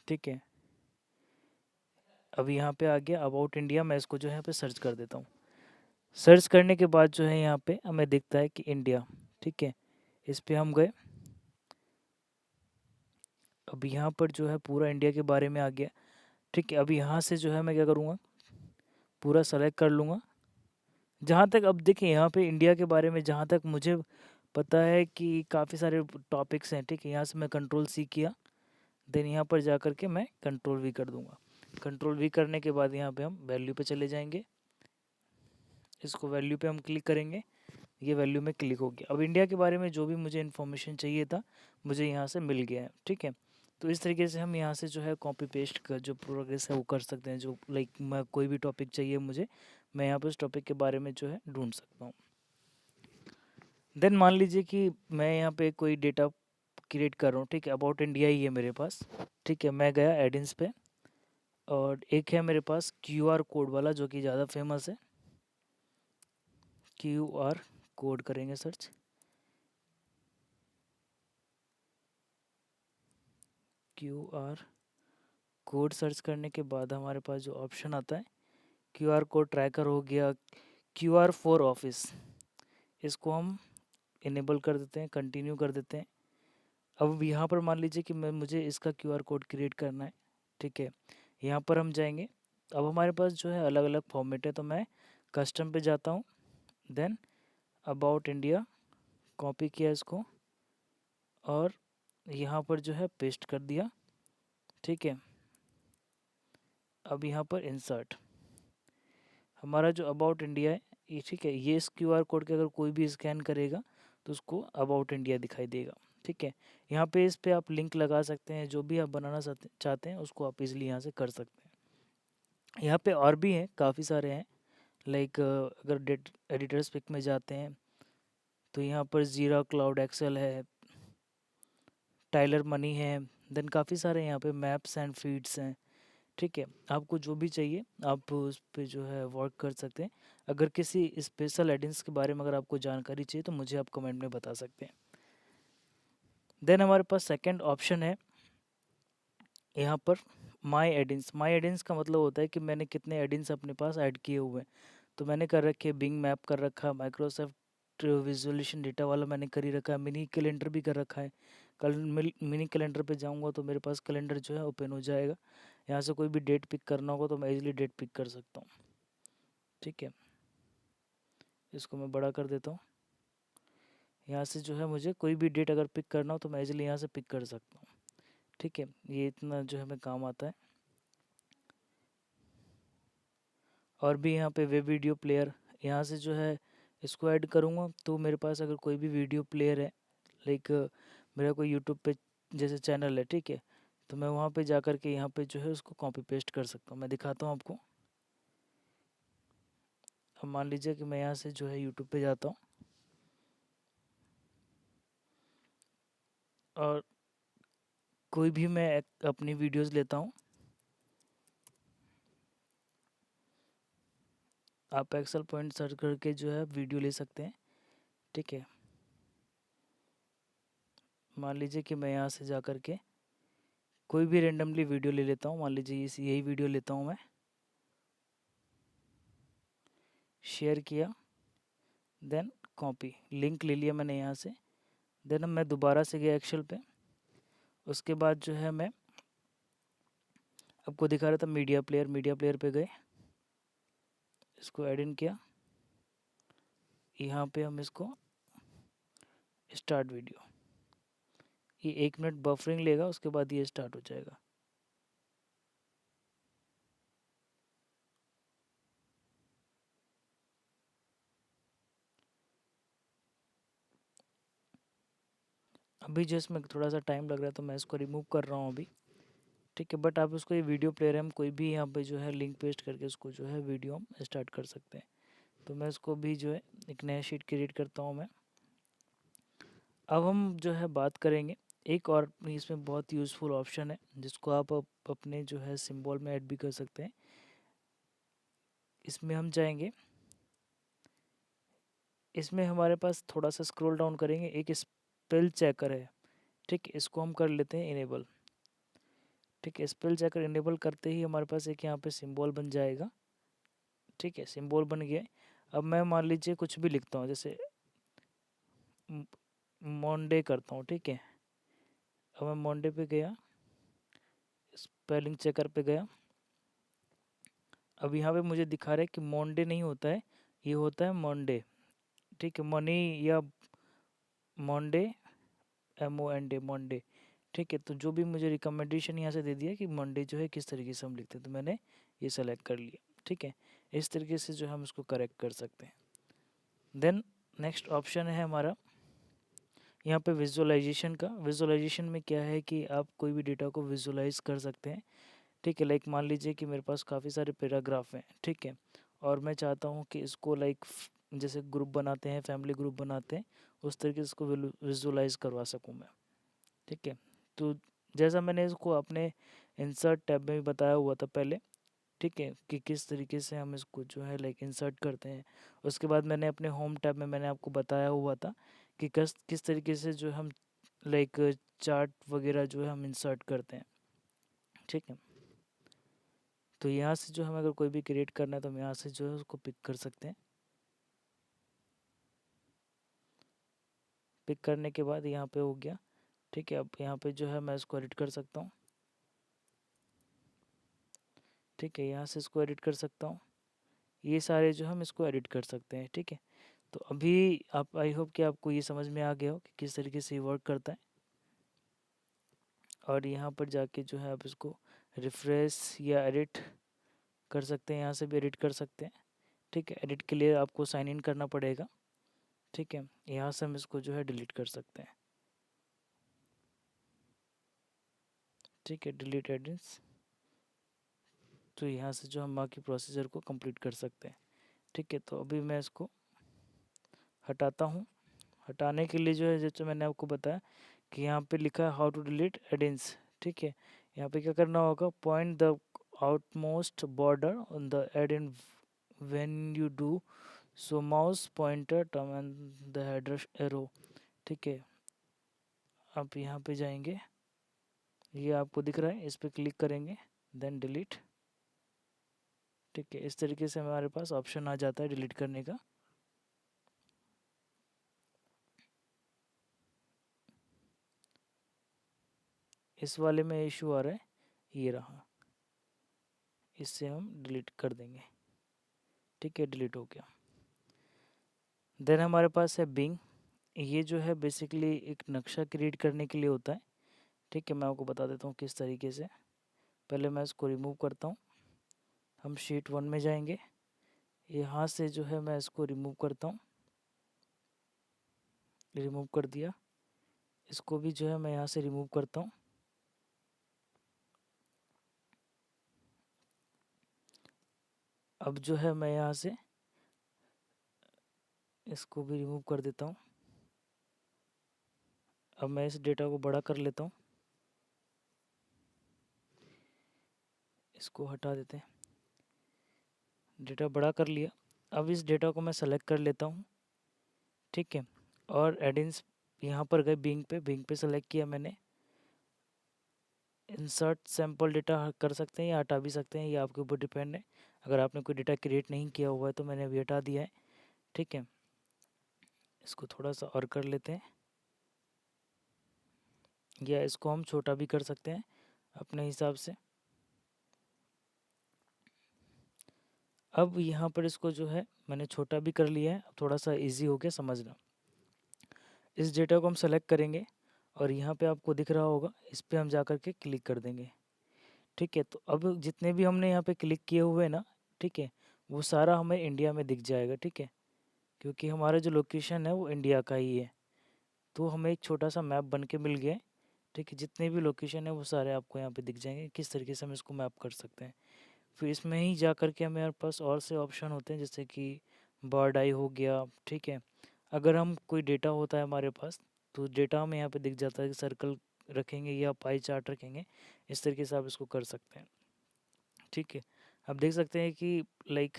ठीक है, अब यहाँ पे आ गया अबाउट इंडिया, मैं इसको जो है यहाँ पे सर्च कर देता हूँ। सर्च करने के बाद जो है यहाँ पे हमें दिखता है कि इंडिया। ठीक है, इस पे हम गए। अब यहाँ पर जो है पूरा इंडिया के बारे में आ गया। ठीक है, अब यहाँ से जो है मैं क्या करूँगा, पूरा सेलेक्ट कर लूँगा। जहाँ तक अब देखिए यहाँ पे इंडिया के बारे में जहाँ तक मुझे पता है कि काफ़ी सारे टॉपिक्स हैं, ठीक है। यहाँ से मैं कंट्रोल सी किया, देन यहाँ पर जा कर के मैं कंट्रोल वी कर दूंगा। कंट्रोल वी करने के बाद यहाँ पे हम वैल्यू पे चले जाएंगे, इसको वैल्यू पे हम क्लिक करेंगे, ये वैल्यू में क्लिक हो गया। अब इंडिया के बारे में जो भी मुझे इन्फॉर्मेशन चाहिए था मुझे यहाँ से मिल गया है, ठीक है। तो इस तरीके से हम यहाँ से जो है कॉपी पेस्ट का जो प्रोग्रेस है वो कर सकते हैं। जो लाइक मैं कोई भी टॉपिक चाहिए मुझे, मैं यहाँ पर उस टॉपिक के बारे में जो है ढूंढ सकता हूँ। देन मान लीजिए कि मैं यहाँ पे कोई डेटा क्रिएट कर रहा हूँ, ठीक है। अबाउट इंडिया ही है मेरे पास, ठीक है। मैं गया एडिंस पे, और एक है मेरे पास क्यूआर कोड वाला जो कि ज़्यादा फेमस है। क्यूआर कोड करेंगे सर्च, क्यूआर कोड सर्च करने के बाद हमारे पास जो ऑप्शन आता है क्यूआर कोड ट्रैकर हो गया, क्यूआर फॉर ऑफिस, इसको हम इनेबल कर देते हैं, कंटिन्यू कर देते हैं। अब यहाँ पर मान लीजिए कि मुझे इसका क्यूआर कोड क्रिएट करना है, ठीक है। यहाँ पर हम जाएंगे, अब हमारे पास जो है अलग अलग फॉर्मेट है, तो मैं कस्टम पे जाता हूँ, देन अबाउट इंडिया कॉपी किया इसको और यहाँ पर जो है पेस्ट कर दिया, ठीक है। अब यहाँ पर इंसर्ट, हमारा जो अबाउट इंडिया है ये, ठीक है। ये इस क्यूआर कोड के अगर कोई भी स्कैन करेगा तो उसको अबाउट इंडिया दिखाई देगा, ठीक है। यहाँ पे इस पे आप लिंक लगा सकते हैं, जो भी आप बनाना चाहते हैं उसको आप इजीली यहाँ से कर सकते हैं। यहाँ पे और भी हैं, काफ़ी सारे हैं। लाइक अगर डेट एडिटर्स पिक में जाते हैं तो यहाँ पर जीरा क्लाउड एक्सेल है, टाइलर मनी है, देन काफ़ी सारे यहाँ पे मैप्स एंड फीड्स हैं, ठीक है। आपको जो भी चाहिए आप उस पे जो है वर्क कर सकते हैं। अगर किसी स्पेशल एडिंस के बारे में अगर आपको जानकारी चाहिए तो मुझे आप कमेंट में बता सकते हैं। देन हमारे पास सेकंड ऑप्शन है यहाँ पर माई एडिंस। माई एडिंस का मतलब होता है कि मैंने कितने एडिंस अपने पास ऐड किए हुए हैं। तो मैंने कर रखे बिंग मैप कर रखा, माइक्रोसॉफ्ट विजुअलाइजेशन डेटा वाला मैंने कर ही रखा है, मिनी कैलेंडर भी कर रखा है। कल मिनी कैलेंडर पे जाऊँगा तो मेरे पास कैलेंडर जो है ओपन हो जाएगा। यहाँ से कोई भी डेट पिक करना होगा तो मैं इजीली डेट पिक कर सकता हूँ, ठीक है। इसको मैं बड़ा कर देता हूँ। यहाँ से जो है मुझे कोई भी डेट अगर पिक करना हो तो मैं इजीली यहाँ से पिक कर सकता हूँ, ठीक है। ये इतना जो हमें काम आता है। और भी यहाँ पे वेब वीडियो प्लेयर, यहाँ से जो है इसको ऐड करूँगा तो मेरे पास अगर कोई भी वीडियो प्लेयर है, लाइक मेरा कोई यूट्यूब पे जैसे चैनल है, ठीक है। तो मैं वहाँ पे जा कर के यहाँ पे जो है उसको कॉपी पेस्ट कर सकता हूँ। मैं दिखाता हूँ आपको। अब मान लीजिए कि मैं यहाँ से जो है यूट्यूब पे जाता हूँ और कोई भी मैं अपनी वीडियोस लेता हूँ। आप एक्सेल पॉइंट सर्च करके जो है वीडियो ले सकते हैं, ठीक है। मान लीजिए कि मैं यहाँ से जा कर के कोई भी रेंडमली वीडियो ले लेता हूँ। मान लीजिए यही वीडियो लेता हूँ मैं, शेयर किया, देन कॉपी, लिंक ले लिया मैंने यहाँ से। देन मैं दोबारा से गया एक्सेल पे, उसके बाद जो है मैं आपको दिखा रहा था मीडिया प्लेयर, मीडिया प्लेयर पे गए, इसको ऐड इन किया। यहाँ पे हम इसको स्टार्ट वीडियो, ये 1 मिनट बफरिंग लेगा, उसके बाद ये स्टार्ट हो जाएगा। अभी जो इसमें थोड़ा सा टाइम लग रहा है तो मैं इसको रिमूव कर रहा हूँ अभी, ठीक है। बट आप उसको ये वीडियो प्लेयर है, हम कोई भी यहाँ पे जो है लिंक पेस्ट करके उसको जो है वीडियो हम स्टार्ट कर सकते हैं। तो मैं इसको भी जो है एक नया शीट क्रिएट करता हूँ मैं। अब हम जो है बात करेंगे एक और, इसमें बहुत यूज़फुल ऑप्शन है जिसको आप अपने जो है सिंबल में ऐड भी कर सकते हैं। इसमें हम जाएंगे, इसमें हमारे पास थोड़ा सा स्क्रॉल डाउन करेंगे, एक स्पेल चेकर है, ठीक है। इसको हम कर लेते हैं इनेबल, ठीक है। स्पेल चेकर इनेबल करते ही हमारे पास एक यहाँ पे सिंबल बन जाएगा, ठीक है। सिंबल बन गया। अब मैं मान लीजिए कुछ भी लिखता हूँ, जैसे मंडे करता हूँ, ठीक है। अब मैं मंडे पे गया, स्पेलिंग चेकर पे गया, अब यहाँ पे मुझे दिखा रहा है कि मंडे नहीं होता है, ये होता है मंडे। ठीक है, मनी या मंडे, MOND मंडे। ठीक है, तो जो भी मुझे रिकमेंडेशन यहाँ से दे दिया कि मंडे जो है किस तरीके से हम लिखते हैं, तो मैंने ये सेलेक्ट कर लिया। ठीक है, इस तरीके से जो हम इसको करेक्ट कर सकते हैं। देन नेक्स्ट ऑप्शन है हमारा यहाँ पे विजुअलाइजेशन का। विजुअलाइजेशन में क्या है कि आप कोई भी डेटा को विजुअलाइज कर सकते हैं। ठीक है, लाइक मान लीजिए कि मेरे पास काफ़ी सारे पैराग्राफ हैं। ठीक है, और मैं चाहता हूँ कि इसको लाइक जैसे ग्रुप बनाते हैं, फैमिली ग्रुप बनाते हैं, उस तरीके से इसको विजुअलाइज करवा सकूँ मैं। ठीक है, तो जैसा मैंने इसको अपने इंसर्ट टैब में भी बताया हुआ था पहले। ठीक है, कि किस तरीके से हम इसको जो है लाइक इंसर्ट करते हैं। उसके बाद मैंने अपने होम टैब में मैंने आपको बताया हुआ था कि किस किस तरीके से जो हम लाइक चार्ट वगैरह जो है हम इंसर्ट करते हैं। ठीक है, तो यहाँ से जो हमें अगर कोई भी क्रिएट करना है तो हम यहाँ से जो है उसको पिक कर सकते हैं। पिक करने के बाद यहाँ पे हो गया। ठीक है, अब यहाँ पे जो है मैं इसको एडिट कर सकता हूँ। ठीक है, यहाँ से इसको एडिट कर सकता हूँ। ये सारे जो हम इसको एडिट कर सकते हैं। ठीक है, तो अभी आप आई होप कि आपको ये समझ में आ गया हो कि किस तरीके से ये वर्क करता है। और यहाँ पर जाके जो है आप इसको रिफ्रेश या एडिट कर सकते हैं, यहाँ से भी एडिट कर सकते हैं। ठीक है, एडिट के लिए आपको साइन इन करना पड़ेगा। ठीक है, यहाँ से हम इसको जो है डिलीट कर सकते हैं। ठीक है, डिलीट एडिट्स, तो यहाँ से जो हम बाकी प्रोसीजर को कंप्लीट कर सकते हैं। ठीक है, तो अभी मैं इसको हटाता हूँ। हटाने के लिए जो है जैसे मैंने आपको बताया कि यहाँ पे लिखा है हाउ टू डिलीट एडिंस। ठीक है, यहाँ पे क्या करना होगा, point the outmost border on the Adin when you do so mouse pointer term and the header arrow. ठीक है, आप यहाँ पे जाएंगे, ये आपको दिख रहा है, इस पर क्लिक करेंगे, देन डिलीट। ठीक है, इस तरीके से हमारे पास ऑप्शन आ जाता है डिलीट करने का। इस वाले में इशू आ रहा है, ये रहा, इससे हम डिलीट कर देंगे। ठीक है, डिलीट हो गया। देन हमारे पास है बिंग। ये जो है बेसिकली एक नक्शा क्रिएट करने के लिए होता है। ठीक है, मैं आपको बता देता हूँ किस तरीके से। पहले मैं इसको रिमूव करता हूँ। हम शीट 1 में जाएंगे, यहाँ से जो है मैं इसको रिमूव करता हूँ। रिमूव कर दिया, इसको भी जो है मैं यहाँ से रिमूव करता हूँ। अब जो है मैं यहाँ से इसको भी रिमूव कर देता हूँ। अब मैं इस डेटा को बड़ा कर लेता हूँ, इसको हटा देते हैं। डेटा बड़ा कर लिया। अब इस डेटा को मैं सेलेक्ट कर लेता हूँ। ठीक है, और एडिंस यहाँ पर गए, बिंग पे सेलेक्ट किया मैंने। इंसर्ट सैम्पल डेटा कर सकते हैं या हटा भी सकते हैं, ये आपके ऊपर डिपेंड है। अगर आपने कोई डेटा क्रिएट नहीं किया हुआ है तो मैंने अभी हटा दिया है। ठीक है, इसको थोड़ा सा और कर लेते हैं, या इसको हम छोटा भी कर सकते हैं अपने हिसाब से। अब यहाँ पर इसको जो है मैंने छोटा भी कर लिया है, अब थोड़ा सा इजी हो गया समझना। इस डेटा को हम सेलेक्ट करेंगे और यहाँ पे आपको दिख रहा होगा, इस पर हम जा कर के क्लिक कर देंगे। ठीक है, तो अब जितने भी हमने यहाँ पे क्लिक किए हुए हैं ना, ठीक है, वो सारा हमें इंडिया में दिख जाएगा। ठीक है, क्योंकि हमारा जो लोकेशन है वो इंडिया का ही है, तो हमें एक छोटा सा मैप बन के मिल गया है। ठीक है, जितने भी लोकेशन है वो सारे आपको यहाँ पे दिख जाएंगे, किस तरीके से हम इसको मैप कर सकते हैं। फिर इसमें ही जा कर के हमारे पास और से ऑप्शन होते हैं, जैसे कि बर्ड आई हो गया। ठीक है, अगर हम कोई डेटा होता है हमारे पास, तो डेटा हमें यहाँ पे दिख जाता है कि सर्कल रखेंगे या पाई चार्ट रखेंगे, इस तरीके से आप इसको कर सकते हैं। ठीक है, आप देख सकते हैं कि लाइक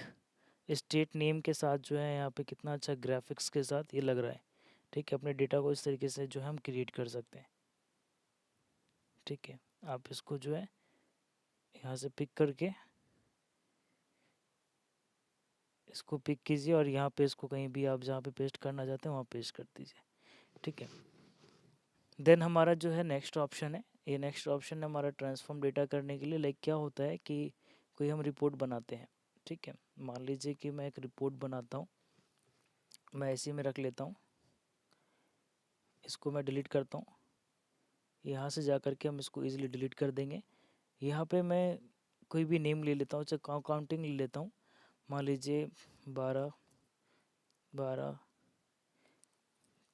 स्टेट नेम के साथ जो है यहाँ पे कितना अच्छा ग्राफिक्स के साथ ये लग रहा है। ठीक है, अपने डेटा को इस तरीके से जो है हम क्रिएट कर सकते हैं। ठीक है, आप इसको जो है यहाँ से पिक करके इसको पिक कीजिए और यहाँ पे इसको कहीं भी आप जहाँ पे पेस्ट करना चाहते हैं वहाँ पेस्ट कर दीजिए। ठीक है, देन हमारा जो है नेक्स्ट ऑप्शन है, ये नेक्स्ट ऑप्शन है हमारा ट्रांसफॉर्म डेटा करने के लिए। लाइक क्या होता है कि कोई हम रिपोर्ट बनाते हैं। ठीक है, मान लीजिए कि मैं एक रिपोर्ट बनाता हूँ, मैं इसी में रख लेता हूँ, इसको मैं डिलीट करता हूँ। यहाँ से जा कर के हम इसको इजीली डिलीट कर देंगे। यहाँ पे मैं कोई भी नेम ले लेता हूँ, चाहे काउंटिंग ले लेता हूँ, मान लीजिए 12, 12,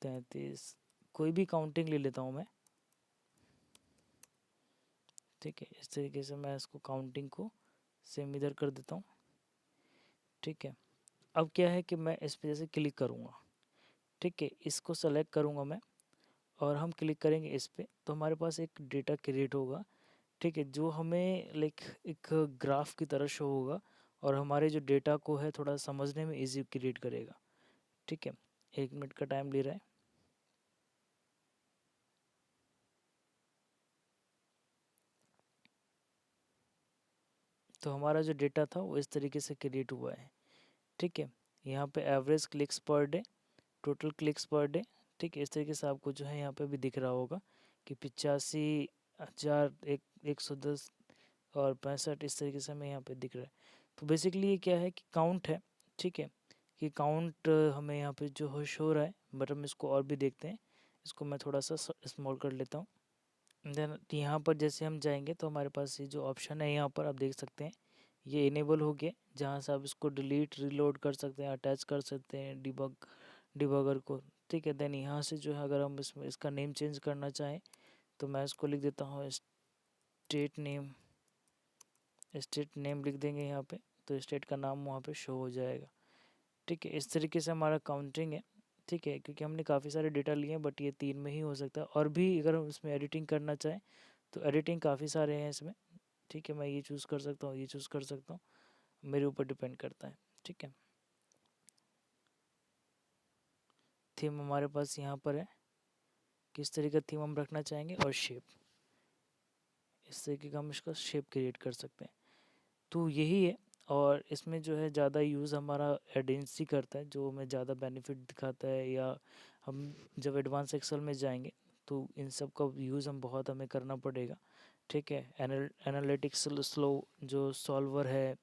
33, कोई भी काउंटिंग ले लेता हूँ मैं। ठीक है, इस तरीके से मैं इसको काउंटिंग को सेम इधर कर देता हूँ। ठीक है, अब क्या है कि मैं इस पे जैसे क्लिक करूँगा, ठीक है, इसको सेलेक्ट करूँगा मैं और हम क्लिक करेंगे इस पे, तो हमारे पास एक डेटा क्रिएट होगा। ठीक है, जो हमें लाइक एक ग्राफ की तरह शो होगा और हमारे जो डेटा को है थोड़ा समझने में इजी क्रिएट करेगा। ठीक है, 1 मिनट का टाइम ले रहा है। तो हमारा जो डेटा था वो इस तरीके से क्रिएट हुआ है। ठीक है, यहाँ पे average clicks per day, total clicks per day, ठीक है, इस तरीके से आपको जो है यहाँ पे भी दिख रहा होगा कि 85,000, 110 और 65, इस तरीके से हमें यहाँ पे दिख रहा है। तो बेसिकली ये क्या है कि काउंट है। ठीक है, कि काउंट हमें यहाँ पे जो शो हो रहा है, बट हम इसको और भी देखते हैं। इसको मैं थोड़ा सा स्मॉल कर लेता हूँ। देन यहाँ पर जैसे हम जाएंगे तो हमारे पास ये जो ऑप्शन है यहाँ पर आप देख सकते हैं, ये इनेबल हो गया, जहाँ से आप इसको डिलीट रीलोड कर सकते हैं, अटैच कर सकते हैं डिबगर को। ठीक है, देन यहाँ से जो है अगर हम इसमें इसका नेम चेंज करना चाहें तो मैं इसको लिख देता हूँ स्टेट नेम। स्टेट नेम लिख देंगे यहाँ पे, तो स्टेट का नाम वहाँ पे शो हो जाएगा। ठीक है, इस तरीके से हमारा काउंटिंग है। ठीक है, क्योंकि हमने काफ़ी सारे डेटा लिए हैं, बट ये 3 में ही हो सकता है, और भी अगर हम इसमें एडिटिंग करना चाहें तो एडिटिंग काफ़ी सारे हैं इसमें। ठीक है, मैं ये चूज़ कर सकता हूँ, ये चूज़ कर सकता हूँ, मेरे ऊपर डिपेंड करता है। ठीक है, थीम हमारे पास यहाँ पर है, किस तरीके का थीम हम रखना चाहेंगे, और शेप, इस तरीके का हम इसका शेप क्रिएट कर सकते हैं। तो यही है, और इसमें जो है ज़्यादा यूज़ हमारा एडेंसी करता है, जो हमें ज़्यादा बेनिफिट दिखाता है, या हम जब एडवांस एक्सेल में जाएंगे तो इन सब का यूज़ हम बहुत हमें करना पड़ेगा। ठीक है, एनालिटिक्स स्लो जो सॉल्वर है,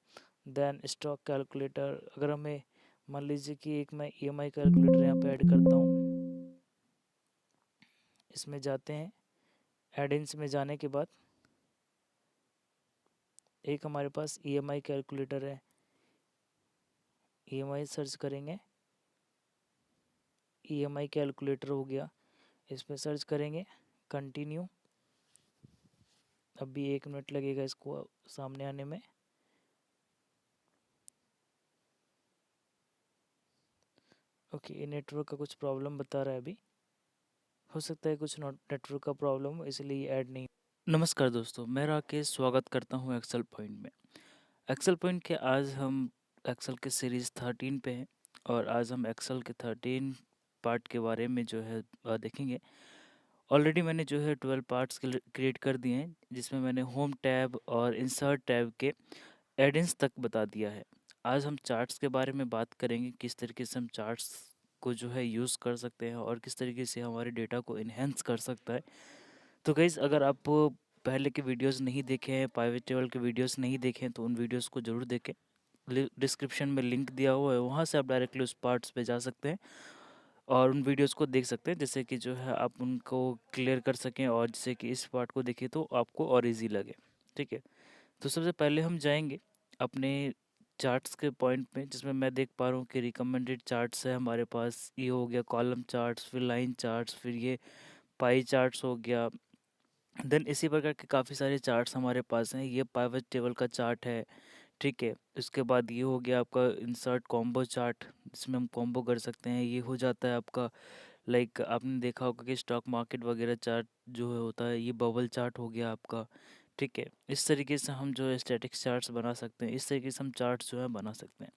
देन स्टॉक कैलकुलेटर, अगर हमें मान लीजिए कि एक मैं ईएमआई कैलकुलेटर यहाँ पे ऐड करता हूँ, इसमें जाते हैं, एडिंस में जाने के बाद एक हमारे पास ईएमआई कैलकुलेटर है, ईएमआई सर्च करेंगे, ईएमआई कैलकुलेटर हो गया, इस पर सर्च करेंगे, कंटिन्यू। अभी 1 मिनट लगेगा इसको सामने आने में। ओके, ये नेटवर्क का कुछ प्रॉब्लम बता रहा है अभी, हो सकता है कुछ नेटवर्क का प्रॉब्लम हो, इसलिए ये ऐड नहीं। नमस्कार दोस्तों, मैं राकेश स्वागत करता हूँ एक्सेल पॉइंट में। एक्सेल पॉइंट के आज हम एक्सेल के सीरीज़ 13 पे हैं, और आज हम एक्सेल के 13 पार्ट के बारे में जो है देखेंगे। ऑलरेडी मैंने जो है 12 पार्ट्स क्रिएट कर दिए हैं, जिसमें मैंने होम टैब और इंसर्ट टैब के एडिंस तक बता दिया है। आज हम चार्ट्स के बारे में बात करेंगे, किस तरीके से हम चार्ट्स को जो है यूज़ कर सकते हैं और किस तरीके से हमारे डेटा को इन्हेंस कर सकता है। तो गाइज़, अगर आप पहले के वीडियोस नहीं देखे हैं, पाइवेट टेबल के वीडियोस नहीं देखे हैं, तो उन वीडियोस को ज़रूर देखें। डिस्क्रिप्शन में लिंक दिया हुआ है, वहाँ से आप डायरेक्टली उस पार्ट्स पे जा सकते हैं और उन वीडियोस को देख सकते हैं, जिससे कि जो है आप उनको क्लियर कर सकें, और जिससे कि इस पार्ट को देखिए तो आपको और इजी लगे। ठीक है, तो सबसे पहले हम जाएंगे अपने चार्ट्स के पॉइंट पे, जिसमें मैं देख पा रहा हूँ कि रिकमेंडेड चार्ट्स है हमारे पास। ये हो गया कॉलम चार्ट्स, फिर लाइन चार्ट्स, फिर ये पाई चार्ट्स हो गया। देन इसी प्रकार के काफ़ी सारे चार्ट्स हमारे पास हैं। ये पाइवट टेबल का चार्ट है। ठीक है, इसके बाद ये हो गया आपका इंसर्ट कॉम्बो चार्ट, जिसमें हम कॉम्बो कर सकते हैं। ये हो जाता है आपका, लाइक आपने देखा होगा कि स्टॉक मार्केट वगैरह चार्ट जो है होता है, ये बबल चार्ट हो गया आपका। ठीक है, इस तरीके से हम जो है स्टैटिक चार्ट्स बना सकते हैं, इस तरीके से हम चार्ट्स जो है बना सकते हैं।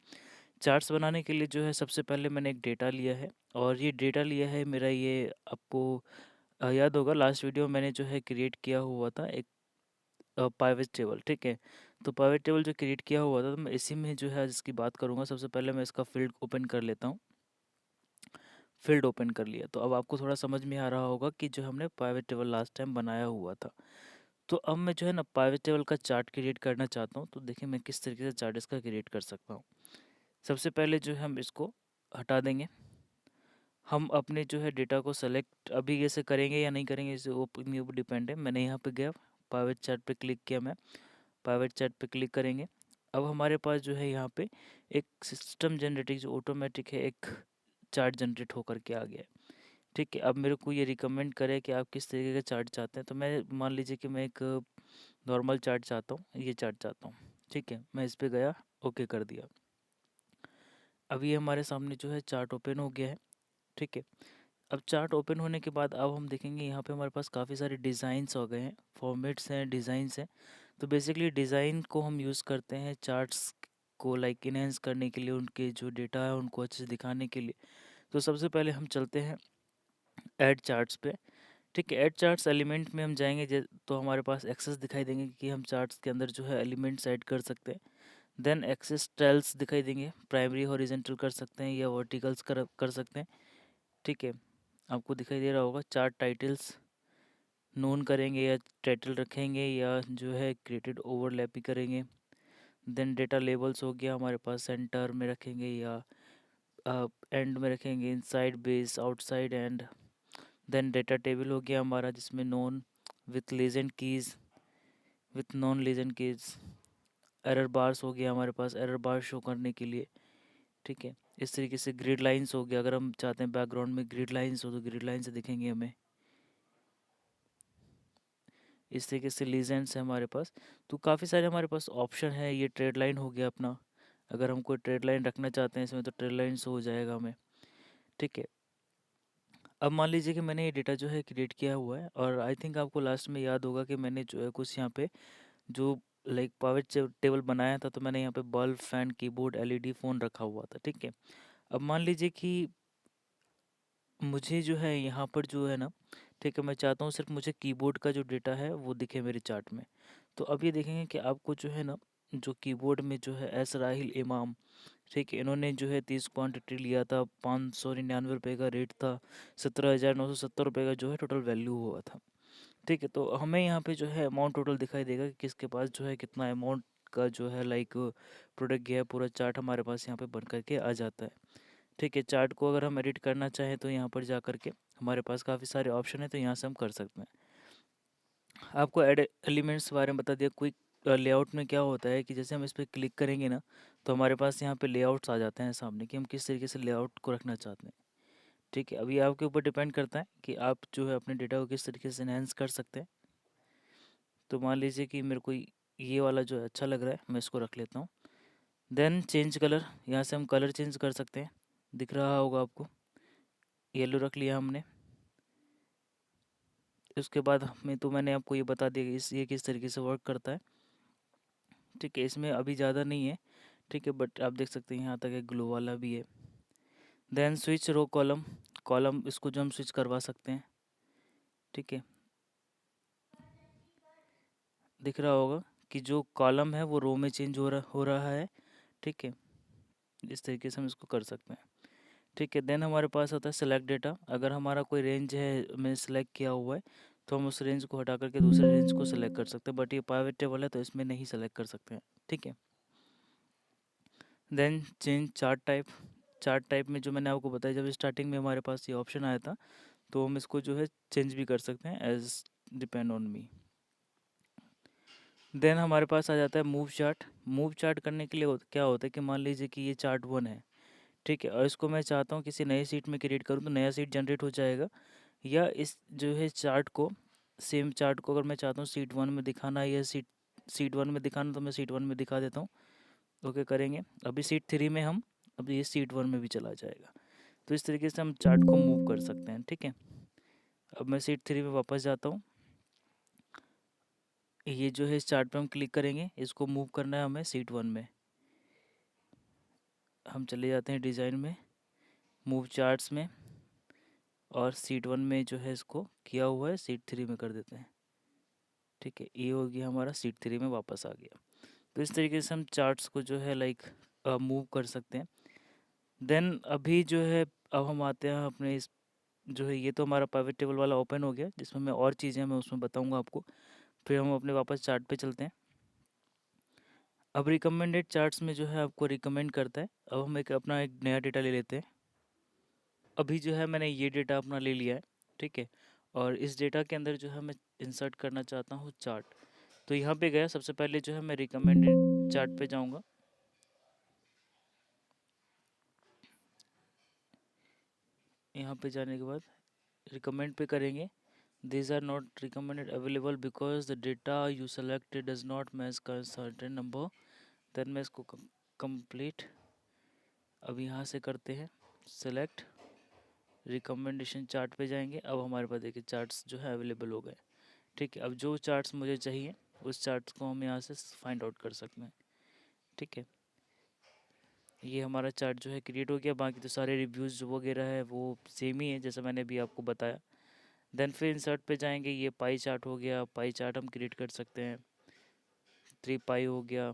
चार्ट्स बनाने के लिए जो है सबसे पहले मैंने एक डेटा लिया है, और ये डेटा लिया है मेरा, ये आपको याद होगा लास्ट वीडियो मैंने जो है क्रिएट किया हुआ था एक पाइवेट टेबल। ठीक है, तो पाइवेट टेबल जो क्रिएट किया हुआ था, तो मैं इसी में जो है इसकी बात करूँगा। सबसे पहले मैं इसका फील्ड ओपन कर लेता हूँ। फील्ड ओपन कर लिया, तो अब आपको थोड़ा समझ में आ रहा होगा कि जो हमने पाइवेट टेबल लास्ट टाइम बनाया हुआ था। तो अब मैं जो है ना पाइवट टेबल का चार्ट क्रिएट करना चाहता हूँ। तो देखिए मैं किस तरीके से चार्ट इसका क्रिएट कर सकता हूँ। सबसे पहले जो है हम इसको हटा देंगे। हम अपने जो है डेटा को सेलेक्ट अभी कैसे करेंगे या नहीं करेंगे इसे अपने ऊपर डिपेंड है। मैंने यहाँ पे गया, पाइवट चार्ट पे क्लिक किया, मैं पाइवट चार्ट पे क्लिक करेंगे। अब हमारे पास जो है यहाँ पे एक सिस्टम जनरेटिक जो ऑटोमेटिक है एक चार्ट जनरेट होकर के आ गया है। ठीक है, अब मेरे को ये रिकमेंड करे कि आप किस तरीके का चार्ट चाहते हैं। तो मैं मान लीजिए कि मैं एक नॉर्मल चार्ट चाहता हूँ, ये चार्ट चाहता हूँ। ठीक है, मैं इस पे गया, ओके कर दिया। अब ये हमारे सामने जो है चार्ट ओपन हो गया है। ठीक है, अब चार्ट ओपन होने के बाद अब हम देखेंगे यहाँ पे हमारे पास काफ़ी सारे डिज़ाइंस हो गए हैं, फॉर्मेट्स हैं, डिज़ाइंस हैं। तो बेसिकली डिज़ाइन को हम यूज़ करते हैं चार्ट्स को लाइक इनहेंस करने के लिए, उनके जो डेटा है उनको अच्छे से दिखाने के लिए। तो सबसे पहले हम चलते हैं ऐड चार्ट्स पे। ठीक है, ऐड चार्ट्स एलिमेंट में हम जाएंगे तो हमारे पास एक्सेस दिखाई देंगे कि हम चार्ट्स के अंदर जो है एलिमेंट्स ऐड कर सकते हैं। देन एक्सेस टाइल्स दिखाई देंगे, प्राइमरी हॉरिजेंटल कर सकते हैं या वर्टिकल्स कर सकते हैं। ठीक है, आपको दिखाई दे रहा होगा चार्ट टाइटल्स नोन करेंगे या टाइटल रखेंगे या जो है क्रिएटेड ओवरलैप भी करेंगे। देन डेटा लेबल्स हो गया हमारे पास, सेंटर में रखेंगे या एंड में रखेंगे, inside base outside end. Then data table हो गया हमारा जिसमें none with legend keys, with non legend keys. Error bars हो गया हमारे पास, एरर बार शो करने के लिए। ठीक है, इस तरीके से ग्रिड लाइंस हो गया, अगर हम चाहते हैं बैकग्राउंड में ग्रिड लाइंस हो तो ग्रिड लाइन से दिखेंगे हमें। इस तरीके से लीजेंड्स है हमारे पास। तो काफ़ी सारे हमारे पास ऑप्शन है। ये ट्रेड लाइन हो गया अपना, अगर हम कोई ट्रेड लाइन रखना चाहते हैं इसमें तो ट्रेड लाइन हो जाएगा हमें। ठीक है, अब मान लीजिए कि मैंने ये डेटा जो है क्रिएट किया हुआ है और आई थिंक आपको लास्ट में याद होगा कि मैंने जो है कुछ यहाँ पे जो लाइक पावर टेबल बनाया था, तो मैंने यहाँ पे bulb, fan, keyboard, LED, phone रखा हुआ था। ठीक है, अब मान लीजिए कि मुझे जो है यहाँ पर जो है ना, ठीक है, मैं चाहता हूँ सिर्फ मुझे कीबोर्ड का जो डेटा है वो दिखे मेरे चार्ट में। तो अब ये देखेंगे कि आपको जो है ना, जो कीबोर्ड में जो है एस राहिल इमाम, ठीक है, इन्होंने जो है 30 क्वांटिटी लिया था, 599 रुपये का रेट था, 17,970 रुपये का जो है टोटल वैल्यू हुआ था। ठीक है, तो हमें यहाँ पे जो है अमाउंट टोटल दिखाई देगा कि किसके पास जो है कितना अमाउंट का जो है लाइक प्रोडक्ट गया है। पूरा चार्ट हमारे पास यहाँ पे बन करके आ जाता है। ठीक है, चार्ट को अगर हम एडिट करना चाहें तो यहाँ पर जा कर के हमारे पास काफ़ी सारे ऑप्शन है, तो यहाँ से हम कर सकते हैं। आपको ऐड एलिमेंट्स के बारे में बता दिया। क्विक लेआउट में क्या होता है कि जैसे हम इस पर क्लिक करेंगे ना, तो हमारे पास यहाँ पे लेआउट्स आ जाते हैं सामने कि हम किस तरीके से लेआउट को रखना चाहते हैं। ठीक है, अभी आपके ऊपर डिपेंड करता है कि आप जो है अपने डेटा को किस तरीके से एनहेंस कर सकते हैं। तो मान लीजिए कि मेरे को ये वाला जो है अच्छा लग रहा है, मैं इसको रख लेता हूँ। देन चेंज कलर, यहाँ से हम कलर चेंज कर सकते हैं, दिख रहा होगा आपको, येलो रख लिया हमने। उसके बाद हमें तो मैंने आपको ये बता दिया कि ये किस तरीके से वर्क करता है। ठीक है, इसमें अभी ज़्यादा नहीं है। ठीक है, बट आप देख सकते हैं यहाँ तक एक ग्लो वाला भी है। Then switch row column, column इसको जो हम स्विच करवा सकते हैं। ठीक है, दिख रहा होगा कि जो कॉलम है वो रो में चेंज हो रहा है। ठीक है, इस तरीके से हम इसको कर सकते हैं। ठीक है, देन हमारे पास होता है सेलेक्ट डेटा। अगर हमारा कोई रेंज है मैंने सेलेक्ट किया हुआ है, तो हम उस रेंज को हटा करके दूसरे रेंज को सेलेक्ट कर सकते हैं, बट ये प्राइवेट टेबल है तो इसमें नहीं सेलेक्ट कर सकते हैं। ठीक है, then change chart type. Chart type में जो मैंने आपको बताया, जब स्टार्टिंग में हमारे पास ये ऑप्शन आया था, तो हम इसको जो है चेंज भी कर सकते हैं as depend on me. Then हमारे पास आ जाता है मूव चार्ट। मूव चार्ट करने के लिए क्या होता है कि मान लीजिए कि ये चार्ट 1 है। ठीक है, और इसको मैं चाहता हूँ किसी नए सीट में क्रिएट करूँ, तो नया सीट जनरेट हो जाएगा। या इस जो है चार्ट को, सेम चार्ट को अगर मैं चाहता हूँ सीट 1 में दिखाना है या सीट 1 में दिखाना, तो मैं सीट 1 में दिखा देता हूँ। ओके करेंगे, अभी सीट 3 में हम, अब ये सीट 1 में भी चला जाएगा। तो इस तरीके से हम चार्ट को मूव कर सकते हैं। ठीक है, अब मैं सीट 3 में वापस जाता हूँ। ये जो है इस चार्ट पे हम क्लिक करेंगे, इसको मूव करना है हमें सीट 1 में। हम चले जाते हैं डिज़ाइन में, मूव चार्ट्स में, और सीट 1 में जो है इसको किया हुआ है सीट 3 में कर देते हैं। ठीक है, ये हो गया हमारा सीट 3 में वापस आ गया। तो इस तरीके से हम चार्ट्स को जो है लाइक मूव कर सकते हैं। देन अभी जो है, अब हम आते हैं अपने जो है, ये तो हमारा प्राइवेट टेबल वाला ओपन हो गया, जिसमें मैं और चीज़ें मैं उसमें बताऊंगा आपको। फिर हम अपने वापस चार्ट पे चलते हैं। अब रिकमेंडेड चार्ट्स में जो है आपको रिकमेंड करता है। अब हम अपना एक नया डेटा ले लेते हैं। अभी जो है मैंने ये डेटा अपना ले लिया है, ठीक है। और इस डेटा के अंदर जो है मैं इंसर्ट करना चाहता हूँ चार्ट। तो यहाँ पे गया, सबसे पहले जो है मैं रिकमेंडेड चार्ट पे जाऊँगा। यहाँ पे जाने के बाद रिकमेंड पे करेंगे। These are not recommended available because the data you selected does not match a certain number. Then मैं इसको complete। अब यहाँ से करते हैं select, रिकमेंडेशन चार्ट पे जाएंगे। अब हमारे पास देखिए चार्ट्स जो है अवेलेबल हो गए, ठीक है। अब जो चार्ट्स मुझे चाहिए उस चार्ट्स को हम यहाँ से फाइंड आउट कर सकते हैं, ठीक है। ये हमारा चार्ट जो है क्रिएट हो गया। बाकी तो सारे रिव्यूज़ वगैरह है वो सेम ही है जैसा मैंने अभी आपको बताया। देन फिर इंसर्ट पे जाएंगे, ये पाई चार्ट हो गया। पाई चार्ट हम क्रिएट कर सकते हैं, 3 पाई हो गया।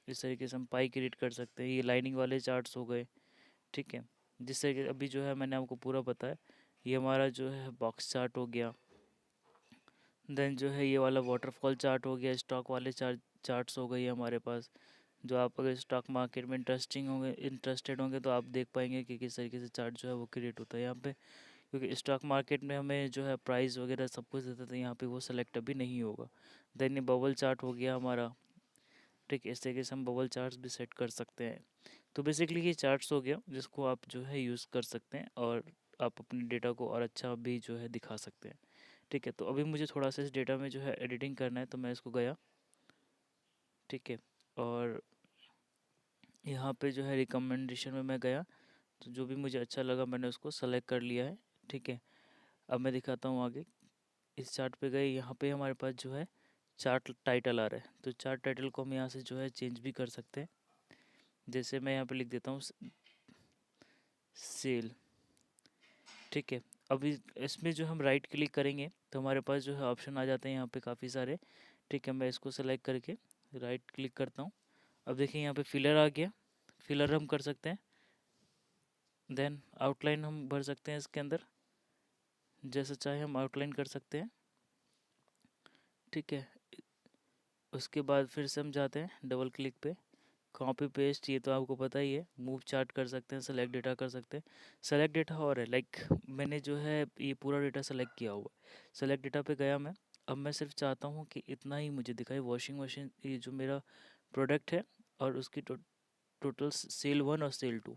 इस तरीके से हम पाई क्रिएट कर सकते हैं। ये लाइनिंग वाले चार्ट्स हो गए, ठीक है। जिस तरीके अभी जो है मैंने आपको पूरा बताया। ये हमारा जो है बॉक्स चार्ट हो गया। देन जो है ये वाला वाटरफॉल चार्ट हो गया। स्टॉक वाले चार्ट्स हो गए हमारे पास। जो आप अगर स्टॉक मार्केट में इंटरेस्टेड होंगे तो आप देख पाएंगे कि किस तरीके से चार्ट जो है वो क्रिएट होता है यहाँ पे। क्योंकि स्टॉक मार्केट में हमें जो है प्राइस वगैरह सब कुछ देता था, यहाँ पे वो सेलेक्ट अभी नहीं होगा। देन ये बबल चार्ट हो गया हमारा, ठीक है। इस तरीके से हम बबल चार्ट्स भी सेट कर सकते हैं। तो बेसिकली ये चार्ट्स हो गया जिसको आप जो है यूज़ कर सकते हैं और आप अपने डेटा को और अच्छा भी जो है दिखा सकते हैं, ठीक है। तो अभी मुझे थोड़ा सा इस डेटा में जो है एडिटिंग करना है, तो मैं इसको गया, ठीक है। और यहाँ पे जो है रिकमेंडेशन में मैं गया, तो जो भी मुझे अच्छा लगा मैंने उसको सेलेक्ट कर लिया है, ठीक है। अब मैं दिखाता हूँ आगे। इस चार्ट पे गए, यहाँ पे हमारे पास जो है चार्ट टाइटल आ रहा है। तो चार्ट टाइटल को हम यहाँ से जो है चेंज भी कर सकते हैं। जैसे मैं यहाँ पे लिख देता हूँ सेल, ठीक है। अभी इसमें जो हम राइट क्लिक करेंगे तो हमारे पास जो है ऑप्शन आ जाते हैं यहाँ पे काफ़ी सारे, ठीक है। मैं इसको सेलेक्ट करके राइट क्लिक करता हूँ। अब देखिए यहाँ पे फिलर आ गया। फिलर हम कर सकते हैं। देन आउटलाइन हम भर सकते हैं इसके अंदर, जैसा चाहे हम आउटलाइन कर सकते हैं, ठीक है। उसके बाद फिर से हम जाते हैं डबल क्लिक पे, कॉपी पेस्ट, ये तो आपको पता ही है। मूव चार्ट कर सकते हैं, सेलेक्ट डेटा कर सकते हैं। सेलेक्ट डेटा और है लाइक मैंने जो है ये पूरा डेटा सेलेक्ट किया हुआ है। सेलेक्ट डेटा पे गया मैं। अब मैं सिर्फ चाहता हूँ कि इतना ही मुझे दिखाए। वॉशिंग मशीन ये जो मेरा प्रोडक्ट है और उसकी टोटल सेल 1 और सेल 2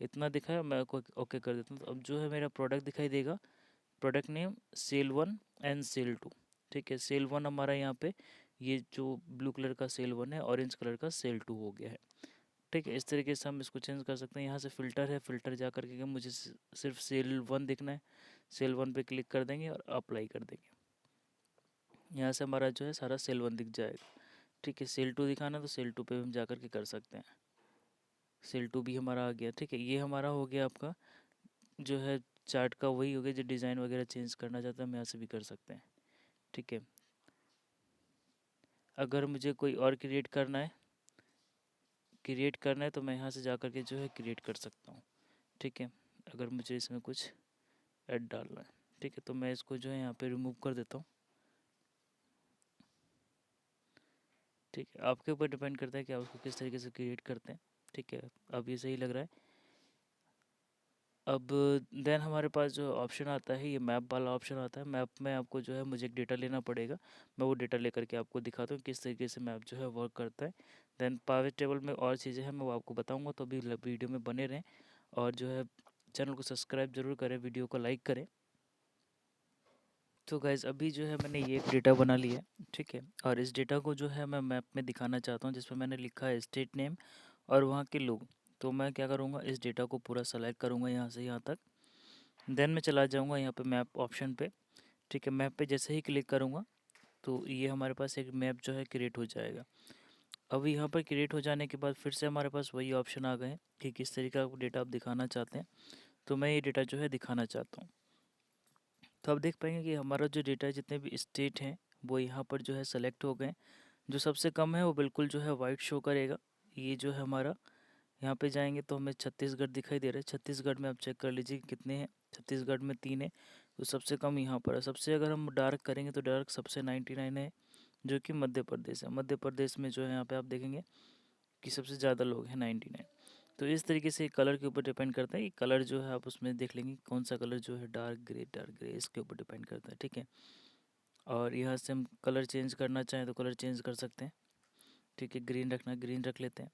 इतना दिखाया। मैं ओके कर देता हूँ। तो अब जो है मेरा प्रोडक्ट दिखाई देगा, product name sale 1 and sale 2, ठीक है। सेल 1 हमारा यहाँ पे ये जो ब्लू कलर का सेल 1 है, ऑरेंज कलर का सेल 2 हो गया है, ठीक है। इस तरीके से हम इसको चेंज कर सकते हैं। यहाँ से फ़िल्टर है, फ़िल्टर जा कर के मुझे सिर्फ सेल 1 दिखना है। सेल 1 पे क्लिक कर देंगे और अप्लाई कर देंगे। यहाँ से हमारा जो है सारा सेल 1 दिख जाएगा, ठीक है। सेल 2 दिखाना तो सेल 2 पे भी हम जा कर के कर सकते हैं। सेल 2 भी हमारा आ गया, ठीक है। ये हमारा हो गया आपका जो है चार्ट का वही हो गया। जो डिज़ाइन वगैरह चेंज करना चाहते हैं हम यहाँ से भी कर सकते हैं, ठीक है। अगर मुझे कोई और क्रिएट करना है तो मैं यहाँ से जा कर के जो है क्रिएट कर सकता हूँ, ठीक है। अगर मुझे इसमें कुछ ऐड डालना है, ठीक है, तो मैं इसको जो है यहाँ पे रिमूव कर देता हूँ, ठीक है। आपके ऊपर डिपेंड करता है कि आप उसको किस तरीके से क्रिएट करते हैं, ठीक है। अब ये सही लग रहा है। अब देन हमारे पास जो ऑप्शन आता है ये मैप वाला ऑप्शन आता है। मैप में आपको जो है मुझे एक डेटा लेना पड़ेगा। मैं वो डेटा लेकर के आपको दिखाता हूँ किस तरीके से मैप जो है वर्क करता है। देन पावर टेबल में और चीज़ें हैं मैं वो आपको बताऊँगा, तो अभी वीडियो में बने रहें। और जो है चैनल को सब्सक्राइब ज़रूर करें, वीडियो को लाइक करें। तो गाइज़ अभी जो है मैंने ये एक डेटा बना लिया है, ठीक है। और इस डेटा को जो है मैं मैप में दिखाना चाहता हूँ, जिसमें मैंने लिखा है स्टेट नेम और वहाँ के लोग। तो मैं क्या करूँगा, इस डेटा को पूरा सेलेक्ट करूँगा यहाँ से यहाँ तक। देन मैं चला जाऊँगा यहाँ पे मैप ऑप्शन पे, ठीक है। मैप पे जैसे ही क्लिक करूँगा तो ये हमारे पास एक मैप जो है क्रिएट हो जाएगा। अब यहाँ पर क्रिएट हो जाने के बाद फिर से हमारे पास वही ऑप्शन आ गए हैं कि किस तरीके का डेटा आप दिखाना चाहते हैं। तो मैं ये डेटा जो है दिखाना चाहता हूँ। तो आप देख पाएंगे कि हमारा जो डेटा है, जितने भी स्टेट हैं वो यहाँ पर जो है सेलेक्ट हो गए। जो सबसे कम है वो बिल्कुल जो है वाइट शो करेगा। ये जो है हमारा, यहाँ पे जाएंगे तो हमें छत्तीसगढ़ दिखाई दे रहा है। छत्तीसगढ़ में आप चेक कर लीजिए कितने हैं। छत्तीसगढ़ में 3 है, तो सबसे कम यहाँ पर है। सबसे अगर हम डार्क करेंगे तो डार्क सबसे 99 है। जो कि मध्य प्रदेश है। मध्य प्रदेश में जो है यहाँ पे आप देखेंगे कि सबसे ज़्यादा लोग हैं 99। तो इस तरीके से कलर के ऊपर डिपेंड करता है कि कलर जो है आप उसमें देख लेंगे कौन सा कलर जो है डार्क ग्रे इसके ऊपर डिपेंड करता है, ठीक है। और यहाँ से हम कलर चेंज करना चाहें तो कलर चेंज कर सकते हैं, ठीक है। ग्रीन रखना ग्रीन रख लेते हैं,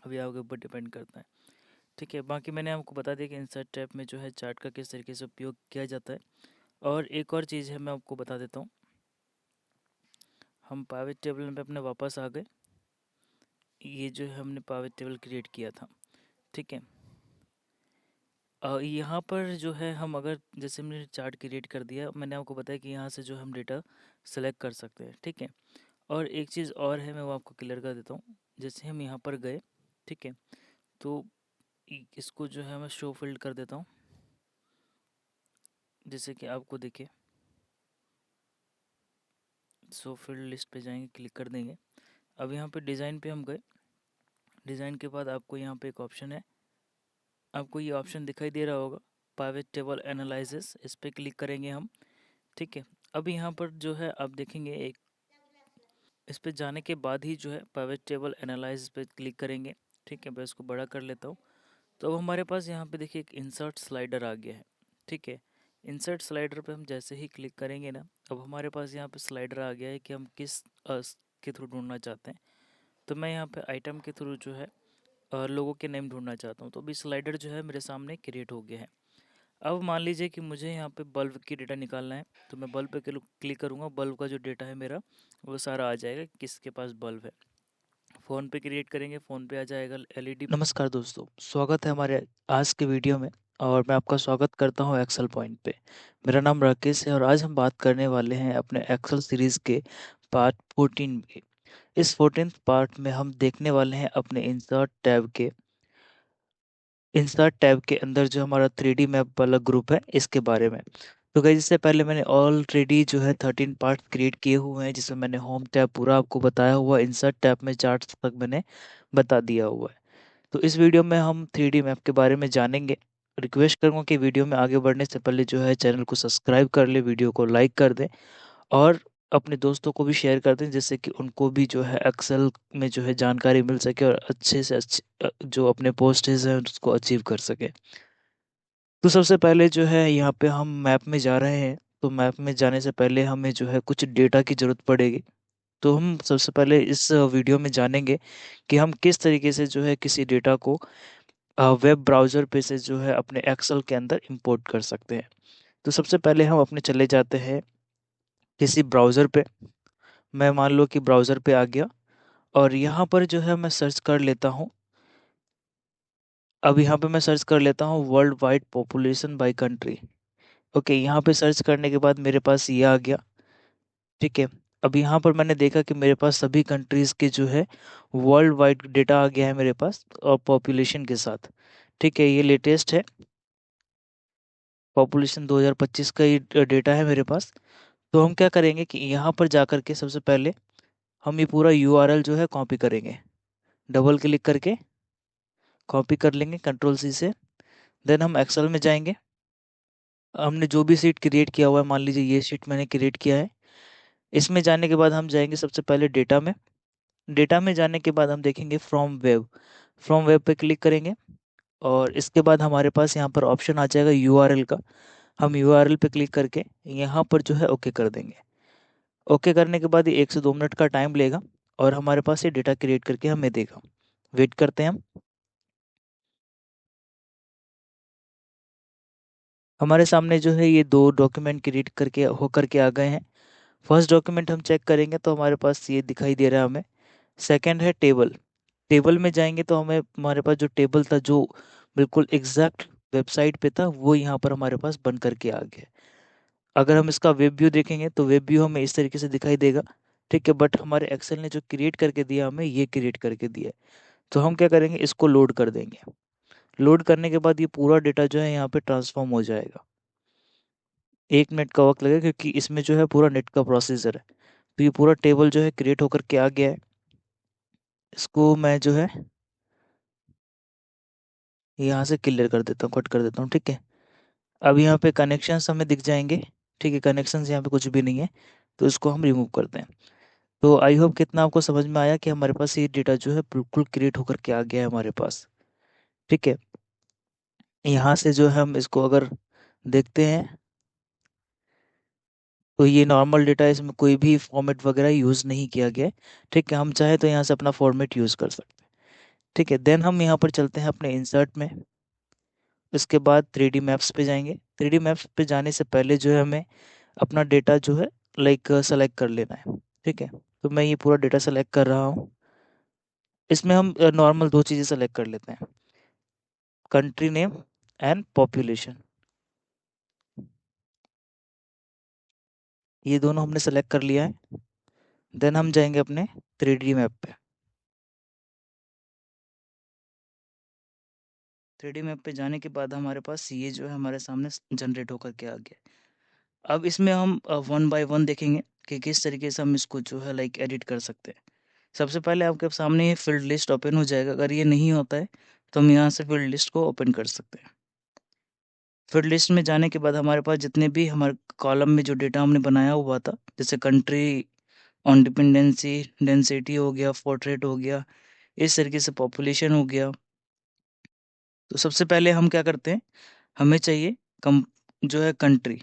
अभी आपके ऊपर डिपेंड करता है, ठीक है। बाकी मैंने आपको बता दिया कि इंसर्ट टैब में जो है चार्ट का किस तरीके से उपयोग किया जाता है। और एक और चीज़ है मैं आपको बता देता हूँ, हम पाइवेट टेबल में अपने वापस आ गए। ये जो है हमने पाइवेट टेबल क्रिएट किया था, ठीक है। यहाँ पर जो है हम अगर जैसे हमने चार्ट क्रिएट कर दिया, मैंने आपको बताया कि यहाँ से जो हम डेटा सेलेक्ट कर सकते हैं, ठीक है। और एक चीज़ और है, मैं वो आपको क्लियर कर देता हूँ। जैसे हम यहाँ पर गए, ठीक है, तो इसको जो है मैं शो फील्ड कर देता हूँ, जैसे कि आपको दिखे। शो फील्ड लिस्ट पे जाएंगे, क्लिक कर देंगे। अब यहाँ पे डिज़ाइन पे हम गए। डिज़ाइन के बाद आपको यहाँ पे एक ऑप्शन है, आपको ये ऑप्शन दिखाई दे रहा होगा, पाइवेट टेबल एनालिसिस। इस पर क्लिक करेंगे हम, ठीक है। अब यहाँ पर जो है आप देखेंगे एक, इस पे जाने के बाद ही जो है पाइवेट टेबल एनालाइज पे क्लिक करेंगे, ठीक है। मैं इसको बड़ा कर लेता हूँ। तो अब हमारे पास यहाँ पे देखिए एक इंसर्ट स्लाइडर आ गया है, ठीक है। इंसर्ट स्लाइडर पे हम जैसे ही क्लिक करेंगे ना, अब हमारे पास यहाँ पे स्लाइडर आ गया है कि हम किस के थ्रू ढूंढना चाहते हैं। तो मैं यहाँ पे आइटम के थ्रू जो है लोगों के नेम ढूंढना चाहता हूँ। तो अभी स्लाइडर जो है मेरे सामने क्रिएट हो गया है। अब मान लीजिए कि मुझे यहाँ पे बल्ब की डेटा निकालना है, तो मैं बल्ब पे क्लिक करूँगा, बल्ब का जो डेटा है मेरा वो सारा आ जाएगा, किसके पास बल्ब है। फ़ोन पे क्रिएट करेंगे, फ़ोन पे आ जाएगा एलईडी। नमस्कार दोस्तों, स्वागत है हमारे आज के वीडियो में। और मैं आपका स्वागत करता हूं एक्सेल पॉइंट पे। मेरा नाम राकेश है और आज हम बात करने वाले हैं अपने एक्सेल सीरीज़ के पार्ट 14 में। इस 14th पार्ट में हम देखने वाले हैं अपने इंसर्ट टैब के अंदर जो हमारा 3D मैप वाला ग्रुप है इसके बारे में। तो गाइस, इससे पहले मैंने ऑलरेडी जो है 13 पार्ट क्रिएट किए हुए हैं, जिसमें मैंने होम टैब पूरा आपको बताया हुआ, इंसर्ट टैब में चार्ट्स तक मैंने बता दिया हुआ है। तो इस वीडियो में हम 3D मैप के बारे में जानेंगे। रिक्वेस्ट करूंगा कि वीडियो में आगे बढ़ने से पहले जो है चैनल को सब्सक्राइब कर ले, वीडियो को लाइक कर दें और अपने दोस्तों को भी शेयर कर दें, जिससे कि उनको भी जो है एक्सेल में जो है जानकारी मिल सके और अच्छे से अच्छे जो अपने पोस्टेज हैं उसको अचीव कर सके। तो सबसे पहले जो है यहाँ पे हम मैप में जा रहे हैं। तो मैप में जाने से पहले हमें जो है कुछ डेटा की ज़रूरत पड़ेगी। तो हम सबसे पहले इस वीडियो में जानेंगे कि हम किस तरीके से जो है किसी डेटा को वेब ब्राउज़र पे से जो है अपने एक्सेल के अंदर इंपोर्ट कर सकते हैं। तो सबसे पहले हम अपने चले जाते हैं किसी ब्राउज़र पे। मैं मान लो कि ब्राउज़र पे आ गया और यहाँ पर जो है मैं सर्च कर लेता हूँ। अब यहाँ पे मैं सर्च कर लेता हूँ world wide population by country. Okay, यहाँ पे सर्च करने के बाद मेरे पास ये आ गया, ठीक है। अब यहाँ पर मैंने देखा कि मेरे पास सभी कंट्रीज़ के जो है वर्ल्ड वाइड डेटा आ गया है मेरे पास और पॉपुलेशन के साथ, ठीक है। ये लेटेस्ट है, पॉपुलेशन 2025 का ही डेटा है मेरे पास। तो हम क्या करेंगे कि यहाँ पर जाकर के सबसे पहले हम ये पूरा यूआरएल जो है कॉपी करेंगे। डबल क्लिक करके कॉपी कर लेंगे कंट्रोल सी से। देन हम एक्सेल में जाएंगे। हमने जो भी शीट क्रिएट किया हुआ है, मान लीजिए ये शीट मैंने क्रिएट किया है। इसमें जाने के बाद हम जाएंगे सबसे पहले डेटा में। डेटा में जाने के बाद हम देखेंगे फ्रॉम वेब पे क्लिक करेंगे और इसके बाद हमारे पास यहाँ पर ऑप्शन आ जाएगा यूआरएल का। हम यूआरएल पे क्लिक करके यहाँ पर जो है ओके कर देंगे। ओके करने के बाद ये 1 से 2 मिनट का टाइम लेगा और हमारे पास ये डेटा क्रिएट करके हमें देगा। वेट करते हैं हम। हमारे सामने जो है ये 2 डॉक्यूमेंट क्रिएट करके होकर के आ गए हैं। फर्स्ट डॉक्यूमेंट हम चेक करेंगे तो हमारे पास ये दिखाई दे रहा है हमें। सेकंड है टेबल। टेबल में जाएंगे तो हमें हमारे पास जो टेबल था जो बिल्कुल एग्जैक्ट वेबसाइट पे था वो यहाँ पर हमारे पास बन करके आ गया। अगर हम इसका वेब व्यू देखेंगे तो वेब व्यू हमें इस तरीके से दिखाई देगा, ठीक है। बट हमारे एक्सेल ने जो क्रिएट करके दिया हमें ये क्रिएट करके दिया है। तो हम क्या करेंगे, इसको लोड कर देंगे। लोड करने के बाद ये पूरा डेटा जो है यहाँ पे ट्रांसफॉर्म हो जाएगा। 1 मिनट का वक्त लगेगा क्योंकि इसमें जो है पूरा नेट का प्रोसीजर है। तो ये पूरा टेबल जो है क्रिएट होकर के आ गया है। इसको मैं जो है यहाँ से क्लियर कर देता हूँ, कट कर देता हूँ, ठीक है। अब यहाँ पे कनेक्शंस हमें दिख जाएंगे, ठीक है। कनेक्शंस यहाँ पे कुछ भी नहीं है तो इसको हम रिमूव करते हैं। तो आई होप कितना आपको समझ में आया कि हमारे पास ये डेटा जो है बिल्कुल क्रिएट होकर के आ गया है हमारे पास। ठीक है, यहाँ से जो है हम इसको अगर देखते हैं तो ये नॉर्मल डेटा, इसमें कोई भी फॉर्मेट वगैरह यूज़ नहीं किया गया है। ठीक है, हम चाहे तो यहाँ से अपना फॉर्मेट यूज़ कर सकते हैं। ठीक है, देन हम यहाँ पर चलते हैं अपने इंसर्ट में। इसके बाद 3D मैप्स पे जाएंगे। 3D मैप्स पे जाने से पहले जो है हमें अपना डेटा जो है लाइक सेलेक्ट कर लेना है। ठीक है, तो मैं ये पूरा डेटा सेलेक्ट कर रहा हूँ। इसमें हम नॉर्मल दो चीज़ें सेलेक्ट कर लेते हैं, कंट्री नेम एंड पॉपुलेशन। ये दोनों हमने सेलेक्ट कर लिया है। देन हम जाएंगे अपने 3D मैप पे। 3D मैप पे जाने के बाद हमारे पास ये जो है हमारे सामने जनरेट होकर के आ गया। अब इसमें हम वन बाय वन देखेंगे कि किस तरीके से हम इसको जो है लाइक एडिट कर सकते हैं। सबसे पहले आपके सामने ये फील्ड लिस्ट ओपन हो जाएगा। अगर ये नहीं होता है तो हम यहाँ से फील्ड लिस्ट को ओपन कर सकते हैं। फील्ड लिस्ट में जाने के बाद हमारे पास जितने भी हमारे कॉलम में जो डेटा हमने बनाया हुआ था, जैसे कंट्री, ऑन डिपेंडेंसी, डेंसिटी हो गया, पोर्ट्रेट हो गया, इस तरीके से पॉपुलेशन हो गया। तो सबसे पहले हम क्या करते हैं, हमें चाहिए कम जो है कंट्री।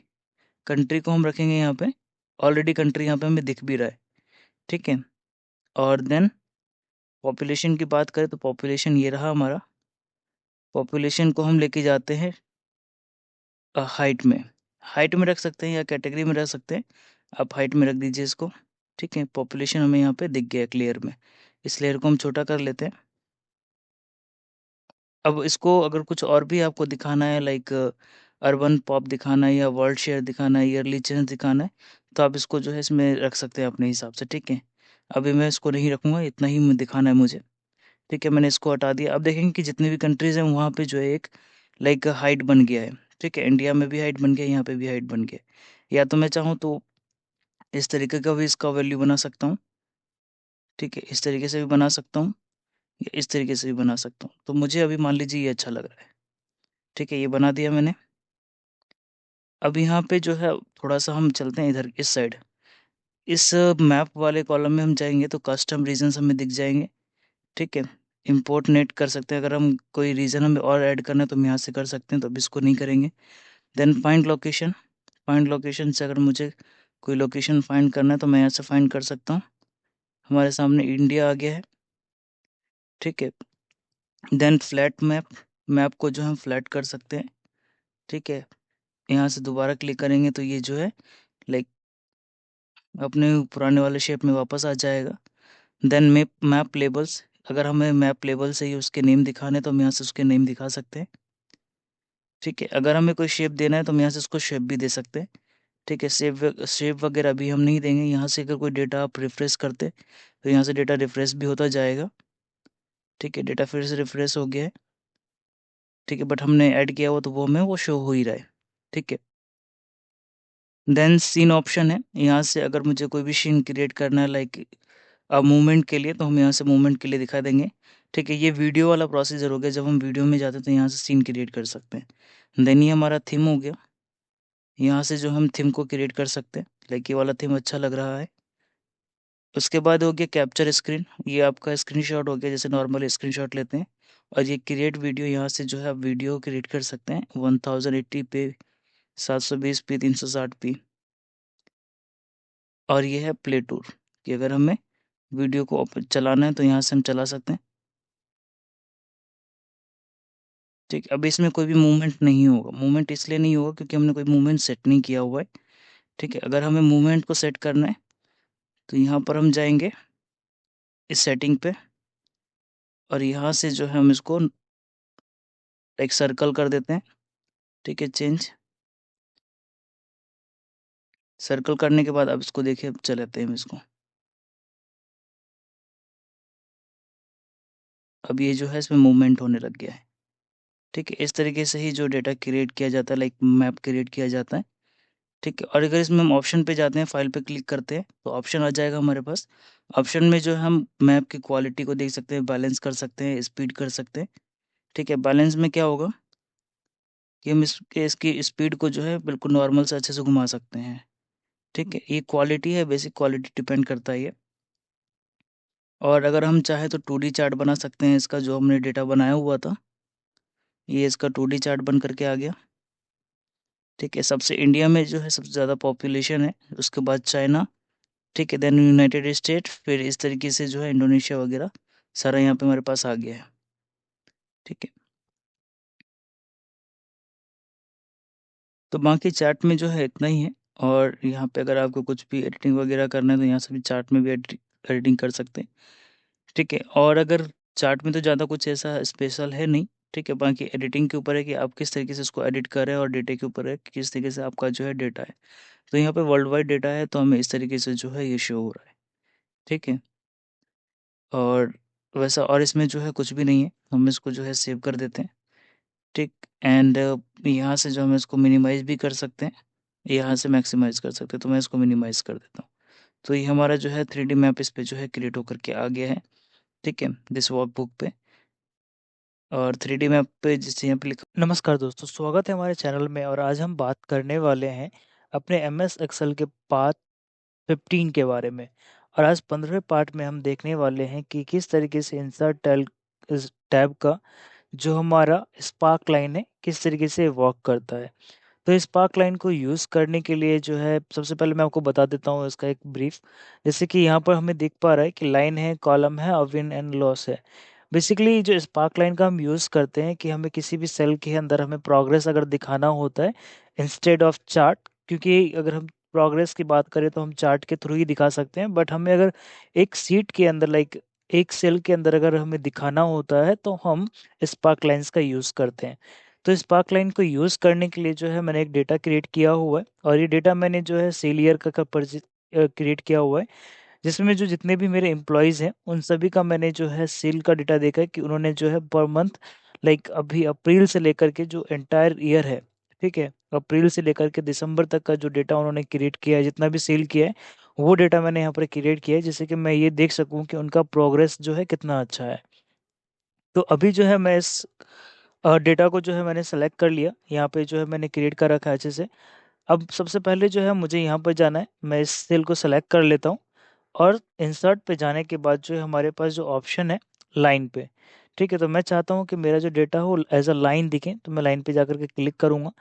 कंट्री को हम रखेंगे यहाँ पे। ऑलरेडी कंट्री यहाँ पे हमें दिख भी रहा है। ठीक है, और देन पॉपुलेशन की बात करें तो पॉपुलेशन ये रहा हमारा। पॉपुलेशन को हम लेके जाते हैं हाइट में। हाइट में रख सकते हैं या कैटेगरी में रख सकते हैं। आप हाइट में रख दीजिए इसको। ठीक है, पॉपुलेशन हमें यहाँ पे दिख गया क्लियर में। इस लेयर को हम छोटा कर लेते हैं। अब इसको अगर कुछ और भी आपको दिखाना है, लाइक अर्बन पॉप दिखाना है या वर्ल्ड शेयर दिखाना है, ईयरली चेंज दिखाना है, तो आप इसको जो है इसमें रख सकते हैं अपने हिसाब से। ठीक है, अभी मैं इसको नहीं रखूँगा, इतना ही दिखाना है मुझे। ठीक है, मैंने इसको हटा दिया। अब देखेंगे कि जितनी भी कंट्रीज़ हैं वहाँ पे जो है एक लाइक हाइट बन गया है। ठीक है, इंडिया में भी हाइट बन गया, यहाँ पे भी हाइट बन गया। या तो मैं चाहूँ तो इस तरीके का भी इसका वैल्यू बना सकता हूँ। ठीक है, इस तरीके से भी बना सकता हूँ या इस तरीके से भी बना सकता हूँ। तो मुझे अभी मान लीजिए ये अच्छा लग रहा है। ठीक है, ये बना दिया मैंने। अब यहाँ पे जो है थोड़ा-सा हम चलते हैं इधर इस साइड। इस मैप वाले कॉलम में हम जाएँगे तो कस्टम रीजन्स हमें दिख जाएँगे। ठीक है, इम्पोर्ट नेट कर सकते हैं। अगर हम कोई रीजन हमें और ऐड करना है तो हम यहाँ से कर सकते हैं, तो अभी इसको नहीं करेंगे। Then find location. Find location से अगर मुझे कोई लोकेशन फाइंड करना है तो मैं यहाँ से फाइंड कर सकता हूँ। हमारे सामने इंडिया आ गया है। ठीक है, देन फ्लैट मैप। मैप को जो हम फ्लैट कर सकते हैं। ठीक है, यहाँ से दोबारा क्लिक करेंगे तो ये जो है लाइक अपने पुराने वाले शेप में वापस आ जाएगा। Then map map labels. अगर हमें मैप लेबल से ही उसके नेम दिखाने तो हम यहाँ से उसके नेम दिखा सकते हैं। ठीक है, अगर हमें कोई शेप देना है तो हम यहाँ से उसको शेप भी दे सकते हैं। ठीक है, शेप वगैरह अभी हम नहीं देंगे। यहाँ से अगर कोई डेटा आप रिफ्रेश करते तो यहाँ से डेटा रिफ्रेश भी होता जाएगा। ठीक है, डेटा फिर से रिफ्रेश हो गया है। ठीक है, बट हमने ऐड किया हुआ तो वो हमें वो शो हो ही रहा है। ठीक है, देन सीन ऑप्शन है। यहाँ से अगर मुझे कोई भी सीन क्रिएट करना है लाइक मूवमेंट के लिए, तो हम यहाँ से मूवमेंट के लिए दिखा देंगे। ठीक है, ये वीडियो वाला प्रोसीजर हो गया। जब हम वीडियो में जाते हैं तो यहाँ से सीन क्रिएट कर सकते हैं। देन ये हमारा थीम हो गया। यहाँ से जो हम थीम को क्रिएट कर सकते हैं, लाइक ये वाला थीम अच्छा लग रहा है। उसके बाद हो गया कैप्चर स्क्रीन। ये आपका स्क्रीनशॉट हो गया, जैसे नॉर्मल स्क्रीनशॉट लेते हैं। और ये क्रिएट वीडियो, यहाँ से जो है आप वीडियो क्रिएट कर सकते हैं 1080 पे, 720 पी, 360 पी। और ये है प्ले टूर, कि अगर हमें वीडियो को चलाना है तो यहाँ से हम चला सकते हैं। ठीक, अब इसमें कोई भी मूवमेंट नहीं होगा। मूवमेंट इसलिए नहीं होगा क्योंकि हमने कोई मूवमेंट सेट नहीं किया हुआ है। ठीक है, अगर हमें मूवमेंट को सेट करना है तो यहाँ पर हम जाएंगे इस सेटिंग पे, और यहाँ से जो है हम इसको एक सर्कल कर देते हैं। ठीक है, चेंज सर्कल करने के बाद अब इसको देखिए, अब चलाते हैं हम इसको। अब ये जो है इसमें मूवमेंट होने लग गया है। ठीक है, इस तरीके से ही जो डेटा क्रिएट किया जाता है, लाइक मैप क्रिएट किया जाता है। ठीक है, और अगर इसमें हम ऑप्शन पे जाते हैं, फाइल पे क्लिक करते हैं तो ऑप्शन आ जाएगा हमारे पास। ऑप्शन में जो है हम मैप की क्वालिटी को देख सकते हैं, बैलेंस कर सकते हैं, स्पीड कर सकते हैं। ठीक है, बैलेंस में क्या होगा कि हम इसकी स्पीड को जो है बिल्कुल नॉर्मल से अच्छे से घुमा सकते हैं। ठीक है, ये क्वालिटी है, बेसिक क्वालिटी डिपेंड करता है ये। और अगर हम चाहे तो 2D चार्ट बना सकते हैं इसका, जो हमने डेटा बनाया हुआ था ये इसका 2D चार्ट बन करके आ गया। ठीक है, सबसे इंडिया में जो है सबसे ज़्यादा पॉपुलेशन है, उसके बाद चाइना, ठीक है, देन यूनाइटेड स्टेट, फिर इस तरीके से जो है इंडोनेशिया वगैरह सारा यहाँ पे हमारे पास आ गया है। ठीक है, तो बाकी चार्ट में जो है इतना ही है। और यहाँ पे अगर आपको कुछ भी एडिटिंग वगैरह करना है तो यहाँ से भी चार्ट में भी एडिटिंग कर सकते हैं। ठीक है, और अगर चार्ट में तो ज़्यादा कुछ ऐसा स्पेशल है नहीं। ठीक है, बाकी एडिटिंग के ऊपर है कि आप किस तरीके से इसको एडिट कर रहे हैं, और डेटा के ऊपर है कि किस तरीके से आपका जो है डेटा है। तो यहाँ पे वर्ल्ड वाइड डेटा है तो हमें इस तरीके से जो है ये शो हो रहा है। ठीक है, और वैसा और इसमें जो है कुछ भी नहीं है, हम इसको जो है सेव कर देते हैं। ठीक, एंड यहाँ से जो हम इसको मिनिमाइज़ भी कर सकते हैं, यहाँ से मैक्सिमाइज़ कर सकते हैं, तो मैं इसको मिनिमाइज़ कर देता हूँ। तो ये हमारा जो है 3D मैप इस पे जो है क्रिएट होकर के आ गया है। ठीक है, दिस वर्कबुक पे, और 3D मैप पे जिससे यहाँ पे लिखा। नमस्कार दोस्तों, स्वागत है हमारे चैनल में। और आज हम बात करने वाले हैं अपने MS एक्सेल के पार्ट 15 के बारे में। और आज 15वें पार्ट में हम देखने वाले हैं कि किस तरीके से इंसर्ट टैब का जो हमारा स्पार्क लाइन है किस तरीके से वर्क करता है। तो स्पार्क लाइन को यूज़ करने के लिए जो है सबसे पहले मैं आपको बता देता हूँ इसका एक ब्रीफ। जैसे कि यहाँ पर हमें दिख पा रहा है कि लाइन है, कॉलम है और विन एंड लॉस है। बेसिकली जो स्पार्क लाइन का हम यूज़ करते हैं कि हमें किसी भी सेल के अंदर हमें प्रोग्रेस अगर दिखाना होता है इंस्टेड ऑफ चार्ट, क्योंकि अगर हम प्रोग्रेस की बात करें तो हम चार्ट के थ्रू ही दिखा सकते हैं, बट हमें अगर एक सीट के अंदर लाइक एक सेल के अंदर अगर हमें दिखाना होता है तो हम स्पार्क लाइंस का यूज़ करते हैं। तो स्पार्क लाइन को यूज़ करने के लिए जो है मैंने एक डेटा क्रिएट किया हुआ है, और ये डेटा मैंने जो है सेल ईयर का क्रिएट किया हुआ है, जिसमें जो जितने भी मेरे एम्प्लॉयज़ हैं उन सभी का मैंने जो है सेल का डेटा देखा है कि उन्होंने जो है पर मंथ लाइक अभी अप्रैल से लेकर के जो एंटायर ईयर है, ठीक है, अप्रैल से लेकर के दिसंबर तक का जो डेटा उन्होंने क्रिएट किया है, जितना भी सेल किया है वो डेटा मैंने यहाँ पर क्रिएट किया है, जिससे कि मैं ये देख सकूँ कि उनका प्रोग्रेस जो है कितना अच्छा है। तो अभी जो है मैं इस डेटा को जो है मैंने सेलेक्ट कर लिया, यहाँ पे जो है मैंने क्रिएट कर रखा है अच्छे से। अब सबसे पहले जो है मुझे यहाँ पर जाना है, मैं इस सेल को सेलेक्ट कर लेता हूँ, और इंसर्ट पे जाने के बाद जो है हमारे पास जो ऑप्शन है लाइन पे, ठीक है, तो मैं चाहता हूँ कि मेरा जो डेटा हो एज अ लाइन दिखे, तो मैं लाइन पे जाकर के क्लिक करूँगा।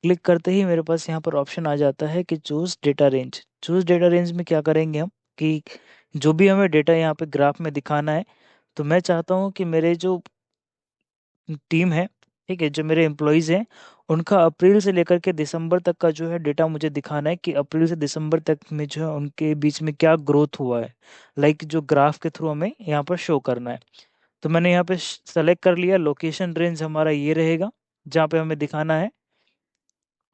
क्लिक करते ही मेरे पास यहाँ पर ऑप्शन आ जाता है कि choose data range. Choose data range में क्या करेंगे हम कि जो भी हमें डेटा यहाँ पे ग्राफ में दिखाना है, तो मैं चाहता हूँ कि मेरे जो टीम है, ठीक है, जो मेरे एम्प्लॉइज़ हैं, उनका अप्रैल से लेकर के दिसंबर तक का जो है डेटा मुझे दिखाना है कि अप्रैल से दिसंबर तक में जो है उनके बीच में क्या ग्रोथ हुआ है, लाइक जो ग्राफ के थ्रू हमें यहाँ पर शो करना है। तो मैंने यहाँ पे सेलेक्ट कर लिया, लोकेशन रेंज हमारा ये रहेगा जहाँ पे हमें दिखाना है,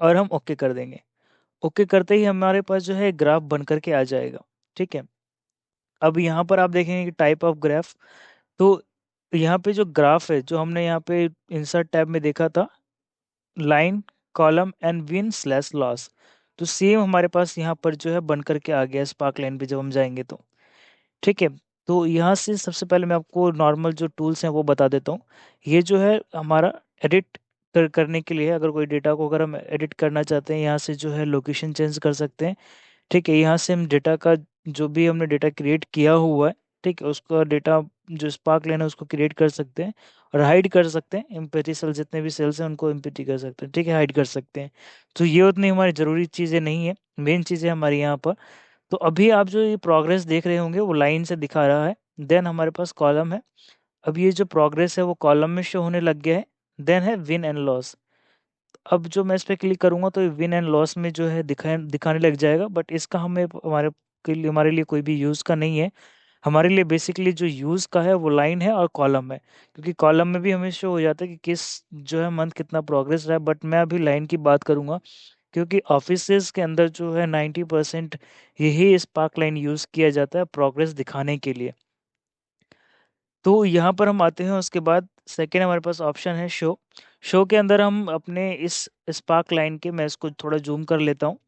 और हम ओके कर देंगे। ओके करते ही हमारे पास जो है ग्राफ बन करके आ जाएगा। ठीक है, अब यहाँ पर आप देखेंगे कि टाइप ऑफ ग्राफ, तो यहाँ पे जो ग्राफ है जो हमने यहाँ पे इंसर्ट टैब में देखा था, line, column and win slash loss, तो सेम हमारे पास यहाँ पर जो है बन करके आ गया स्पार्क लाइन पे जब हम जाएंगे तो। ठीक है, तो यहाँ से सबसे पहले मैं आपको नॉर्मल जो टूल्स हैं वो बता देता हूँ। ये जो है हमारा एडिट करने के लिए, अगर कोई डेटा को अगर हम एडिट करना चाहते हैं, यहाँ से जो है लोकेशन चेंज कर सकते हैं। ठीक है, यहाँ से हम डेटा का जो भी हमने डेटा क्रिएट किया हुआ है, ठीक है, उसका डेटा जो स्पार्क लेना है उसको क्रिएट कर सकते हैं, और हाइड कर सकते हैं। एम्पैथी सेल जितने भी सेल्स हैं उनको एम्पैथी कर सकते हैं, ठीक है, हाइड कर सकते हैं। तो ये उतनी हमारी ज़रूरी चीज़ें नहीं है, मेन चीज़ें हमारी यहाँ पर। तो अभी आप जो ये प्रोग्रेस देख रहे होंगे वो लाइन से दिखा रहा है, देन हमारे पास कॉलम है। अब ये जो प्रोग्रेस है वो कॉलम में शो होने लग गया है, देन है विन एंड लॉस। अब जो मैं इस पे क्लिक करूँगा तो विन एंड लॉस में जो है दिखाने लग जाएगा, बट इसका हमें हमारे लिए कोई भी यूज़ का नहीं है। हमारे लिए बेसिकली जो यूज़ का है वो लाइन है और कॉलम है, क्योंकि कॉलम में भी हमें शो हो जाता है कि किस जो है मंथ कितना प्रोग्रेस रहा है, बट मैं अभी लाइन की बात करूँगा, क्योंकि ऑफिसेज के अंदर जो है 90% यही स्पार्क लाइन यूज़ किया जाता है प्रोग्रेस दिखाने के लिए। तो यहाँ पर हम आते हैं, उसके बाद सेकेंड हमारे पास ऑप्शन है शो। शो के अंदर हम अपने इस स्पार्क लाइन के, मैं इसको थोड़ा जूम कर लेता हूँ,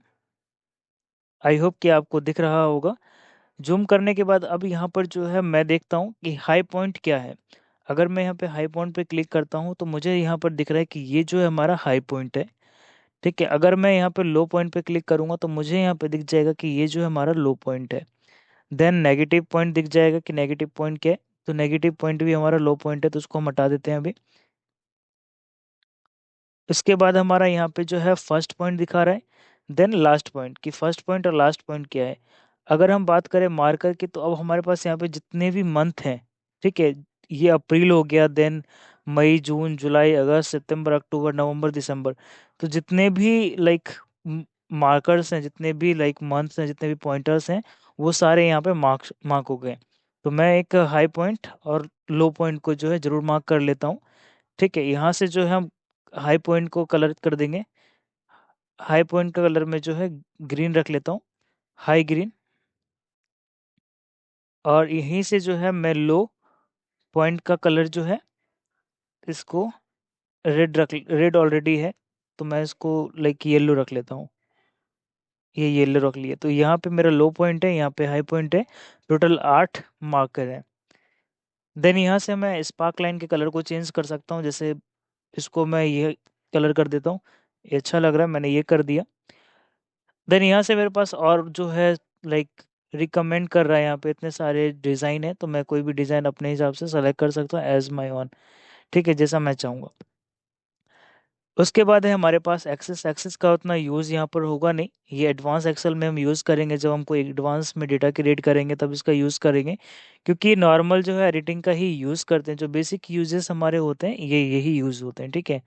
आई होप कि आपको दिख रहा होगा। जूम करने के बाद अब यहाँ पर जो है मैं देखता हूँ कि हाई पॉइंट क्या है। अगर मैं यहाँ पे हाई पॉइंट पे क्लिक करता हूँ तो मुझे यहाँ पर दिख रहा है कि ये जो है हमारा हाई पॉइंट है। ठीक है, अगर मैं यहाँ पे लो पॉइंट पे क्लिक करूँगा तो मुझे यहाँ पे दिख जाएगा कि ये जो है हमारा लो पॉइंट है। देन नेगेटिव पॉइंट दिख जाएगा कि नेगेटिव पॉइंट क्या है। तो नेगेटिव पॉइंट भी हमारा लो पॉइंट है, तो उसको हम हटा देते हैं अभी। उसके बाद हमारा यहाँ पे जो है फर्स्ट पॉइंट दिखा रहा है, देन लास्ट पॉइंट, कि फर्स्ट पॉइंट और लास्ट पॉइंट क्या है। अगर हम बात करें मार्कर की, तो अब हमारे पास यहाँ पे जितने भी मंथ हैं, ठीक है, ये अप्रैल हो गया, देन मई, जून, जुलाई, अगस्त, सितंबर, अक्टूबर, नवंबर, दिसंबर, तो जितने भी लाइक मार्कर्स हैं, जितने भी लाइक मंथ्स हैं, जितने भी पॉइंटर्स हैं, वो सारे यहाँ पे मार्क हो गए। तो मैं एक हाई पॉइंट और लो पॉइंट को जो है जरूर मार्क कर लेता हूँ। ठीक है, यहाँ से जो है हम हाई पॉइंट को कलर कर देंगे। हाई पॉइंट का कलर में जो है ग्रीन रख लेता हूँ, हाई ग्रीन। और यहीं से जो है मैं लो पॉइंट का कलर जो है, इसको रेड ऑलरेडी है, तो मैं इसको लाइक येलो रख लेता हूँ। ये येलो रख लिया, तो यहाँ पे मेरा लो पॉइंट है, यहाँ पे हाई पॉइंट है, टोटल 8 मार्कर है। देन यहाँ से मैं स्पार्क लाइन के कलर को चेंज कर सकता हूँ, जैसे इसको मैं ये कलर कर देता हूँ। ये अच्छा लग रहा है, मैंने ये कर दिया। देन यहाँ से मेरे पास और जो है लाइक रिकमेंड कर रहा है, यहाँ पे इतने सारे डिज़ाइन है, तो मैं कोई भी डिज़ाइन अपने हिसाब से सेलेक्ट कर सकता हूँ एज माई ऑन। ठीक है, जैसा मैं चाहूँगा। उसके बाद है हमारे पास एक्सेस। एक्सेस का उतना यूज़ यहाँ पर होगा नहीं, ये एडवांस एक्सेल में हम यूज़ करेंगे, जब हम कोई एडवांस में डेटा क्रिएट करेंगे तब इसका यूज़ करेंगे। क्योंकि नॉर्मल जो है एडिटिंग का ही यूज़ करते हैं, जो बेसिक यूजेस हमारे होते हैं ये यही यूज़ होते हैं। ठीक है,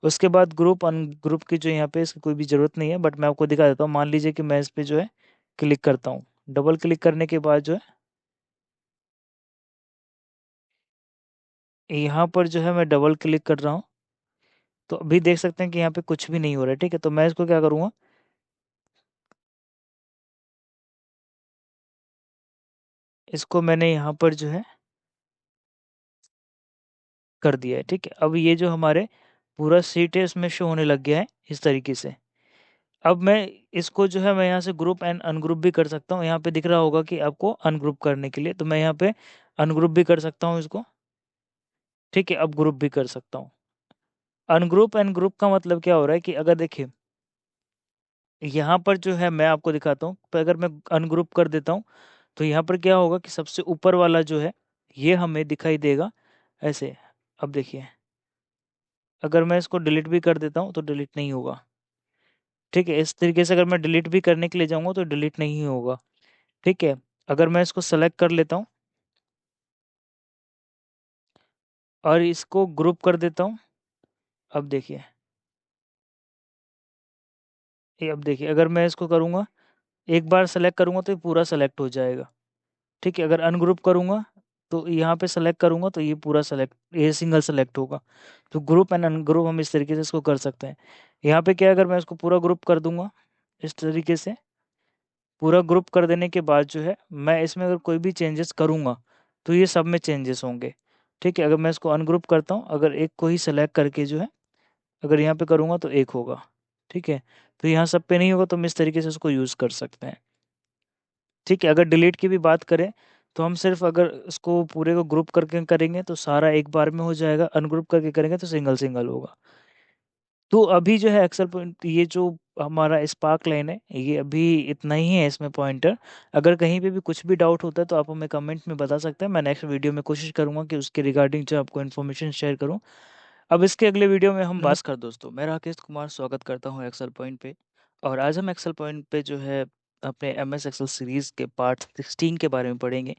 उसके बाद ग्रुप अनग्रुप की जो यहाँ पे इसकी कोई भी ज़रूरत नहीं है, बट मैं आपको दिखा देता हूँ। मान लीजिए कि मैं इस पे जो है क्लिक करता हूँ, डबल क्लिक करने के बाद जो है यहाँ पर जो है मैं डबल क्लिक कर रहा हूँ, तो अभी देख सकते हैं कि यहाँ पे कुछ भी नहीं हो रहा है। ठीक है, तो मैं इसको क्या करूँगा, इसको मैंने यहाँ पर जो है कर दिया है। ठीक है, अब ये जो हमारे पूरा सीट है उसमें शो होने लग गया है इस तरीके से। अब मैं इसको जो है मैं यहाँ से ग्रुप एंड अनग्रुप भी कर सकता हूँ। यहाँ पे दिख रहा होगा कि आपको अनग्रुप करने के लिए, तो मैं यहाँ पे अनग्रुप भी कर सकता हूँ इसको। ठीक है, अब ग्रुप भी कर सकता हूँ। अनग्रुप एंड ग्रुप का मतलब क्या हो रहा है कि अगर देखिए यहाँ पर जो है मैं आपको दिखाता हूँ, तो अगर मैं अनग्रुप कर देता हूँ, तो यहाँ पर क्या होगा कि सबसे ऊपर वाला जो है ये हमें दिखाई देगा ऐसे। अब देखिए, अगर मैं इसको डिलीट भी कर देता हूँ तो डिलीट नहीं होगा। ठीक है, इस तरीके से अगर मैं डिलीट भी करने के लिए जाऊँगा तो डिलीट नहीं होगा। ठीक है, अगर मैं इसको सेलेक्ट कर लेता हूँ और इसको ग्रुप कर देता हूँ, अब देखिए, ये अब देखिए अगर मैं इसको करूँगा, एक बार सेलेक्ट करूँगा तो ये पूरा सेलेक्ट हो जाएगा। ठीक है, अगर अनग्रुप करूँगा तो यहाँ पे सेलेक्ट करूँगा तो ये पूरा सेलेक्ट, ये सिंगल सेलेक्ट होगा। तो ग्रुप एंड अनग्रुप हम इस तरीके से इसको कर सकते हैं। यहाँ पे क्या है, अगर मैं इसको पूरा ग्रुप कर दूंगा इस तरीके से, पूरा ग्रुप कर देने के बाद जो है मैं इसमें अगर कोई भी चेंजेस करूँगा तो ये सब में चेंजेस होंगे। ठीक है, अगर मैं इसको अनग्रुप करता हूँ, अगर एक को ही सेलेक्ट करके जो है अगर यहाँ पे करूँगा तो एक होगा। ठीक है, तो यहाँ सब पे नहीं होगा, तो हम इस तरीके से उसको यूज़ कर सकते हैं। ठीक है, अगर डिलीट की भी बात करें तो हम सिर्फ अगर इसको पूरे को ग्रुप करके करेंगे तो सारा एक बार में हो जाएगा, अनग्रुप करके करेंगे तो सिंगल सिंगल होगा। तो अभी जो है एक्सेल पॉइंट, ये जो हमारा स्पार्क लाइन है ये अभी इतना ही है इसमें पॉइंटर। अगर कहीं पे भी कुछ भी डाउट होता है तो आप हमें कमेंट में बता सकते हैं, मैं नेक्स्ट वीडियो में कोशिश करूंगा कि उसके रिगार्डिंग जो आपको इन्फॉर्मेशन शेयर करूं। अब इसके अगले वीडियो में हम बात। नमस्कार दोस्तों, मैं राकेश कुमार स्वागत करता हूं एक्सेल पॉइंट पे। और आज हम एक्सेल पॉइंट पे जो है अपने एम एस एक्सेल सीरीज़ के पार्ट 16 के बारे में पढ़ेंगे।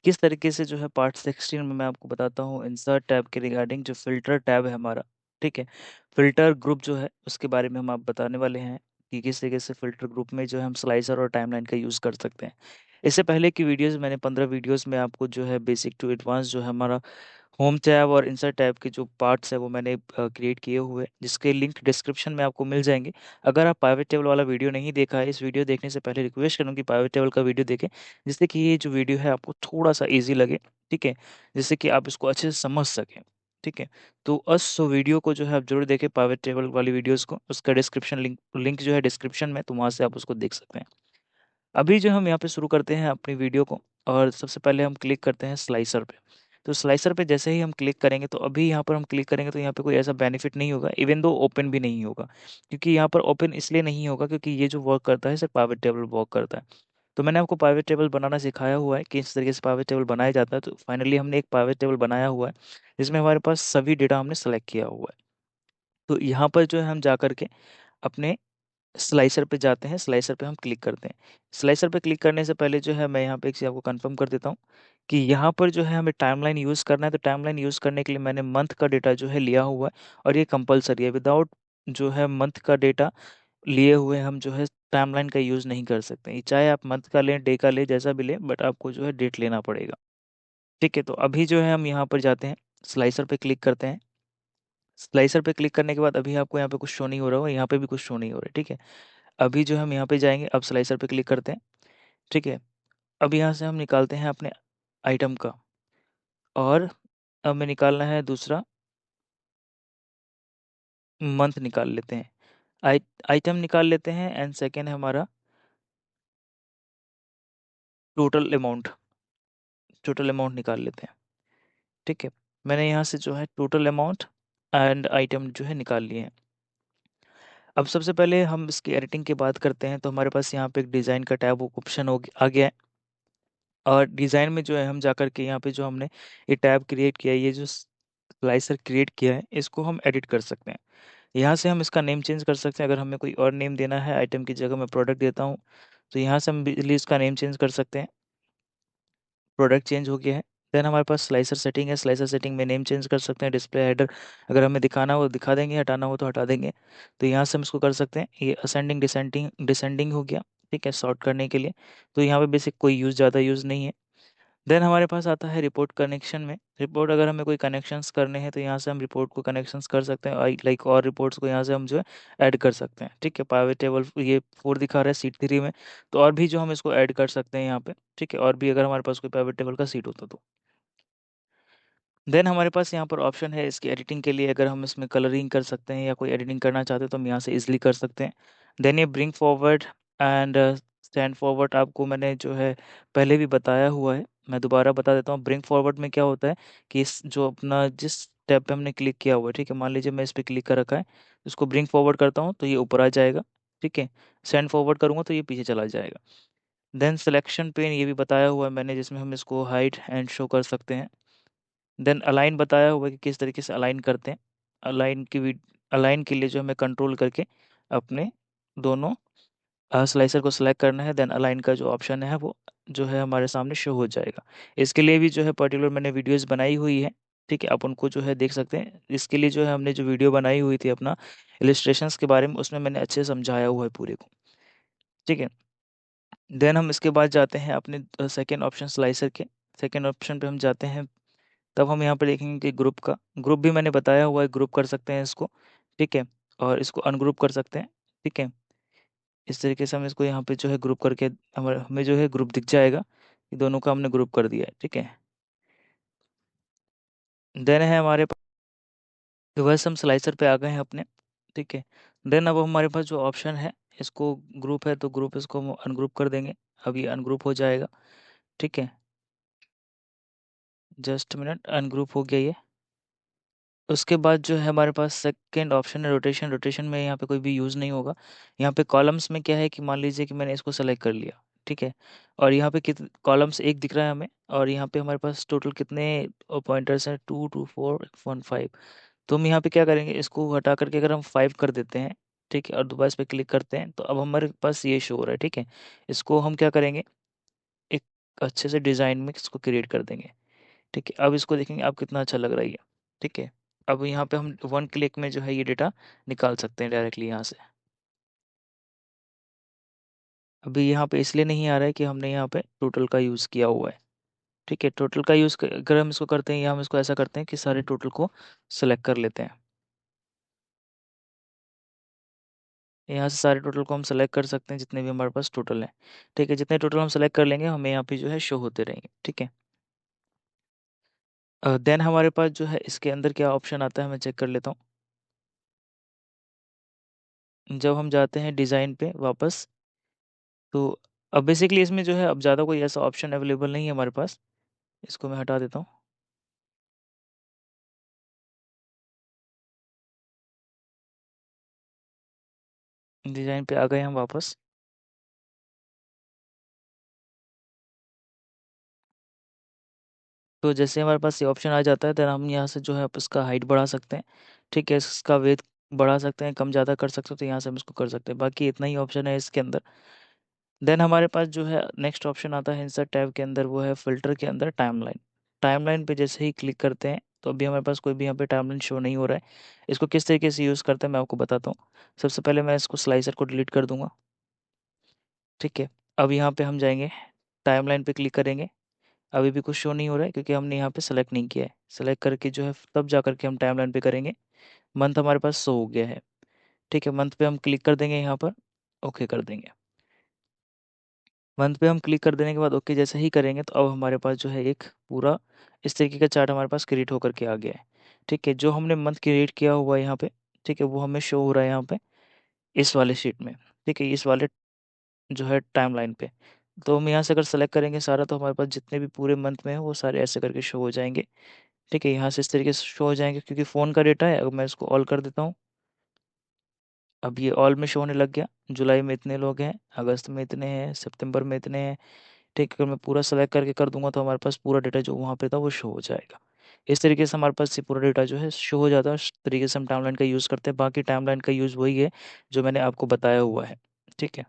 किस तरीके से जो है पार्ट 16 में मैं आपको बताता हूँ इंसर्ट टैब के रिगार्डिंग, जो फिल्टर टैब है हमारा। ठीक है, फिल्टर ग्रुप जो है उसके बारे में हम आप बताने वाले हैं कि किस तरीके से फिल्टर ग्रुप में जो है हम स्लाइसर और टाइमलाइन का यूज़ कर सकते हैं। इससे पहले की वीडियोस मैंने 15 वीडियोस में आपको जो है बेसिक टू एडवांस जो है हमारा होम टैब और इंसर्ट टैब के जो पार्ट्स है वो मैंने क्रिएट किए हुए हैं, जिसके लिंक डिस्क्रिप्शन में आपको मिल जाएंगे। अगर आप पाइवट टेबल वाला वीडियो नहीं देखा है, इस वीडियो देखने से पहले रिक्वेस्ट करूँ कि पाइवट टेबल का वीडियो देखें, जिससे कि ये जो वीडियो है आपको थोड़ा सा ईजी लगे। ठीक है, जिससे कि आप इसको अच्छे से समझ सकें। ठीक है, तो वीडियो को जो है आप जरूर देखें, पाइवट टेबल वाली वीडियोस को, उसका डिस्क्रिप्शन लिंक जो है डिस्क्रिप्शन में, तो वहाँ से आप उसको देख सकते हैं। अभी जो हम यहाँ पे शुरू करते हैं अपनी वीडियो को, और सबसे पहले हम क्लिक करते हैं स्लाइसर पे। तो स्लाइसर पे जैसे ही हम क्लिक करेंगे, तो अभी यहाँ पर हम क्लिक करेंगे तो यहाँ पे कोई ऐसा बेनिफिट नहीं होगा, इवन दो ओपन भी नहीं होगा। क्योंकि यहाँ पर ओपन इसलिए नहीं होगा क्योंकि ये जो वर्क करता है सिर्फ पावर टेबल वर्क करता है। तो मैंने आपको पाइवट टेबल बनाना सिखाया हुआ है कि इस तरीके से पाइवट टेबल बनाया जाता है। तो फाइनली हमने एक पाइवट टेबल बनाया हुआ है जिसमें हमारे पास सभी डेटा हमने सेलेक्ट किया हुआ है। तो यहाँ पर जो है हम जा कर के अपने स्लाइसर पे जाते हैं, स्लाइसर पे हम क्लिक करते हैं। स्लाइसर पे क्लिक करने से पहले जो है मैं यहाँ पे एक चीज़ आपको कंफर्म कर देता हूँ कि यहाँ पर जो है हमें टाइमलाइन यूज़ करना है। तो टाइमलाइन यूज़ करने के लिए मैंने मंथ का डेटा जो है लिया हुआ है और ये कंपलसरी है। विदाउट जो है मंथ का डेटा लिए हुए हम जो है टाइमलाइन का यूज़ नहीं कर सकते। ये चाहे आप मंथ का लें, डे का लें, जैसा भी लें, बट आपको जो है डेट लेना पड़ेगा। ठीक है, तो अभी जो है हम यहाँ पर जाते हैं, स्लाइसर पे क्लिक करते हैं। स्लाइसर पे क्लिक करने के बाद अभी आपको यहाँ पे कुछ शो नहीं हो रहा होगा, यहाँ पे भी कुछ शो नहीं हो रहा है। ठीक है, अभी जो हम यहाँ पे जाएंगे, अब स्लाइसर पे क्लिक करते हैं। ठीक है, अब यहाँ से हम निकालते हैं अपने आइटम का, और हमें निकालना है दूसरा मंथ निकाल लेते हैं। आई आइटम निकाल लेते हैं एंड सेकेंड है हमारा टोटल अमाउंट। टोटल अमाउंट निकाल लेते हैं। ठीक है, मैंने यहाँ से जो है टोटल अमाउंट एंड आइटम जो है निकाल लिए हैं। अब सबसे पहले हम इसकी एडिटिंग की बात करते हैं। तो हमारे पास यहाँ पे एक डिज़ाइन का टैब ऑप्शन आ गया है, और डिज़ाइन में जो है हम जाकर के यहाँ पे जो हमने ये टैब क्रिएट किया है, ये जो स्लाइसर क्रिएट किया है, इसको हम एडिट कर सकते हैं। यहाँ से हम इसका नेम चेंज कर सकते हैं। अगर हमें कोई और नेम देना है, आइटम की जगह मैं प्रोडक्ट देता हूँ, तो यहाँ से हम बिजली इसका नेम चेंज कर सकते हैं। प्रोडक्ट चेंज हो गया है। देन हमारे पास स्लाइसर सेटिंग है, स्लाइसर सेटिंग में नेम चेंज कर सकते हैं। डिस्प्ले हेडर अगर हमें दिखाना हो दिखा देंगे, हटाना हो तो हटा देंगे। तो यहाँ से हम इसको कर सकते हैं। ये असेंडिंग डिसेंडिंग डिसेंडिंग हो गया। ठीक है, सॉर्ट करने के लिए। तो यहाँ पे बेसिक कोई ज़्यादा यूज़ नहीं है। देन हमारे पास आता है रिपोर्ट कनेक्शन में। रिपोर्ट अगर हमें कोई कनेक्शंस करने हैं तो यहाँ से हम रिपोर्ट को कनेक्शंस कर सकते हैं, लाइक और रिपोर्ट्स को यहाँ से हम जो है ऐड कर सकते हैं। ठीक है, पाइवट टेबल ये 4 दिखा रहा है सीट 3 में, तो और भी जो हम इसको ऐड कर सकते हैं यहाँ पे। ठीक है, और भी अगर हमारे पास कोई पाइवट टेबल का सीट होता तो। देन हमारे पास यहाँ पर ऑप्शन है इसकी एडिटिंग के लिए। अगर हम इसमें कलरिंग कर सकते हैं या कोई एडिटिंग करना चाहते हैं तो हम यहाँ से इजीली कर सकते हैं। देन ये bring forward and stand forward आपको मैंने जो है पहले भी बताया हुआ है, मैं दोबारा बता देता हूँ। ब्रिंग फॉरवर्ड में क्या होता है कि इस जो अपना जिस टैब पे हमने क्लिक किया हुआ है, ठीक है, मान लीजिए मैं इस पर क्लिक कर रखा है, इसको ब्रिंग फॉरवर्ड करता हूँ तो ये ऊपर आ जाएगा। ठीक है, सेंड फॉरवर्ड करूँगा तो ये पीछे चला जाएगा। देन सिलेक्शन पेन ये भी बताया हुआ है मैंने, जिसमें हम इसको हाइड एंड शो कर सकते हैं। देन अलाइन बताया हुआ है कि किस तरीके से अलाइन करते हैं। अलाइन के लिए जो हमें कंट्रोल करके अपने दोनों स्लाइसर को सिलेक्ट करना है। देन अलाइन का जो ऑप्शन है वो जो है हमारे सामने शो हो जाएगा। इसके लिए भी जो है पर्टिकुलर मैंने वीडियोस बनाई हुई है। ठीक है, आप उनको जो है देख सकते हैं। इसके लिए जो है हमने जो वीडियो बनाई हुई थी अपना इलिस्ट्रेशंस के बारे में, उसमें मैंने अच्छे से समझाया हुआ है पूरे को। ठीक है, देन हम इसके बाद जाते हैं अपने सेकेंड ऑप्शन स्लाइसर के। सेकेंड ऑप्शन पे हम जाते हैं, तब हम यहाँ पे देखेंगे कि ग्रुप का ग्रुप भी मैंने बताया हुआ है, ग्रुप कर सकते हैं इसको। ठीक है, और इसको अनग्रुप कर सकते हैं। ठीक है, इस तरीके से हम इसको यहाँ पे जो है ग्रुप करके हमें हमें जो है ग्रुप दिख जाएगा कि दोनों का हमने ग्रुप कर दिया है। ठीक है, देन है हमारे पास, तो बस हम स्लाइसर पे आ गए हैं अपने। ठीक है, देन अब हमारे पास जो ऑप्शन है, इसको ग्रुप है तो ग्रुप इसको हम अनग्रुप कर देंगे। अब ये अनग्रुप हो जाएगा। ठीक है, जस्ट मिनट, अनग्रुप हो गया ये। उसके बाद जो है हमारे पास सेकंड ऑप्शन है रोटेशन। रोटेशन में यहाँ पे कोई भी यूज़ नहीं होगा। यहाँ पे कॉलम्स में क्या है कि मान लीजिए कि मैंने इसको सेलेक्ट कर लिया। ठीक है, और यहाँ पे कितने कॉलम्स, एक दिख रहा है हमें, और यहाँ पे हमारे पास टोटल कितने पॉइंटर्स हैं, 2 2 4 1 5। तो हम यहाँ पे क्या करेंगे, इसको हटा करके अगर हम 5 कर देते हैं, ठीक है, और दोबारा इस पर क्लिक करते हैं, तो अब हमारे पास ये शो हो रहा है। ठीक है, इसको हम क्या करेंगे, एक अच्छे से डिज़ाइन में इसको क्रिएट कर देंगे। ठीक है, अब इसको देखेंगे आप कितना अच्छा लग रहा है ये। ठीक है, अब यहाँ पे हम 1 क्लिक में जो है ये डेटा निकाल सकते हैं डायरेक्टली यहाँ से। अभी यहाँ पे इसलिए नहीं आ रहा है कि हमने यहाँ पे टोटल का यूज़ किया हुआ है। ठीक है, टोटल का यूज़ अगर हम इसको करते हैं, या हम इसको ऐसा करते हैं कि सारे टोटल को सेलेक्ट कर लेते हैं। यहाँ से सारे टोटल को हम सेलेक्ट कर सकते हैं, जितने भी हमारे पास टोटल हैं। ठीक है, जितने टोटल हम सेलेक्ट कर लेंगे हमें यहाँ पे जो है शो होते रहेंगे। ठीक है, देन हमारे पास जो है इसके अंदर क्या ऑप्शन आता है मैं चेक कर लेता हूँ। जब हम जाते हैं डिज़ाइन पे वापस, तो अब बेसिकली इसमें जो है अब ज़्यादा कोई ऐसा ऑप्शन अवेलेबल नहीं है हमारे पास। इसको मैं हटा देता हूँ। डिज़ाइन पे आ गए हम वापस। तो जैसे हमारे पास ये ऑप्शन आ जाता है, देन हम यहाँ से जो है आप इसका हाइट बढ़ा सकते हैं। ठीक है, इसका वेट बढ़ा सकते हैं, कम ज़्यादा कर सकते हो, तो यहाँ से हम इसको कर सकते हैं। बाकी इतना ही ऑप्शन है इसके अंदर। देन हमारे पास जो है नेक्स्ट ऑप्शन आता है इंसर्ट टैब के अंदर, वो है फ़िल्टर के अंदर टाइमलाइन। टाइमलाइन पे जैसे ही क्लिक करते हैं तो अभी हमारे पास कोई भी यहाँ पे टाइमलाइन शो नहीं हो रहा है। इसको किस तरीके से यूज़ करते हैं मैं आपको बताता हूँ। सबसे पहले मैं इसको स्लाइसर को डिलीट कर दूंगा। ठीक है, अब यहाँ पे हम जाएंगे, टाइमलाइन पे क्लिक करेंगे। अभी भी कुछ शो नहीं हो रहा है क्योंकि हमने यहाँ पे सेलेक्ट नहीं किया है। सेलेक्ट करके जो है तब जा करके हम टाइमलाइन पे करेंगे। मंथ हमारे पास शो हो गया है। ठीक है, मंथ पे हम क्लिक कर देंगे यहाँ पर, ओके कर देंगे। मंथ पे हम क्लिक कर देने के बाद ओके जैसे ही करेंगे तो अब हमारे पास जो है एक पूरा इस तरीके का चार्ट हमारे पास क्रिएट होकर के आ गया है। ठीक है, जो हमने मंथ क्रिएट किया हुआ है यहाँ पे, ठीक है, वो हमें शो हो रहा है यहाँ पे इस वाले शीट में। ठीक है, इस वाले जो है टाइमलाइन पे। तो हम यहाँ से अगर सेलेक्ट करेंगे सारा, तो हमारे पास जितने भी पूरे मंथ में है वो सारे ऐसे करके शो हो जाएंगे। ठीक है, यहाँ से इस तरीके से शो हो जाएंगे क्योंकि फ़ोन का डेटा है। अगर मैं इसको ऑल कर देता हूँ, अब ये ऑल में शो होने लग गया। जुलाई में इतने लोग हैं, अगस्त में इतने हैं, सितंबर में इतने हैं। ठीक है, अगर मैं पूरा सेलेक्ट करके कर दूंगा तो हमारे पास पूरा डेटा जो वहाँ पे था वो शो हो जाएगा। इस तरीके से हमारे पास ये पूरा डेटा जो है शो हो जाता है। इस तरीके से हम टाइमलाइन का यूज़ करते हैं। बाकी टाइमलाइन का यूज़ वही है जो मैंने आपको बताया हुआ है। ठीक है,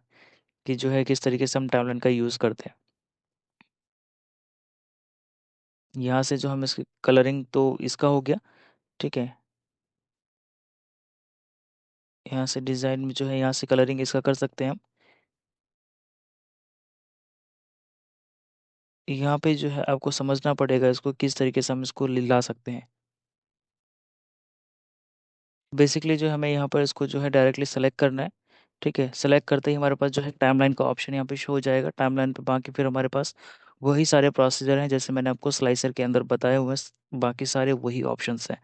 कि जो है किस तरीके से हम टाइमलाइन का यूज़ करते हैं। यहाँ से जो हम इसकी कलरिंग तो इसका हो गया। ठीक है, यहाँ से डिज़ाइन में जो है यहाँ से कलरिंग इसका कर सकते हैं हम। यहाँ पे जो है आपको समझना पड़ेगा इसको किस तरीके से हम इसको ला सकते हैं। बेसिकली जो हमें यहाँ पर इसको जो है डायरेक्टली सेलेक्ट करना है। ठीक है, सेलेक्ट करते ही हमारे पास जो है टाइमलाइन का ऑप्शन यहाँ पे शो हो जाएगा। टाइमलाइन पे बाकी फिर हमारे पास वही सारे प्रोसीजर हैं जैसे मैंने आपको स्लाइसर के अंदर बताए हुए हैं। बाकी सारे वही ऑप्शंस हैं।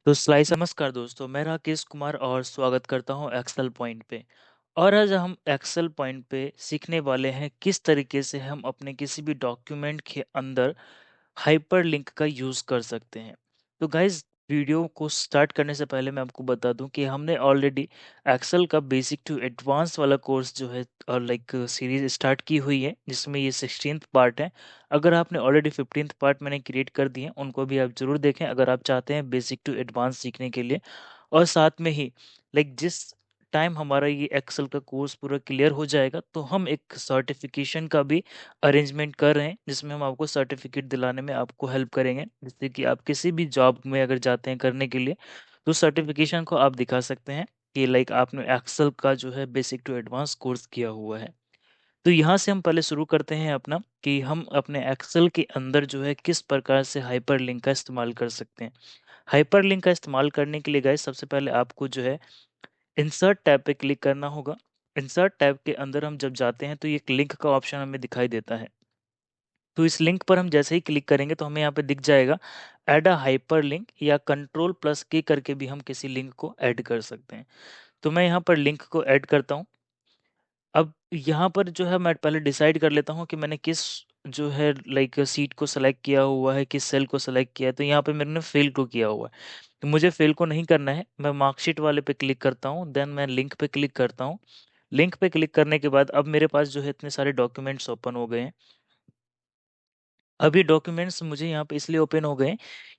तो स्लाइसर। नमस्कार दोस्तों, मैं राकेश कुमार और स्वागत करता हूँ एक्सेल पॉइंट पे। और आज हम एक्सेल पॉइंट पे सीखने वाले हैं किस तरीके से हम अपने किसी भी डॉक्यूमेंट के अंदर हाइपरलिंक का यूज़ कर सकते हैं। तो गाइज़, वीडियो को स्टार्ट करने से पहले मैं आपको बता दूं कि हमने ऑलरेडी एक्सेल का बेसिक टू एडवांस वाला कोर्स जो है लाइक सीरीज स्टार्ट की हुई है, जिसमें ये 16th पार्ट है। अगर आपने ऑलरेडी 15th पार्ट मैंने क्रिएट कर दिए हैं, उनको भी आप ज़रूर देखें अगर आप चाहते हैं बेसिक टू एडवांस सीखने के लिए। और साथ में ही लाइक जिस टाइम हमारा ये एक्सेल का कोर्स पूरा क्लियर हो जाएगा तो हम एक सर्टिफिकेशन का भी अरेंजमेंट कर रहे हैं, जिसमें हम आपको सर्टिफिकेट दिलाने में आपको हेल्प करेंगे, जिससे कि आप किसी भी जॉब में अगर जाते हैं करने के लिए तो सर्टिफिकेशन को आप दिखा सकते हैं कि लाइक आपने एक्सेल का जो है बेसिक टू एडवांस कोर्स किया हुआ है। तो यहाँ से हम पहले शुरू करते हैं अपना कि हम अपने एक्सेल के अंदर जो है किस प्रकार से हाइपरलिंक का इस्तेमाल कर सकते हैं। हाइपरलिंक का इस्तेमाल करने के लिए गाइस सबसे पहले आपको जो है इंसर्ट टैब पे क्लिक करना होगा। इंसर्ट टैब के अंदर हम जब जाते हैं तो ये एक लिंक का ऑप्शन हमें दिखाई देता है। तो इस लिंक पर हम जैसे ही क्लिक करेंगे तो हमें यहाँ पे दिख जाएगा ऐड अ हाइपर लिंक, या कंट्रोल प्लस के करके भी हम किसी लिंक को ऐड कर सकते हैं। तो मैं यहाँ पर लिंक को ऐड करता हूँ। अब यहाँ पर जो है मैं पहले डिसाइड कर लेता हूँ कि मैंने किस जो है लाइक सीट को सेलेक्ट किया हुआ है, किस सेल को सेलेक्ट किया है। तो यहाँ पे मैंने फेल को किया हुआ है, तो मुझे फेल को नहीं करना है। मैं मार्कशीट वाले पे क्लिक करता हूँ, देन मैं लिंक पे क्लिक करता हूँ। लिंक पे क्लिक करने के बाद अब मेरे पास जो है इतने सारे डॉक्यूमेंट्स ओपन हो गए हैं। अभी डॉक्यूमेंट्स मुझे यहाँ पे इसलिए ओपन हो गए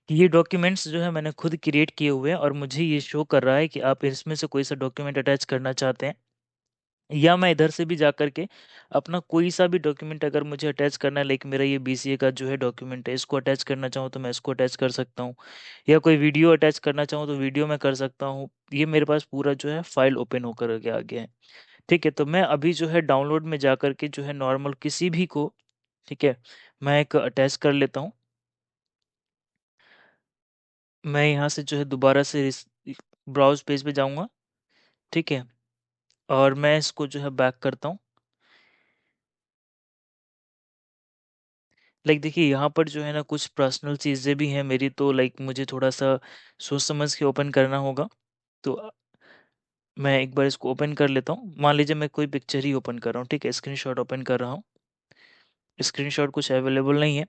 कि ये डॉक्यूमेंट्स जो है मैंने खुद क्रिएट किए हुए हैं, और मुझे ये शो कर रहा है कि आप इसमें से कोई सा डॉक्यूमेंट अटैच करना चाहते हैं, या मैं इधर से भी जा करके अपना कोई सा भी डॉक्यूमेंट अगर मुझे अटैच करना है, लाइक मेरा ये बीसीए का जो है डॉक्यूमेंट है, इसको अटैच करना चाहूँ तो मैं इसको अटैच कर सकता हूँ, या कोई वीडियो अटैच करना चाहूँ तो वीडियो में कर सकता हूँ। ये मेरे पास पूरा जो है फाइल ओपन होकर के आ गया है। ठीक है, तो मैं अभी जो है डाउनलोड में जा करके जो है नॉर्मल किसी भी को, ठीक है, मैं एक अटैच कर लेता हूँ। मैं यहाँ से जो है दोबारा से ब्राउज पेज पे जाऊँगा। ठीक है, और मैं इसको जो है बैक करता हूँ। लाइक देखिए यहाँ पर जो है ना कुछ पर्सनल चीज़ें भी हैं मेरी, तो लाइक मुझे थोड़ा सा सोच समझ के ओपन करना होगा। तो मैं एक बार इसको ओपन कर लेता हूँ। मान लीजिए मैं कोई पिक्चर ही ओपन कर रहा हूँ, ठीक है, स्क्रीनशॉट ओपन कर रहा हूँ। स्क्रीनशॉट कुछ अवेलेबल नहीं है।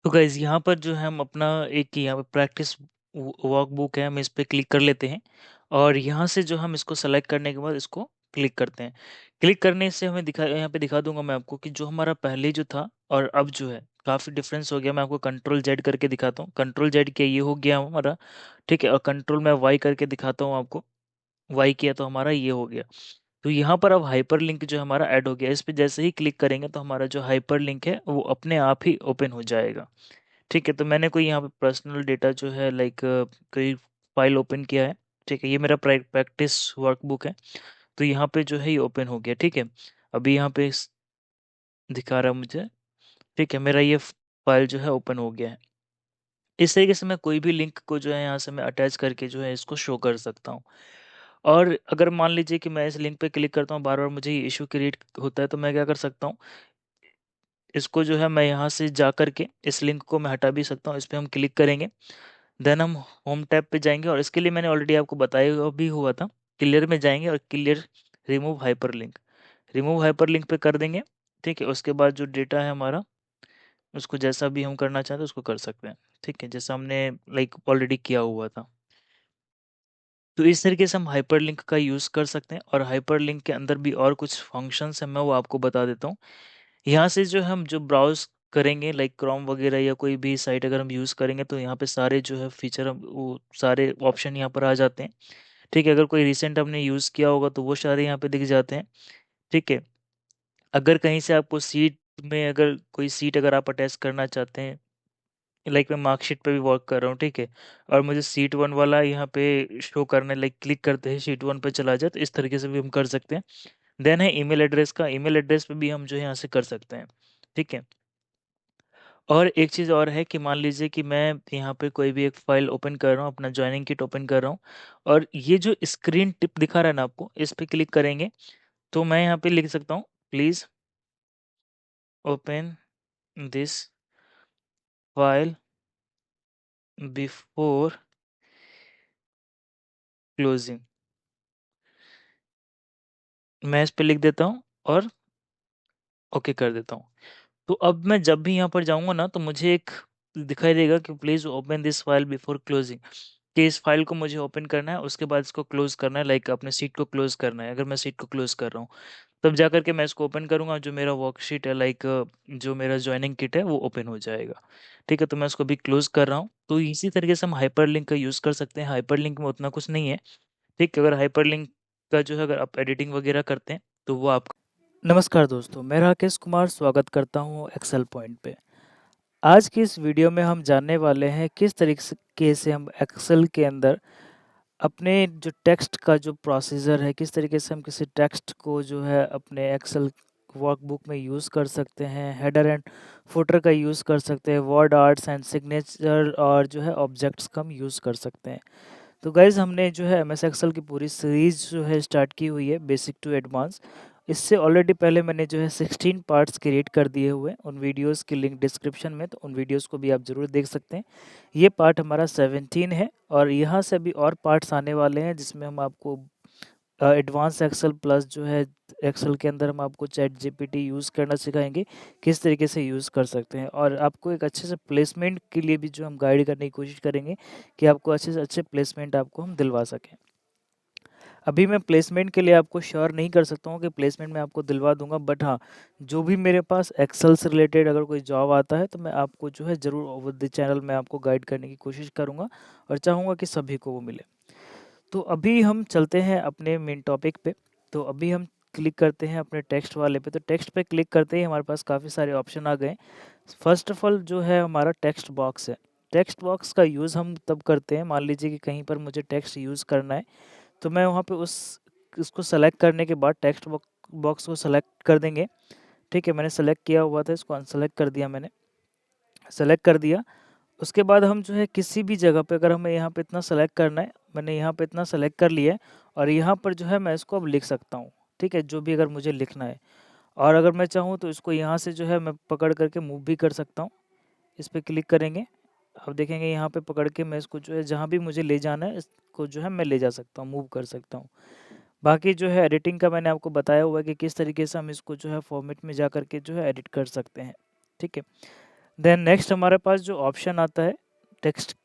तो गाइज यहाँ पर जो है हम अपना एक यहाँ पे प्रैक्टिस वर्क बुक है, हम इस पे क्लिक कर लेते हैं। और यहाँ से जो हम इसको सेलेक्ट करने के बाद इसको क्लिक करते हैं। क्लिक करने से हमें यहाँ पे दिखा दूंगा मैं आपको कि जो हमारा पहले जो था और अब जो है काफ़ी डिफरेंस हो गया। मैं आपको कंट्रोल जेड करके दिखाता हूँ। कंट्रोल जेड किया ये हो गया हमारा, ठीक है। और कंट्रोल मैं वाई करके दिखाता हूँ आपको, वाई किया तो हमारा ये हो गया। तो यहाँ पर अब हाइपर लिंक जो हमारा ऐड हो गया। इस पे जैसे ही क्लिक करेंगे तो हमारा जो हाइपर लिंक है वो अपने आप ही ओपन हो जाएगा, ठीक है। तो मैंने कोई यहाँ पे पर्सनल डेटा जो है लाइक कोई फाइल ओपन किया है, ठीक है। ये मेरा प्रैक्टिस वर्कबुक है, तो यहाँ पे जो है ये ओपन हो गया, ठीक है। अभी यहाँ पे दिखा रहा है मुझे, ठीक है। मेरा ये फाइल जो है ओपन हो गया है। इस तरीके से मैं कोई भी लिंक को जो है यहाँ से मैं अटैच करके जो है इसको शो कर सकता हूँ। और अगर मान लीजिए कि मैं इस लिंक पे क्लिक करता हूँ, बार बार मुझे ये इशू क्रिएट होता है, तो मैं क्या कर सकता हूँ, इसको जो है मैं यहाँ से जा करके इस लिंक को मैं हटा भी सकता हूँ। इस पर हम क्लिक करेंगे, देन हम होम टैब पे जाएंगे, और इसके लिए मैंने ऑलरेडी आपको बताया भी हुआ था। क्लियर में जाएंगे और clear remove hyper link, remove hyper link पे कर देंगे, ठीक है। उसके बाद जो डेटा है हमारा, उसको जैसा भी हम करना चाहते हैं उसको कर सकते हैं, ठीक है, जैसा हमने लाइक ऑलरेडी किया हुआ था। तो इस तरीके से हम हाइपर लिंक का यूज़ कर सकते हैं। और हाइपर लिंक के अंदर भी और कुछ फंक्शंस हैं, मैं वो आपको बता देता हूँ। यहाँ से जो हम जो ब्राउज़ करेंगे लाइक क्रोम वगैरह या कोई भी साइट अगर हम यूज़ करेंगे, तो यहाँ पे सारे जो है फीचर हम वो सारे ऑप्शन यहाँ पर आ जाते हैं, ठीक है। अगर कोई रिसेंट हमने यूज़ किया होगा तो वो सारे यहाँ पे दिख जाते हैं, ठीक है। अगर कहीं से आपको सीट में अगर कोई सीट अगर आप अटैच करना चाहते हैं, लाइक मैं मार्कशीट पे भी वर्क कर रहा हूँ, ठीक है, और मुझे सीट वन वाला यहाँ पे शो करना है, लाइक क्लिक करते ही शीट वन पे चला जाए, तो इस तरीके से भी हम कर सकते हैं। देन है ईमेल एड्रेस का, ईमेल एड्रेस पे भी हम जो है यहाँ से कर सकते हैं, ठीक है। और एक चीज़ और है कि मान लीजिए कि मैं यहाँ पे कोई भी एक फाइल ओपन कर रहा हूँ, अपना जॉइनिंग किट ओपन कर रहा हूँ, और ये जो स्क्रीन टिप दिखा रहा है ना आपको, इस पे क्लिक करेंगे तो मैं यहाँ पे लिख सकता हूँ, please open this file before closing. मैं इस पे लिख देता हूँ और ओके कर देता हूँ। तो अब मैं जब भी यहाँ पर जाऊँगा ना, तो मुझे एक दिखाई देगा कि please open this file before closing, कि इस फाइल को मुझे ओपन करना है, उसके बाद इसको क्लोज करना है, लाइक अपने सीट को क्लोज करना है। अगर मैं सीट को क्लोज कर रहा हूँ, तब जा करके मैं इसको ओपन करूँगा, जो मेरा वर्कशीट है लाइक जो मेरा जॉइनिंग किट है वो ओपन हो जाएगा, ठीक है। तो मैं उसको भी क्लोज कर रहा हूँ। तो इसी तरीके से हम हाइपर लिंक का यूज़ कर सकते हैं। हाइपर लिंक में उतना कुछ नहीं है, ठीक है। अगर हाइपर लिंक का जो है अगर आप एडिटिंग वगैरह करते हैं तो वो आप। नमस्कार दोस्तों, मैं राकेश कुमार स्वागत करता हूँ एक्सेल पॉइंट पे। आज की इस वीडियो में हम जानने वाले हैं किस तरीके से हम एक्सेल के अंदर अपने जो टेक्स्ट का जो प्रोसीजर है, किस तरीके से हम किसी टेक्स्ट को जो है अपने एक्सेल वर्कबुक में यूज़ कर सकते हैं, हेडर एंड फुटर का यूज़ कर सकते हैं, वर्ड आर्ट्स एंड सिग्नेचर और जो है ऑब्जेक्ट्स का हम यूज़ कर सकते हैं। तो गाइज़ हमने जो है एमएस एक्सेल की पूरी सीरीज़ जो है स्टार्ट की हुई है, बेसिक टू एडवांस। इससे ऑलरेडी पहले मैंने जो है 16 पार्ट्स क्रिएट कर दिए हुए हैं, उन वीडियोस की लिंक डिस्क्रिप्शन में, तो उन वीडियोस को भी आप ज़रूर देख सकते हैं। ये पार्ट हमारा 17 है, और यहाँ से अभी और पार्ट्स आने वाले हैं जिसमें हम आपको एडवांस एक्सेल प्लस जो है एक्सेल के अंदर हम आपको चैट जीपीटी यूज़ करना सिखाएंगे, किस तरीके से यूज़ कर सकते हैं। और आपको एक अच्छे से प्लेसमेंट के लिए भी जो हम गाइड करने की कोशिश करेंगे कि आपको अच्छे से अच्छे प्लेसमेंट आपको हम दिलवा सकें। अभी मैं प्लेसमेंट के लिए आपको श्योर नहीं कर सकता हूँ कि प्लेसमेंट मैं आपको दिलवा दूंगा, बट हाँ, जो भी मेरे पास एक्सेल से रिलेटेड अगर कोई जॉब आता है तो मैं आपको जो है ज़रूर ओवर द चैनल में आपको गाइड करने की कोशिश करूँगा, और चाहूँगा कि सभी को वो मिले। तो अभी हम चलते हैं अपने मेन टॉपिक पे। तो अभी हम क्लिक करते हैं अपने टेक्स्ट वाले पे। तो टेक्स्ट पे क्लिक करते ही हमारे पास काफ़ी सारे ऑप्शन आ गए। फर्स्ट ऑफ ऑल जो है हमारा टेक्स्ट बॉक्स है। टेक्स्ट बॉक्स का यूज़ हम तब करते हैं, मान लीजिए कि कहीं पर मुझे टेक्स्ट यूज़ करना है, तो मैं वहाँ पे उसको सेलेक्ट करने के बाद टेक्स्ट बॉक्स को सेलेक्ट कर देंगे, ठीक है। मैंने सेलेक्ट किया हुआ था, इसको अनसेलेक्ट कर दिया, मैंने सेलेक्ट कर दिया। उसके बाद हम जो है किसी भी जगह पे अगर हमें यहाँ पे इतना सेलेक्ट करना है, मैंने यहाँ पे इतना सेलेक्ट कर लिया है, और यहाँ पर जो है मैं इसको अब लिख सकता हूँ, ठीक है, जो भी अगर मुझे लिखना है। और अगर मैं चाहूँ तो इसको यहाँ से जो है मैं पकड़ करके मूव भी कर सकता हूँ। इस पर क्लिक करेंगे, अब देखेंगे यहाँ पे पकड़ के मैं इसको जो है जहाँ भी मुझे ले जाना है इसको जो है मैं ले जा सकता हूँ, मूव कर सकता हूँ। बाकी जो है एडिटिंग का मैंने आपको बताया हुआ है कि किस तरीके से हम इसको जो है फॉर्मेट में जा करके जो है एडिट कर सकते हैं, ठीक है। देन नेक्स्ट हमारे पास जो ऑप्शन आता है टेक्स्ट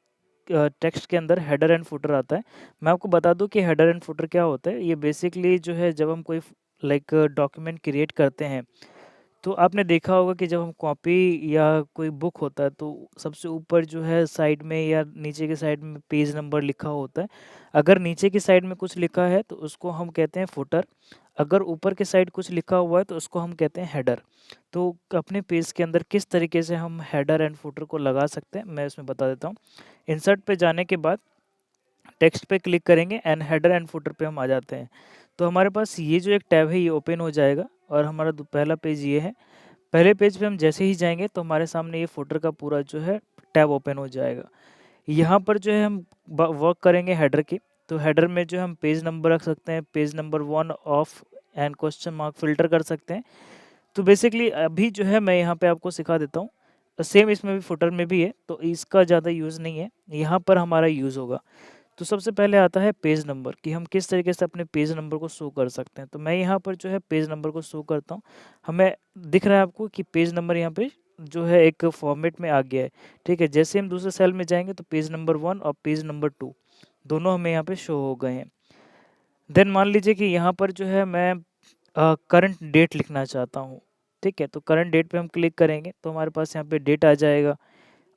टेक्स्ट के अंदर हेडर एंड फुटर आता है। मैं आपको बता दूं कि हेडर एंड फुटर क्या होता है। ये बेसिकली जो है जब हम कोई लाइक डॉक्यूमेंट क्रिएट करते हैं, तो आपने देखा होगा कि जब हम कॉपी या कोई बुक होता है तो सबसे ऊपर जो है साइड में या नीचे के साइड में पेज नंबर लिखा होता है। अगर नीचे की साइड में कुछ लिखा है तो उसको हम कहते हैं फुटर, अगर ऊपर के साइड कुछ लिखा हुआ है तो उसको हम कहते हैं हेडर। तो अपने पेज के अंदर किस तरीके से हम हेडर एंड फुटर को लगा सकते हैं मैं इसमें बता देता हूँ। इंसर्ट पे जाने के बाद टेक्स्ट पे क्लिक करेंगे एंड हेडर एंड फुटर पे हम आ जाते हैं। तो हमारे पास ये जो एक टैब है ये ओपन हो जाएगा और हमारा पहला पेज ये है। पहले पेज पे हम जैसे ही जाएंगे तो हमारे सामने ये फुटर का पूरा जो है टैब ओपन हो जाएगा। यहाँ पर जो है हम वर्क करेंगे हेडर की। तो हेडर में जो हम पेज नंबर रख सकते हैं, page number 1 of and question mark filter कर सकते हैं। तो बेसिकली अभी जो है मैं यहाँ पे आपको सिखा देता हूँ। सेम इसमें भी फुटर में भी है, तो इसका ज़्यादा यूज़ नहीं है, यहाँ पर हमारा यूज़ होगा। तो सबसे पहले आता है पेज नंबर कि हम किस तरीके से अपने पेज नंबर को शो कर सकते हैं। तो मैं यहाँ पर जो है पेज नंबर को शो करता हूँ। हमें दिख रहा है आपको कि पेज नंबर यहाँ पे जो है एक फॉर्मेट में आ गया है। ठीक है, जैसे हम दूसरे सेल में जाएंगे तो पेज नंबर 1 और पेज नंबर 2 दोनों हमें यहाँ पे शो हो गए हैं। देन मान लीजिए कि यहाँ पर जो है मैं करंट डेट लिखना चाहता हूँ। ठीक है, तो करंट डेट पे हम क्लिक करेंगे तो हमारे पास यहाँ पे डेट आ जाएगा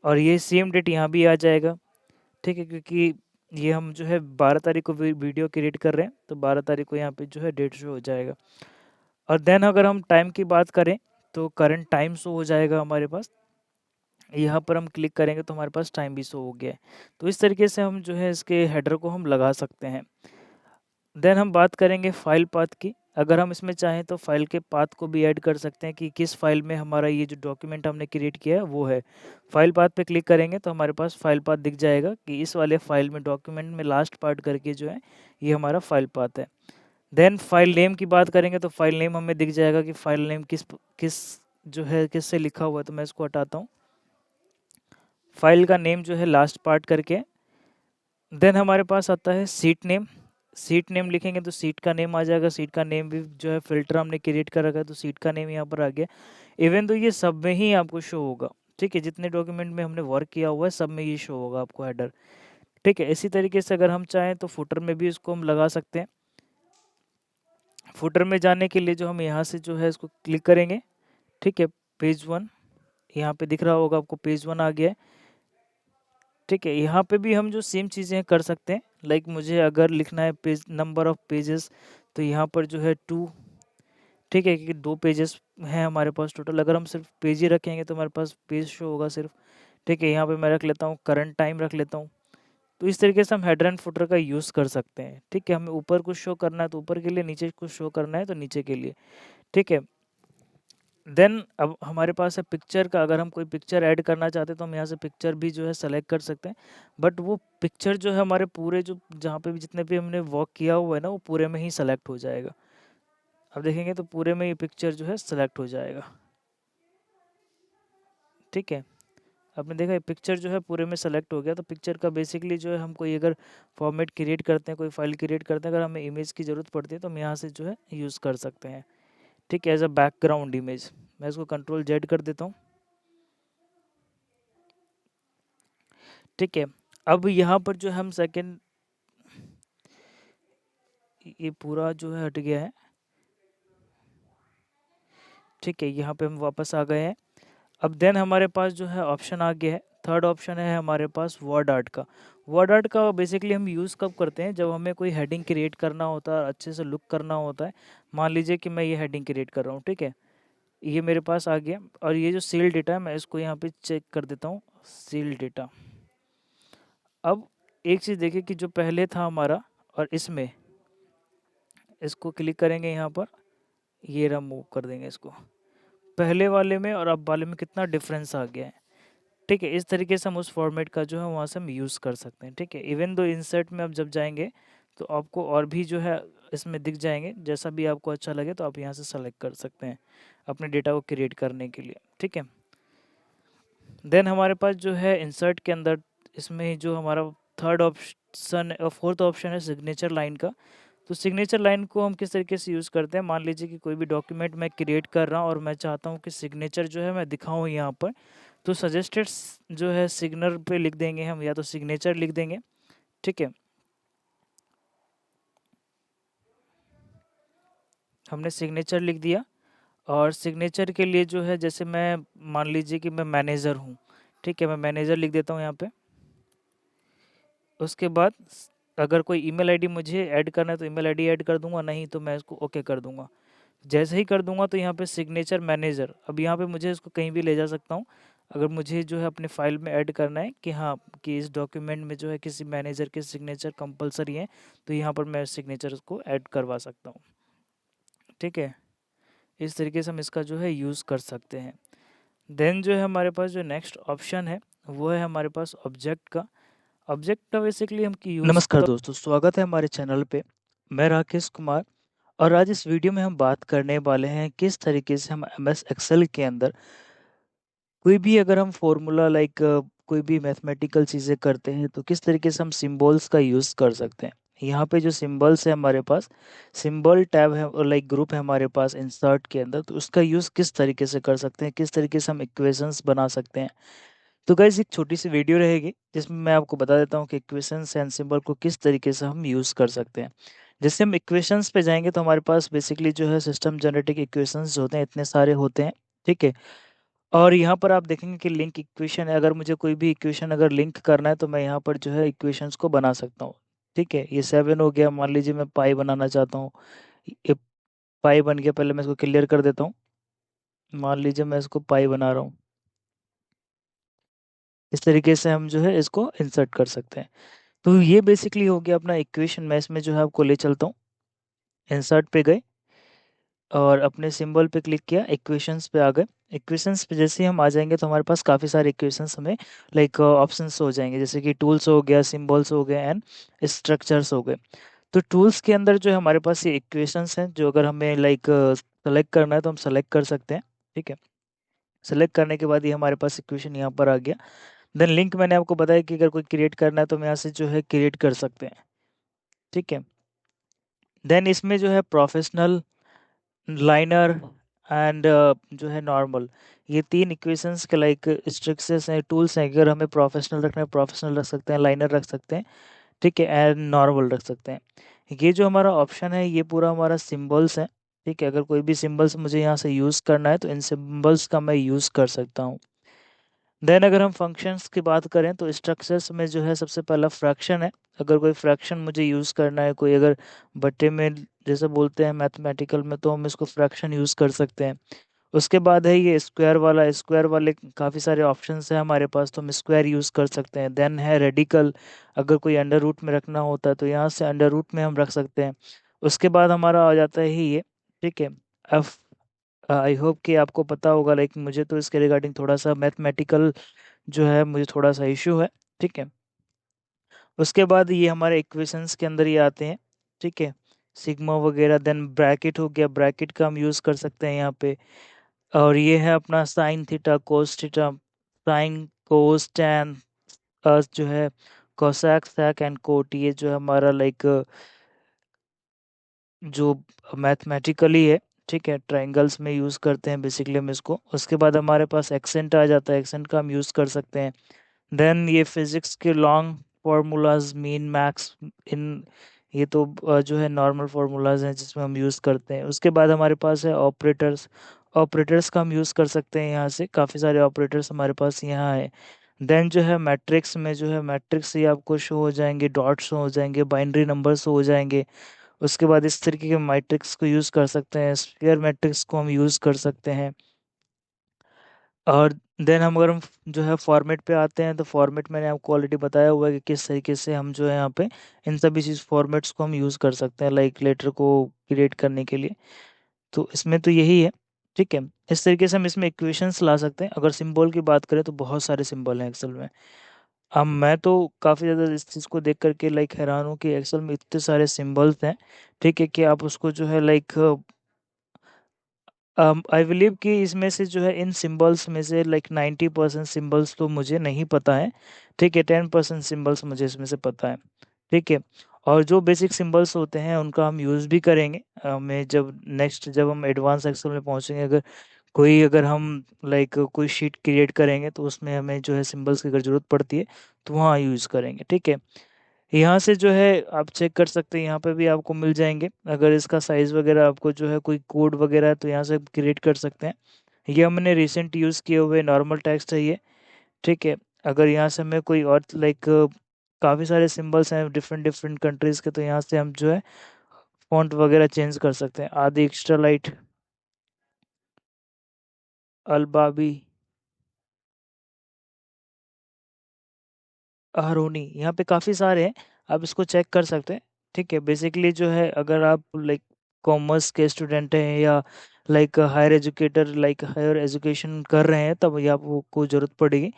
और ये सेम डेट यहाँ भी आ जाएगा। ठीक है, क्योंकि ये हम जो है 12 तारीख को वीडियो क्रिएट कर रहे हैं तो 12 तारीख को यहाँ पे जो है डेट शो हो जाएगा। और देन अगर हम टाइम की बात करें तो करंट टाइम शो हो जाएगा हमारे पास। यहाँ पर हम क्लिक करेंगे तो हमारे पास टाइम भी शो हो गया है। तो इस तरीके से हम जो है इसके हेडर को हम लगा सकते हैं। देन हम बात करेंगे फाइल पाथ की। अगर हम इसमें चाहें तो फाइल के पाथ को भी ऐड कर सकते हैं कि किस फाइल में हमारा ये जो डॉक्यूमेंट हमने क्रिएट किया है वो है। फाइल पाथ पे क्लिक करेंगे तो हमारे पास फाइल पाथ दिख जाएगा कि इस वाले फाइल में डॉक्यूमेंट में लास्ट पार्ट करके जो है ये हमारा फाइल पाथ है। देन फाइल नेम की बात करेंगे तो फाइल नेम हमें दिख जाएगा कि फाइल नेम किस किस जो है किससे लिखा हुआ है। तो मैं इसको हटाता हूँ। फाइल का नेम जो है लास्ट पार्ट करके। देन हमारे पास आता है सीट नेम। सीट नेम लिखेंगे तो सीट का नेम आ जाएगा। सीट का नेम भी जो है फिल्टर हमने क्रिएट कर रखा है तो सीट का नेम यहाँ पर आ गया। इवन तो ये सब में ही आपको शो होगा। ठीक है, जितने डॉक्यूमेंट में हमने वर्क किया हुआ है सब में ये शो होगा आपको हेडर। ठीक है, इसी तरीके से अगर हम चाहें तो फुटर में भी इसको हम लगा सकते हैं। फुटर में जाने के लिए जो हम यहाँ से जो है इसको क्लिक करेंगे। ठीक है, पेज 1 यहाँ पे दिख रहा होगा आपको, पेज 1 आ गया है। ठीक है, यहाँ पे भी हम जो सेम चीज़ें कर सकते हैं। लाइक मुझे अगर लिखना है पेज नंबर ऑफ पेजेस तो यहाँ पर जो है 2। ठीक है, क्योंकि 2 पेजेस हैं हमारे पास टोटल। अगर हम सिर्फ पेज ही रखेंगे तो हमारे पास पेज शो होगा सिर्फ। ठीक है, यहाँ पे मैं रख लेता हूँ करंट टाइम रख लेता हूँ। तो इस तरीके से हम हेडर एंड फुटर का यूज़ कर सकते हैं। ठीक है, हमें ऊपर कुछ शो करना है तो ऊपर के लिए, नीचे कुछ शो करना है तो नीचे के लिए। ठीक है, देन अब हमारे पास है पिक्चर का। अगर हम कोई पिक्चर ऐड करना चाहते हैं तो हम यहाँ से पिक्चर भी जो है सेलेक्ट कर सकते हैं। बट वो पिक्चर जो है हमारे पूरे जो जहाँ पे भी जितने भी हमने वर्क किया हुआ है ना वो पूरे में ही सेलेक्ट हो जाएगा। अब देखेंगे तो पूरे में ये पिक्चर जो है सेलेक्ट हो जाएगा। ठीक है, आपने देखा ये पिक्चर जो है पूरे में सेलेक्ट हो गया। तो पिक्चर का बेसिकली जो है हम कोई अगर फॉर्मेट क्रिएट करते हैं, कोई फाइल क्रिएट करते हैं, अगर हमें इमेज की ज़रूरत पड़ती है तो हम यहाँ से जो है यूज़ कर सकते हैं। ठीक है, एज अ बैकग्राउंड इमेज मैं इसको कंट्रोल जेड कर देता हूँ। ठीक है, अब यहाँ पर जो हम सेकंड, ये पूरा जो है हट गया है। ठीक है, यहाँ पे हम वापस आ गए हैं। अब देन हमारे पास जो है ऑप्शन आ गया है। थर्ड ऑप्शन है हमारे पास वर्ड आर्ट का। वर्ड आर्ट का बेसिकली हम यूज़ कब करते हैं, जब हमें कोई हेडिंग क्रिएट करना होता है और अच्छे से लुक करना होता है। मान लीजिए कि मैं ये हेडिंग क्रिएट कर रहा हूँ। ठीक है, ये मेरे पास आ गया और ये जो सील डेटा है मैं इसको यहाँ पे चेक कर देता हूँ, सील डेटा। अब एक चीज़ देखिए कि जो पहले था हमारा और इसमें, इसको क्लिक करेंगे यहाँ पर, ये रहा, मूव कर देंगे इसको। पहले वाले में और अब वाले में कितना डिफरेंस आ गया है। ठीक है, इस तरीके से हम उस फॉर्मेट का जो है वहाँ से हम यूज़ कर सकते हैं। ठीक है, इवन दो इंसर्ट में आप जब जाएंगे तो आपको और भी जो है इसमें दिख जाएंगे। जैसा भी आपको अच्छा लगे तो आप यहाँ से सेलेक्ट कर सकते हैं अपने डेटा को क्रिएट करने के लिए। ठीक है, देन हमारे पास जो है इंसर्ट के अंदर इसमें जो हमारा थर्ड ऑप्शन और फोर्थ ऑप्शन है सिग्नेचर लाइन का। तो सिग्नेचर लाइन को हम किस तरीके से यूज़ करते हैं, मान लीजिए कि कोई भी डॉक्यूमेंट मैं क्रिएट कर रहा हूँ और मैं चाहता हूँ कि सिग्नेचर जो है मैं दिखाऊँ यहाँ पर। तो सजेस्टेड जो है सिग्नर पे लिख देंगे हम, या तो सिग्नेचर लिख देंगे, ठीक है। हमने सिग्नेचर लिख दिया, और सिग्नेचर के लिए जो है, जैसे मैं मान लीजिए कि मैं मैनेजर हूँ, ठीक है, मैं मैनेजर लिख देता हूँ यहाँ पे। उसके बाद अगर कोई ईमेल आईडी मुझे ऐड करना है तो ईमेल आईडी ऐड कर दूंगा, नहीं तो मैं इसको ओके कर दूंगा। जैसे ही कर दूंगा तो यहाँ पे सिग्नेचर मैनेजर, अब यहाँ पे मुझे इसको कहीं भी ले जा सकता हूँ। अगर मुझे जो है अपने फाइल में ऐड करना है कि हाँ, कि इस डॉक्यूमेंट में जो है किसी मैनेजर के सिग्नेचर कंपलसरी है, तो यहाँ पर मैं सिग्नेचर को ऐड करवा सकता हूँ, ठीक है। इस तरीके से हम इसका जो है यूज़ कर सकते हैं। देन जो है हमारे पास जो नेक्स्ट ऑप्शन है वो है हमारे पास ऑब्जेक्ट का। ऑब्जेक्ट का बेसिकली हम की यूज़ नमस्कार तब। दोस्तों, स्वागत है हमारे चैनल पे। मैं राकेश कुमार, और आज इस वीडियो में हम बात करने वाले हैं किस तरीके से हम एमएस एक्सेल के अंदर कोई भी अगर हम फॉर्मूला लाइक कोई भी मैथमेटिकल चीज़ें करते हैं तो किस तरीके से हम सिंबल्स का यूज़ कर सकते हैं। यहाँ पे जो सिंबल्स है हमारे पास, सिंबल टैब है और लाइक ग्रुप है हमारे पास इंसर्ट के अंदर, तो उसका यूज़ किस तरीके से कर सकते हैं, किस तरीके से हम इक्वेशंस बना सकते हैं। तो गाइस एक छोटी सी वीडियो रहेगी जिसमें मैं आपको बता देता हूँ कि इक्वेशंस एंड सिंबल को किस तरीके से हम यूज़ कर सकते हैं। जैसे हम इक्वेशंस पे जाएंगे तो हमारे पास बेसिकली जो है सिस्टम जनरेटिक इक्वेशंस होते हैं, इतने सारे होते हैं, ठीक है। और यहाँ पर आप देखेंगे कि लिंक इक्वेशन है, अगर मुझे कोई भी इक्वेशन अगर लिंक करना है तो मैं यहाँ पर जो है इक्वेशंस को बना सकता हूँ, ठीक है। ये 7 हो गया, मान लीजिए मैं पाई बनाना चाहता हूँ, ये पाई बन गया। पहले मैं इसको क्लियर कर देता हूँ, मान लीजिए मैं इसको पाई बना रहा हूँ। इस तरीके से हम जो है इसको इंसर्ट कर सकते हैं। तो ये बेसिकली हो गया अपना इक्वेशन। मैं इसमें जो है आपको ले चलता हूँ, इंसर्ट पे गए और अपने सिंबल पे क्लिक किया, इक्वेशंस पे आ गए। इक्वेशंस पे जैसे ही हम आ जाएंगे तो हमारे पास काफ़ी सारे इक्वेशंस हमें लाइक ऑप्शंस हो जाएंगे, जैसे कि टूल्स हो गया, सिंबल्स हो गए एंड स्ट्रक्चर्स हो गए। तो टूल्स के अंदर जो है हमारे पास ये इक्वेशंस हैं, जो अगर हमें लाइक सेलेक्ट करना है तो हम सेलेक्ट कर सकते हैं, ठीक है। सेलेक्ट करने के बाद ये हमारे पास इक्वेशन यहाँ पर आ गया। देन लिंक मैंने आपको बताया कि अगर कोई क्रिएट करना है तो हम यहाँ से जो है क्रिएट कर सकते हैं, ठीक है। देन इसमें जो है प्रोफेशनल, लाइनर एंड जो है नॉर्मल, ये तीन इक्वेशंस के लाइक स्ट्रक्चर्स हैं, टूल्स हैं। अगर हमें प्रोफेशनल रखना है प्रोफेशनल रख सकते हैं, लाइनर रख सकते हैं, ठीक है, एंड नॉर्मल रख सकते हैं। ये जो हमारा ऑप्शन है ये पूरा हमारा सिंबल्स है, ठीक है। अगर कोई भी सिंबल्स मुझे यहाँ से यूज़ करना है तो इन सिंबल्स का मैं यूज़ कर सकता हूँ। देन अगर हम फंक्शंस की बात करें तो स्ट्रक्चर्स में जो है सबसे पहला फ्रैक्शन है। अगर कोई फ्रैक्शन मुझे यूज़ करना है, कोई अगर बट्टे में जैसे बोलते हैं मैथमेटिकल में, तो हम इसको फ्रैक्शन यूज़ कर सकते हैं। उसके बाद है ये स्क्वायर वाला, स्क्वायर वाले काफ़ी सारे ऑप्शंस हैं हमारे पास, तो हम स्क्वायर यूज़ कर सकते हैं। देन है रेडिकल, अगर कोई अंडर रूट में रखना होता है तो यहाँ से अंडर रूट में हम रख सकते हैं। उसके बाद हमारा आ जाता है ये, ठीक है, एफ। आई होप कि आपको पता होगा, लाइक मुझे तो इसके रिगार्डिंग थोड़ा सा मैथमेटिकल जो है मुझे थोड़ा सा इशू है, ठीक है। उसके बाद ये हमारे इक्वेशंस के अंदर ये आते हैं, ठीक है, सिग्मा वगैरह। देन ब्रैकेट हो गया, ब्रैकेट का हम यूज़ कर सकते हैं यहाँ पे। और ये है अपना sine theta, cos theta, sine, cos, tan, जो है कोसैक, सैक एंड कोट, ये जो है हमारा लाइक जो मैथमेटिकली है, ठीक है, ट्रायंगल्स में यूज़ करते हैं बेसिकली हम इसको। उसके बाद हमारे पास एक्सेंट आ जाता है, एक्सेंट का हम यूज़ कर सकते हैं। देन ये फिजिक्स के लॉन्ग फार्मूलाज, मीन, मैक्स, इन, ये तो जो है नॉर्मल फार्मूलाज हैं जिसमें हम यूज़ करते हैं। उसके बाद हमारे पास है ऑपरेटर्स, ऑपरेटर्स का हम यूज़ कर सकते हैं, यहाँ से काफ़ी सारे ऑपरेटर्स हमारे पास यहाँ है। देन जो है मैट्रिक्स में जो है मैट्रिक्स ये आपको शो हो जाएंगे, डॉट्स हो जाएंगे, बाइनरी नंबर्स हो जाएंगे। उसके बाद इस तरीके के मैट्रिक्स को यूज़ कर सकते हैं, स्फीयर मैट्रिक्स को हम यूज़ कर सकते हैं। और देन हम अगर हम जो है फॉर्मेट पे आते हैं तो फॉर्मेट मैंने आपको ऑलरेडी बताया हुआ है कि किस तरीके से हम जो है यहाँ पे इन सभी चीज़ फॉर्मेट्स को हम यूज़ कर सकते हैं लाइक लेटर को क्रिएट करने के लिए। तो इसमें तो यही है, ठीक है। इस तरीके से हम इसमें इक्वेशंस ला सकते हैं। अगर सिंबल की बात करें तो बहुत सारे सिंबल हैं एक्सेल में। अब मैं तो काफ़ी ज़्यादा इस चीज़ को देख करके लाइक हैरान हूँ कि एक्सेल में इतने सारे सिंबल्स हैं, ठीक है, कि आप उसको जो है लाइक आई बिलीव कि इसमें से जो है इन सिंबल्स में से लाइक 90% सिंबल्स तो मुझे नहीं पता है, ठीक है। 10% सिंबल्स मुझे इसमें से पता है, ठीक है। और जो बेसिक सिंबल्स होते हैं उनका हम यूज़ भी करेंगे। मैं जब नेक्स्ट जब हम एडवांस एक्सेल में पहुंचेंगे, अगर कोई अगर हम लाइक कोई शीट क्रिएट करेंगे तो उसमें हमें जो है सिंबल्स की अगर ज़रूरत पड़ती है तो वहाँ यूज़ करेंगे, ठीक है। यहाँ से जो है आप चेक कर सकते हैं, यहाँ पे भी आपको मिल जाएंगे। अगर इसका साइज़ वगैरह आपको जो है कोई कोड वगैरह है तो यहाँ से क्रिएट कर सकते हैं। ये हमने रिसेंट यूज़ किए हुए नॉर्मल टेक्स्ट है ये, ठीक है। अगर यहाँ से हमें कोई और लाइक काफ़ी सारे सिंबल्स हैं डिफरेंट डिफरेंट कंट्रीज़ के, तो यहाँ से हम जो है फ़ॉन्ट वगैरह चेंज कर सकते हैं। आदि एक्स्ट्रा लाइट, अलबाबी, अहरोनी, यहाँ पे काफ़ी सारे हैं, आप इसको चेक कर सकते हैं, ठीक है। बेसिकली जो है अगर आप लाइक कॉमर्स के स्टूडेंट हैं या like higher educator like higher education कर रहे हैं तब ये आपको ज़रूरत पड़ेगी,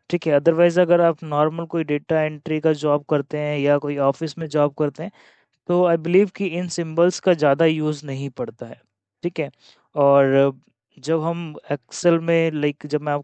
ठीक है। अदरवाइज़ अगर आप नॉर्मल कोई डेटा एंट्री का जॉब करते हैं या कोई ऑफिस में जॉब करते हैं तो आई बिलीव कि इन सिंबल्स का ज़्यादा यूज़ नहीं पड़ता है, ठीक है। और जब हम एक्सेल में लाइक जब मैं आपको